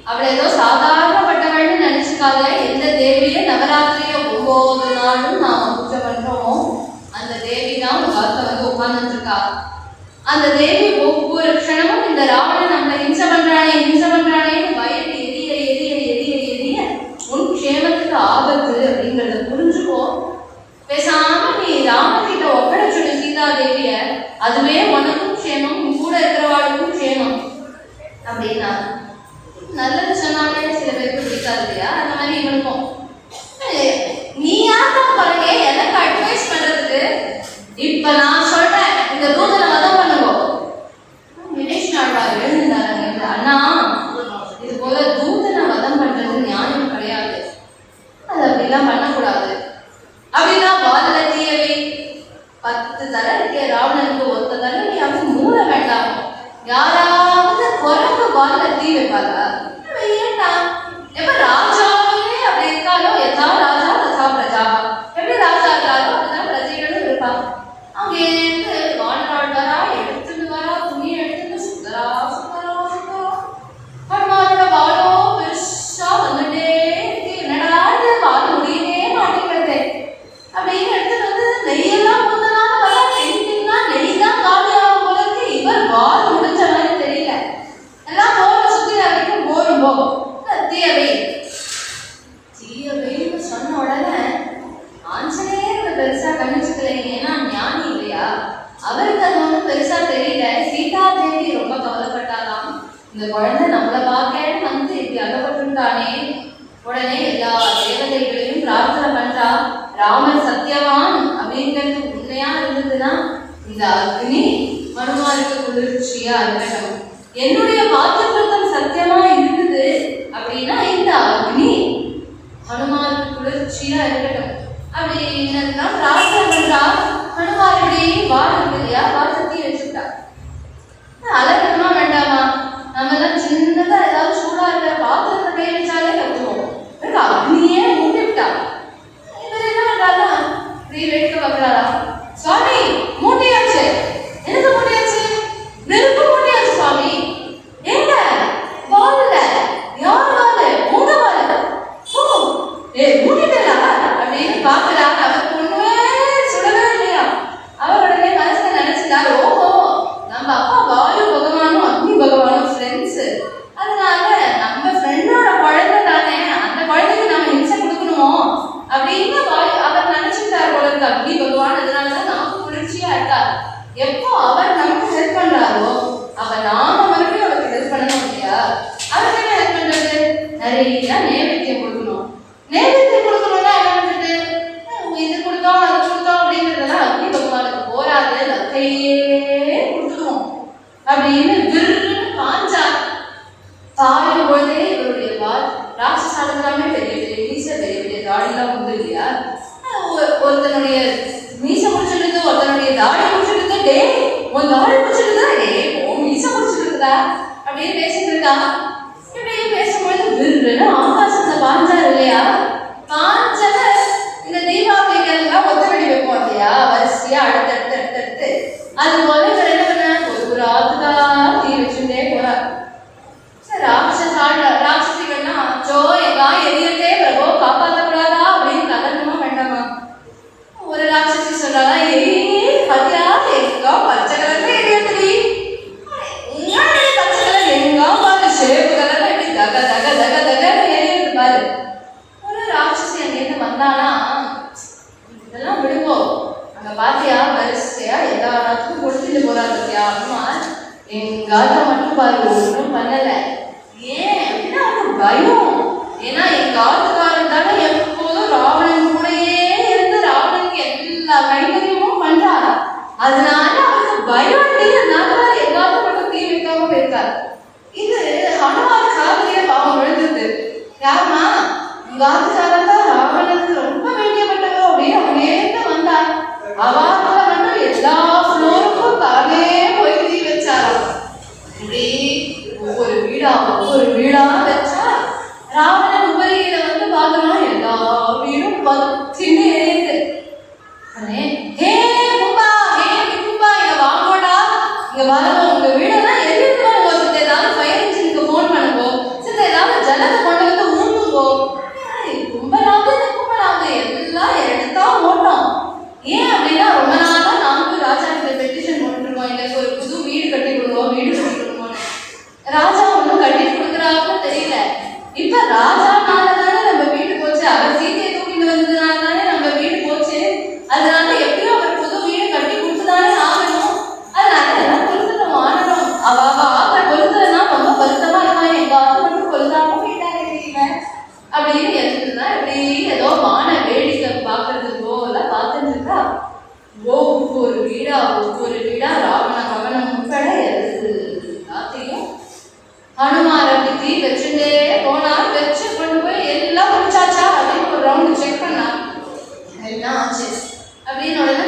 அவளை ஏதோ சாதாரணப்பட்டவள்னு நினைச்சுக்காத. எந்த தேவிய நவராத்திரியில 9 நாளும் நாம பூஜை பண்றோமோ அந்த தேவி தான் உங்க காலத்துல வந்து உட்கார்ந்துட்டு இருக்கா. அந்த தேவி ஒவ்வொரு க்ஷணமும் இந்த ராவணன் நம்மளை ஹிம்சை பண்றானே வயிறு எரிய எரிய எரிய எரிய எரிய உன் க்ஷேமத்துக்கு ஆபத்து அப்படிங்கறத புரிஞ்சுக்கோ. பேசாம நீ ராமன் கிட்ட ஒப்படைச்சுடு சீதா தேவிய, அதுவே உனக்கும் க்ஷேமம், கூட இருக்கிறவாளுக்கும் க்ஷேமம் அப்படின்னா. நல்லது சொன்னாலே சில பேருக்கு பிடிக்காது இல்லையா? அந்த மாதிரி இவனுக்கும் நீ யாருக்கும் பாருங்க எனக்கு அட்வைஸ் பண்றதுக்கு. இப்ப நான் சொல்றேன், இந்த தூதனை வதம் பண்ணுவோம். வினேஷ் நாடார் எழுந்தாருங்க, அண்ணா இது போல தூதனை வதம் பண்றது நியாயம் கிடையாது, அது அப்படிலாம் பண்ணக்கூடாது அப்படின்னா வாதல தீயவை 10 தலை இருக்க ராவணனுக்கு ஒத்த தலை நீ அப்படி மூட வேண்டாம். யாராவது குரங்கு வாதல தீ வைப்பாரா? ஏண்டா எப்ப ராஜாவே அப்படி இருக்காலோ, எதா ராஜா ததா பிரஜா, எப்படி ராஜா இருக்காரோ அப்படிதான் பிரஜைகளும் இருப்பாங்க. அவங்க இருந்து வானராள் வரா, எடுத்துட்டு வரா, துணியை எடுத்துட்டு சுத்தரா சுத்தரா சுத்தரா ஹனுமானோட வாழோ பெருசா வந்துட்டே இருக்கு. என்னடா வாழ முடியவே மாட்டேங்கிறது அப்படின்னு எடுத்துட்டு வந்து நெய்யெல்லாம் ஊத்தனால வர பெயிண்டிங்னா நெய் தான் காலியாகும் போல இருக்கு. இவர் வாழ முடிஞ்ச மாதிரி தெரியல. எல்லாம் போற சுத்தி வரைக்கும் போரும் போ தீயவை தீயவைன்னு சொன்ன உடனே ஆஞ்சநேயர் பெருசா கணிச்சுக்கல. ஏன்னா ஞானி இல்லையா, அவருக்கு அது ஒன்றும் பெருசா தெரியல. சீதா தேவி ரொம்ப கவலைப்பட்டாலாம், இந்த குழந்தை நம்மளை பார்க்க வந்து இப்படி அகப்பட்டுட்டானே. உடனே எல்லா தேவதைகளையும் பிரார்த்தனை பண்றா, ராமன் சத்தியவான் அப்படிங்கிறது உண்மையா இருந்ததுன்னா இந்த அக்னி மனுமாருக்கு குளிர்ச்சியா இருக்கட்டும், என்னுடைய வாக்குத்தத்தம் சத்தியமா இருக்குது அப்படின்னா இந்த அக்னி ஹனுமாருக்கு குளிர்ச்சியா இருக்கட்டும் அப்படின்னு பிரார்த்தனை பண்றா. ஹனுமாருடைய வால் இருக்கு இல்லையா, வால் சக்தி வச்சுட்டா. அலக்கணுமா வேண்டாமா? நம்ம எல்லாம் சின்னதா ஏதாவது சூடா இருக்கிற பாத்திரத்தை கை வச்சாலே கத்துவோம். அக்னியே மூட்டி விட்டா. இவர் என்ன பண்றாரா, இப்படி வேடிக்கை பார்க்கறாரா, சுவாமி மூட்டையாச்சு, எனக்கு மூட்டையாச்சு, நெருப்பு மூட்டையாச்சு சுவாமி. ஏங்க வால் இல்ல, யார் வால்? உங்க வால். ஓ மூட்டிட்டா அப்படின்னு பாக்குறா. அவருக்கு ஒண்ணுமே சுடவே இல்லையா. அவருடனே மனசுல நினைச்சுட்டாரு, ஓஹோ நம்ம அப்பா வாயு பகவானும் அக்னி பகவானும் ஃப்ரெண்ட்ஸ், அதனால நம்ம ஃப்ரெண்டோட குழந்தை தானே, அந்த குழந்தைக்கு நம்ம ஹிம்சை கொடுக்கணுமோ அப்படின்னு அவர் நினைச்சுட்டாரு போல இருக்கு அக்னி பகவான். அதனாலதான் நமக்கு குளிர்ச்சியா இருக்கார். எப்போ அவர் நமக்கு ஹெல்ப் பண்றாரோ அப்ப நாம மறுபடியும் அவருக்கு ஹெல்ப் பண்ணணும் இல்லையா. அவருக்கு என்ன ஹெல்ப் பண்றது? நிறைய நைவேத்தியம் கொடுக்கணும். நைவேத்தியம் கொடுக்கணும்னா என்ன பண்றது? இது கொடுத்தோம் அது கொடுத்தோம் அப்படிங்கிறதெல்லாம் அக்னி பகவானுக்கு போராது, லக்கையே கொடுத்துக்கணும் அப்படின்னு விருன்னு பாஞ்சா. பாயும் பொழுதே இவருடைய வால் ராட்சசாலமே பெரிய பெரிய மீச, பெரிய பெரிய தாடிலாம் உண்டு இல்லையா. ஒருத்தனுடைய மீச முடிச்சுடுது, ஒருத்தனுடைய தாடி முடிச்சுடுது. டே உன் தாடி முடிச்சுடுதா, டே உன் மீச முடிச்சுடுதா அப்படின்னு பேசிட்டு இருக்கா. இப்படியே பேசும்பொழுது விருன்னு ஆகாசத்தை பாஞ்சார் இல்லையா. பாஞ்சல இந்த தீபாவளிகள்லாம் ஒத்த வெடி வைப்போம் இல்லையா, வரிசையா அடுத்தடுத்து அடுத்தடுத்து. அது போல இவர் என்ன பண்ண, ஒரு ஆத்துக்கா தீ வச்சுட்டே போறார். ராட்சசிகள்னா அச்சோ எங்கா எரியத்தே பிரபோ காப்பாற்றக்கூடாதா அப்படின்னு கலந்துமா வேண்டாமா. ஒரு ராட்சசி சொல்றாளா, பத்தியா எங்கா பச்சை கலர்ல எரியத்தடி, பச்சை கலர் எங்கா பாரு, சேப்பு கலர்ல எப்படி தக தக தக தக எரியுது பாரு. ஒரு ராட்சசி அங்கேருந்து வந்தானா, இதெல்லாம் விடுவோம், அங்க பாத்தியா வரிசையா எல்லா ராத்துக்கும் கொடுத்துட்டு போறாரு பத்தியா அம்மா, எங்காத மட்டும் பாரு ஒன்றும் பண்ணல. ஏன் அப்படின்னா அவனுக்கு பயம். ஏன்னா எங்க ஆத்துக்காரன் தானே எப்போதும் ராவணன் கூடயே இருந்து ராவணனுக்கு எல்லா கைகரியமும் பண்றாரா, அதனால அவனுக்கு பயம். அதனால எங்காவது மட்டும் தீ வைக்காம போயிருக்காரு. இது ஹனுமான் காதலியே பாவம் விழுந்தது. யாருமா உங்க ஆத்துக்காரன் தான் ராவணனுக்கு ரொம்ப வேண்டியப்பட்டவோ அப்படின்னு அப்படியே வந்தார். அவாத்துல மட்டும் எல்லா ஃப்ளோருக்கும் தானே போய் தீ வச்சாராம். இப்படி ஒவ்வொரு வீடா வச்சா ராவணன் உபரியில வந்து பாக்குறான், எல்லா வீடும் சின்ன எரியுது. ஹே கும்பா, ஹே கும்பா, இங்க வாங்கோடா, இங்க வரணும், உங்க வீடெல்லாம் எரியுது வாங்க. சித்த ஏதாவது ஃபயர் இன்ஜினுக்கு போன் பண்ணுங்கோ, சித்த ஏதாவது ஜலத்தை கொண்டு வந்து ஊந்துங்கோ. கும்பலாவது எல்லாம் எடுத்தா ஓட்டம். ஏன் அப்படின்னா ரொம்ப நாளா நாங்களும் ராஜா கிட்ட பெட்டிஷன் போட்டுருக்கோம், எங்களுக்கு ஒரு புது வீடு கட்டி கொடுங்க, வீடு கட்டி கொடுங்கன்னு. ராஜா ஒன்றும் கட்டி கொடுக்குறாங்கன்னு தெரியல. இப்ப ராஜா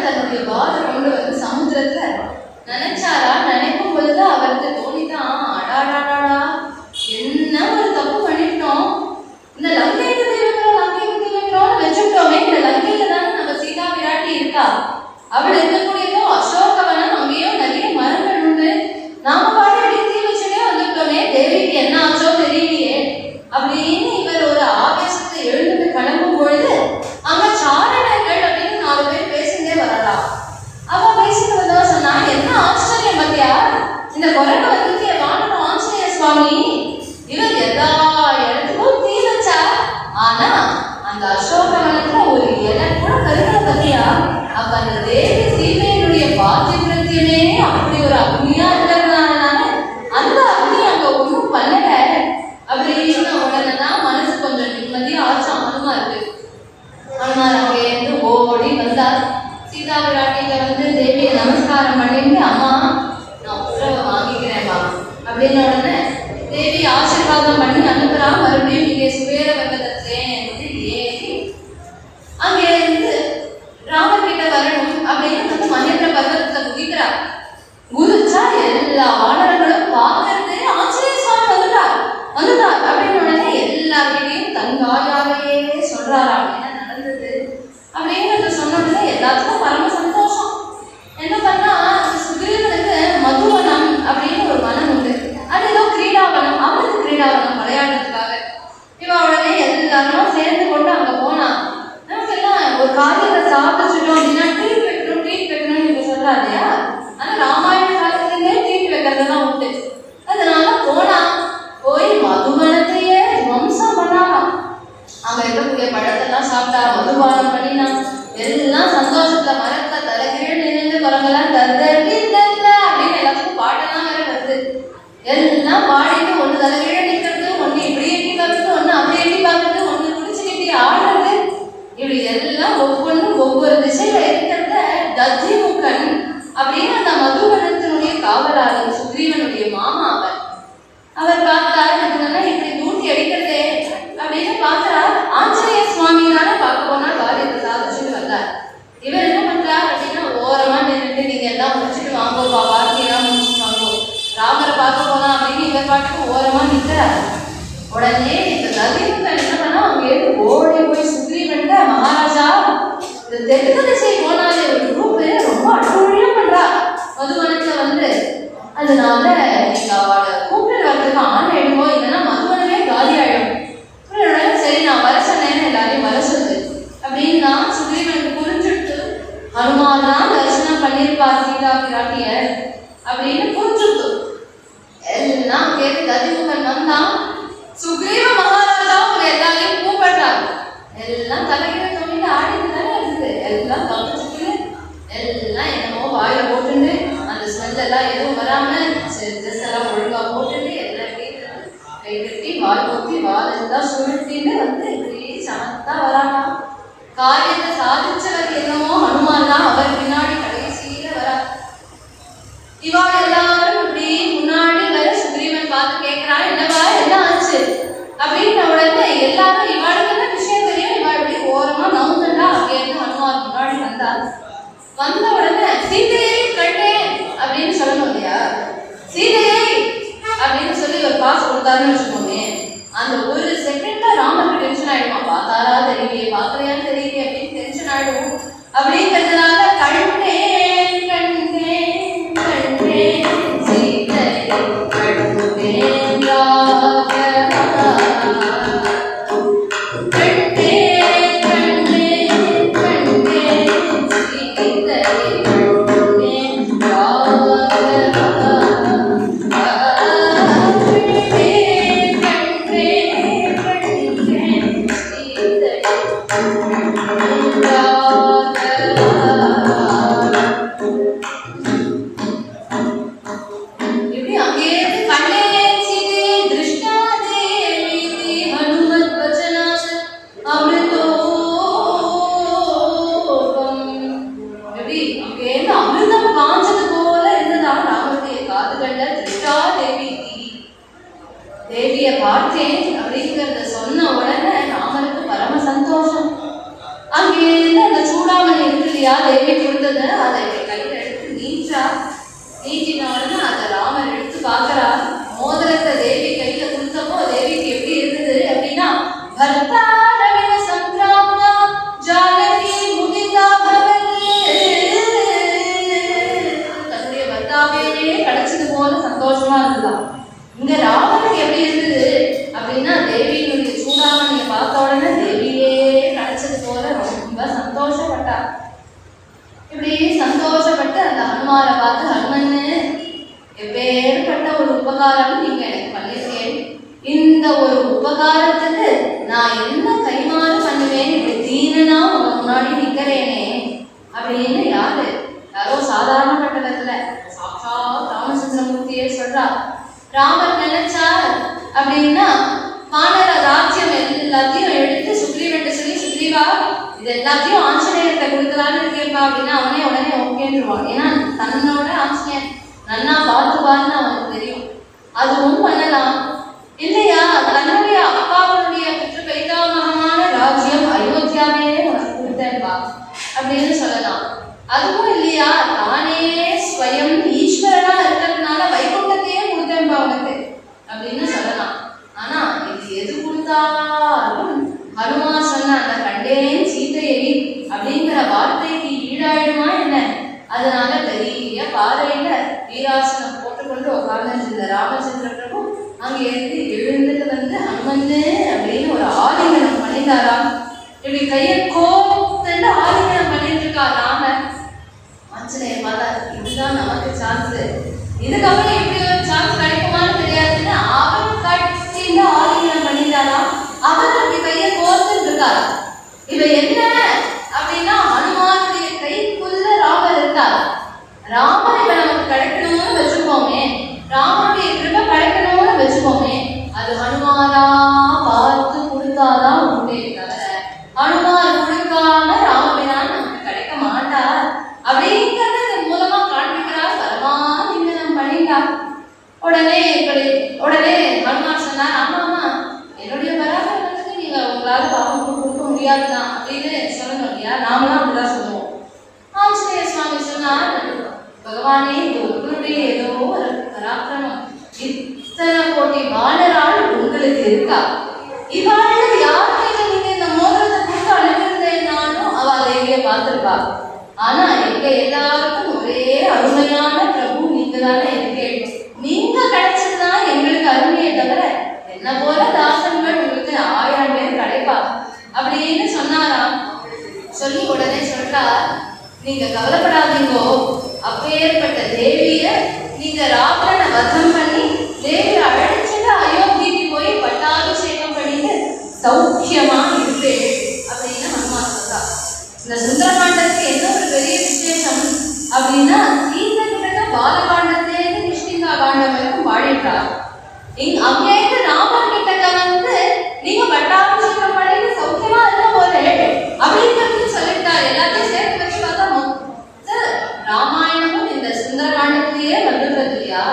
தன்னுடைய வாழை கொண்டு வந்து சமுத்திரத்துல நினைச்சாரா. நினைக்கும் பொழுது அவருக்கு தோணிதான், அடாடாடாடா என்ன ஒரு தப்பு பண்ணிட்டோம், இந்த லங்கைக்கு தெய்வங்களோட வச்சுட்டோமே. இந்த லங்கையில தானே நம்ம சீதா பிராட்டி இருக்கா, அவள் இருக்கக்கூடியதோ அசோகவனம், அங்கேயும் நிறைய மரங்கள் உண்டு, நாம பாட்டு தீ வச்சுட்டே வந்துட்டோமே, தேவிக்கு என்ன ஆச்சோ தெரியலையே அப்படின்னு இவர் ஒரு ஆவேசத்தை எழுந்து கிளம்பும் பொழுது அங்க சாரணர்கள் அப்படின்னு 4 பேர் பேசிட்டே வரலாம். அவ பேசிட்டு வந்தவ சொன்னா, என்ன ஆச்சரியம் பத்தியா, இந்த குரங்கு வந்து வானரம் ஆஞ்சநேய சுவாமி இவர் எல்லா இடத்துக்கும் தீ வச்சா, ஆனா அந்த அசோகவனத்துல ஒரு இலை கூட கருத பத்தியா. அப்ப அந்த தேவி சீதையினுடைய பாத்திரத்தியமே அப்படி ஒரு அக்னியா இருக்கிறதுனால அந்த அக்னி அங்க ஒன்றும் பண்ணல அப்படின்னு உடனேதான் மனசு கொஞ்சம் நிம்மதியா ஆச்சா. ஹனுமாருக்கு ஹனுமார் அங்கேருந்து ஓடி வந்தார். சீதா பிராட்டிகிட்ட வந்து தேவியை நமஸ்காரம் பண்ணிட்டு, அம்மா நான் உத்தரவை வாங்கிக்கிறேன்மா அப்படின்னு உடனே தேவி ஆசீர்வாதம் பண்ணி அனுப்புறா. மறுபடியும் இங்கே சுவேர பர்வதத்திலே ஏறி அங்கே இருந்து ராமர்கிட்ட வரணும் அப்படின்னு வந்து மகேந்திர பர்வதத்தை குதிக்கிறார். குதிச்சா எல்லா வானரங்களும் பார்க்கறது ஆஞ்சநேய சுவாமி வந்துட்டார் அப்படின்னு உடனே எல்லார்கிட்டையும் தன் வாயாலேயே சொல்றாராம் என்ன நடந்தது அப்படிங்கிறத சொன்ன உடனே எல்லாத்துக்கும் பரம சந்தோஷம். என்ன பண்ணா, சுக்ரீவனுக்கு மதுவனம் அப்படின்னு ஒரு வனம் உண்டு, அது ஏதோ கிரீடாவனம், அவனுக்கு கிரீடாவனம் விளையாடுறதுக்காக. இவ உடனே எல்லாரும் சேர்ந்து கொண்டு அங்க போனா. நமக்கு எல்லாம் ஒரு காரியத்தை சாப்பிட்டுட்டோம் அப்படின்னா ட்ரீட் வைக்கணும்னு இப்ப சொல்றா இல்லையா, ஆனா ராமாயண காலத்திலே ட்ரீட் வைக்கிறதெல்லாம் உண்டு. அதனால போனா, போய் மதுவனத்தையே வம்சம் பண்ணாராம். அங்க இருக்கக்கூடிய பழத்தெல்லாம் சாப்பிட்டா, மதுபானம் பண்ணினா, எல்லாம் சந்தோஷத்துல மரத்துல தலைகீழ் நின்று குரங்கெல்லாம் அப்படின்னு எல்லாத்துக்கும் பாட்டெல்லாம் வேற வருது. எல்லாம் பாடிட்டு ஒண்ணு தலைகீழ நிக்கிறது, ஒண்ணு இப்படி எட்டி பார்க்கறது, ஒண்ணு அப்படி எட்டி பார்க்கறது, ஒண்ணு குடிச்சுக்கிட்டு ஆடுறது, இப்படி எல்லாம் ஒவ்வொன்றும் ஒவ்வொரு திசையில இருக்கிறத தத்திமுகன் அப்படின்னு அந்த மதுவனத்தினுடைய காவலாளர் சுக்ரீவனுடைய மாமா அவர் பார்த்தார். இப்படி தூக்கி அடிக்கிறதே அப்படின்னு பார்க்கிறார். ஆஞ்சநேய சுவாமியினால பார்க்க போனா காரியத்தை சாதிச்சுட்டு வந்தார். இவர் என்ன பண்றார் அப்படின்னா, ஓரமா நின்றுட்டு நீங்க எல்லாம் முடிச்சுட்டு வாங்கோப்பா, வார்த்தையெல்லாம் முடிச்சுட்டு வாங்கோ, ராமரை பார்க்க போலாம் அப்படின்னு இவர் பாட்டுக்கு ஓரமா நிற்கிறார். உடனே இந்த ததிமுகன் என்ன பண்ணா, அங்கேருந்து ஓடி போய் சுக்ரீவன், மகாராஜா இந்த தெற்கு திசை போனாலே ஒரு குரூப் ரொம்ப அட்டூழியா பண்றா மதுவனத்துல வந்து, அதனால நீங்க அவளை கூப்பிட்டு வர்றதுக்கு ஆணை எடுமோ, இல்லைன்னா மதுவனமே காலி ஆயிடும். சரி நான் வர சொன்னேன்னு எல்லாரையும் வர சொல்லு அப்படின்னா சுக்ரீவனுக்கு புரிஞ்சுட்டு, ஹனுமான் தான் தரிசனம் பண்ணியிருப்பார் சீதா பிராட்டிய அப்படின்னு புரிஞ்சுட்டு எல்லாம் கேட்டு ததிமுகன் வந்தான். சுக்ரீவ மகாராஜா அவங்க எல்லாரையும் கூப்பிடுறாங்க. எல்லாம் தலைகிற தொழில ஆடிட்டு தானே இருக்குது, எல்லாம் கவனிச்சுட்டு எல்லாம் என்னமோ வாயில போட்டுட்டு அந்த ஸ்மெல் எல்லாம் எதுவும் வராம ட்ரெஸ் எல்லாம் ஒழுங்கா போட்டுட்டு எல்லாம் கை கட்டி வாய் ஊற்றி வாழெல்லாம் சுருட்டின்னு வந்து இப்படி சமத்தா வராங்க. காரியத்தை சாதிச்சவர் என்னமோ ஹனுமான் தான், அவர் பின்னாடி கடைசியில வரா. இவா எல்லாரும் இப்படி முன்னாடி வர சுக்ரீவன் பார்த்து கேட்கிறா, என்னவா என்ன ஆச்சு அப்படின்ற உடனே எல்லாரும் இவாளுக்கு என்ன விஷயம் தெரியும், இவா இப்படி ஓரமா நவுந்தா அங்கேருந்து ஹனுமான் முன்னாடி வந்த உடனே சீதையை கண்டேன் அப்படின்னு சொல்லணும் இல்லையா, சீதையை அப்படின்னு சொல்லி ஒரு பாஸ் கொடுத்தாருன்னு வச்சுக்கோங்க. அந்த ஒரு செகண்ட்ல ராமருக்கு டென்ஷன் ஆயிடுமா, பார்த்தாரா தெரியலையே, பார்க்கலையான்னு தெரியலையே அப்படின்னு டென்ஷன் ஆயிடும். அப்படிங்கிறதுனால கண்டேன் கண்டேன் கண்டேன் சீதை கண்டேன் தேவிய பார்த்தேன் அப்படிங்கிறத சொன்ன உடனே ராமருக்கு பரம சந்தோஷம். ஹனுமாரை பார்த்து, ஹனுமன்னு எப்பேற்பட்ட ஒரு உபகாரம் நீங்க எனக்கு பண்ணிருக்கேன், இந்த ஒரு உபகாரத்துக்கு நான் என்ன கைமாறு பண்ணுவேன், இப்படி தீனனா உங்க முன்னாடி நிக்கிறேனே அப்படின்னு யாரோ சாதாரணப்பட்டவர்ல சாட்சாத் ராமச்சந்திரமூர்த்தியே சொல்றா. ராமர் நினைச்சார் அப்படின்னா வானர ராஜ்யம் எல்லாத்தையும் எடுத்து சுக்ரீவன்ட்ட சொல்லி, சுக்ரீவா இது எல்லாத்தையும் ஆஞ்சநேயர்கிட்ட கொடுக்கலான்னு இருக்கேப்பா அப்படின்னா அவனே உடனே ஓகேன்றுவான். ஏன்னா தன்னோட ஆஞ்சநேயர் நன்னா பார்த்துவான்னு அவனுக்கு தெரியும். அதுவும் பண்ணலாம். இல்லையா, தன்னுடைய அப்பாவுடைய பித்ரு பைதாமகமான ராஜ்யம் அயோத்தியாவே உனக்கு கொடுத்தேன்பா அப்படின்னு சொல்லலாம். அதுவும் இல்லையா, தானே ஸ்வயம் ஈஸ்வரனா இருக்கிறதுனால வைகுண்டத்தையே கொடுத்தேன்பா உனக்கு அப்படின்னு சொல்லலாம். ஆனா இது எது கொடுத்தாலும் ஹனுமான் சொன்ன அந்த கண்டேன் சீதையை அப்படிங்கிற வார்த்தைக்கு ஈடாயிடுமா என்ன? அதனால பெரிய பாறையில வீராசனம் போட்டுக்கொண்டு உட்கார்ந்து ராமச்சந்திர பிரபு அங்க இருந்து எழுந்துட்டு வந்து ஹனுமன்னு அப்படின்னு ஒரு ஆலிங்கனம் பண்ணிட்டாரா. இப்படி கையை கோர்த்து ஆலிங்கனம் பண்ணிட்டு இருக்கா ராமர். ஆஞ்சநேயர் பார்த்தா, இதுதான் நமக்கு சான்ஸ், இதுக்கப்புறம் இப்படி ஒரு சான்ஸ் கிடைக்குமான்னு தெரியாதுன்னு அவர் கட்சியில ஆலிங்கனம் பண்ணிட்டாரா. அவர் அப்படி கையை கோர்த்து இருக்காரா. இவ என்ன அப்படின்னா ஹனுமானுடைய கைக்குள்ள ராமர் இருக்கார். ராமர் இப்ப நமக்கு கிடைக்கணும்னு வச்சுக்கோமே, ராமனுடைய கிருபை கிடைக்கணும்னு வச்சுக்கோமே, அது ஹனுமாரா பார்த்து கொடுத்தாதான் உண்டே தவிர ஹனுமார் கொடுக்காம ராமபிரான் நமக்கு கிடைக்க மாட்டார் அப்படிங்கறத இதன் மூலமா காண்பிக்கிறார். பரமாலிங்கனம் பண்ணிட்டார். உடனே ஹனுமான் சொன்னார், ஆமா ஆமா என்னுடைய பராக்கிரமத்துக்கு நீங்க உங்களால பாவம் கொடுக்க முடியாதுதான் அப்படின்னு சொல்லணும் இல்லையா, நாமளும் அப்படிதான் சொல்லுவோம். ஆஞ்சநேய சுவாமி சொன்னார், பகவானே இது உங்களுடைய ஏதோ ஒரு பராக்கிரமம், இத்தனை கோடி வானரால் உங்களுக்கு இருக்கா, இவாளுக்கு யாருக்கு நீங்க இந்த மோதிரத்தை கொடுத்து அனுப்பியிருந்தேன்னாலும் அவ தேவியை பார்த்திருப்பா. ஆனா எங்க எல்லாருக்கும் ஒரே அருமையான பிரபு நீங்க தானே இருக்கேன், நீங்க கிடைச்சதுதான் எங்களுக்கு அருமையை தவிர என்ன போல தாசன்கள் உங்களுக்கு 1000 பேர் கிடைப்பா அப்படின்னு சொன்னாராம். சொல்லி உடனே சொல்றா, நீங்க கவலைப்படாதீங்கோ, அப்பேற்பட்ட தேவிய நீங்க ராவணனை வதம் பண்ணி தேவியை அழைச்சிட்டு அயோத்திக்கு போய் பட்டாபிஷேகம் பண்ணிட்டு சௌக்கியமா இருப்பேன் அப்படின்னு ஹனுமான் சொல்றா. இந்த சுந்தரகாண்டத்துக்கு என்ன ஒரு பெரிய விசேஷம் அப்படின்னா, சீதை கிட்ட பாலகாண்டத்திலேருந்து கிருஷ்ணிகா காண்டம் வரைக்கும் பாடிட்டார். அங்கேருந்து ராமன் கிட்ட வந்து நீங்க பட்டாபிஷேகம் பண்ணிட்டு சௌக்கியமா இருக்க போதே அப்படிங்கிறது சொல்லிட்டார். எல்லாத்தையும் சேர்த்து வச்சு பார்த்தா ராமாயணமும் இந்த சுந்தரகாண்டத்திலேயே வந்துடுறது இல்லையா,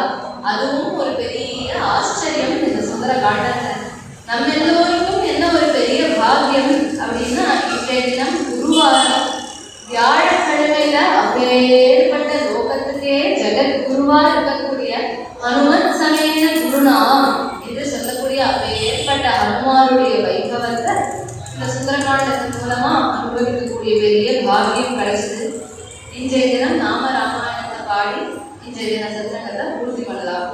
அதுவும் ஒரு பெரிய ஆச்சரியம். இந்த சுந்தரகாண்டத்துல நம்ம எல்லோருக்கும் என்ன ஒரு பெரிய பாக்கியம் அப்படின்னா, இன்றைய தினம் குருவாரம் வியாழக்கிழமையில அப்பேற்பட்ட லோகத்துக்கே ஜெகத் குருவா இருக்கக்கூடிய ஹனுமன் சமேத குருனா என்று சொல்லக்கூடிய அப்பேற்பட்ட ஹனுமாருடைய வைபவத்தை இந்த சுந்தரகாண்டத்தின் மூலமா அனுபவிக்கக்கூடிய பெரிய பாக்கியம் கிடைச்சது. இன்றைய தினம் நாம ராமாயணத்தை பாடி இன்றைய தின சத்சங்கத்தை பூர்த்தி பண்ணலாம்.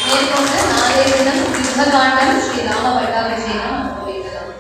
மேற்கொண்டு நாளைய தினம் யுத்தகாண்டம் ஸ்ரீ ராம பட்டாபிஷேகம் அனுபவிக்கலாம்.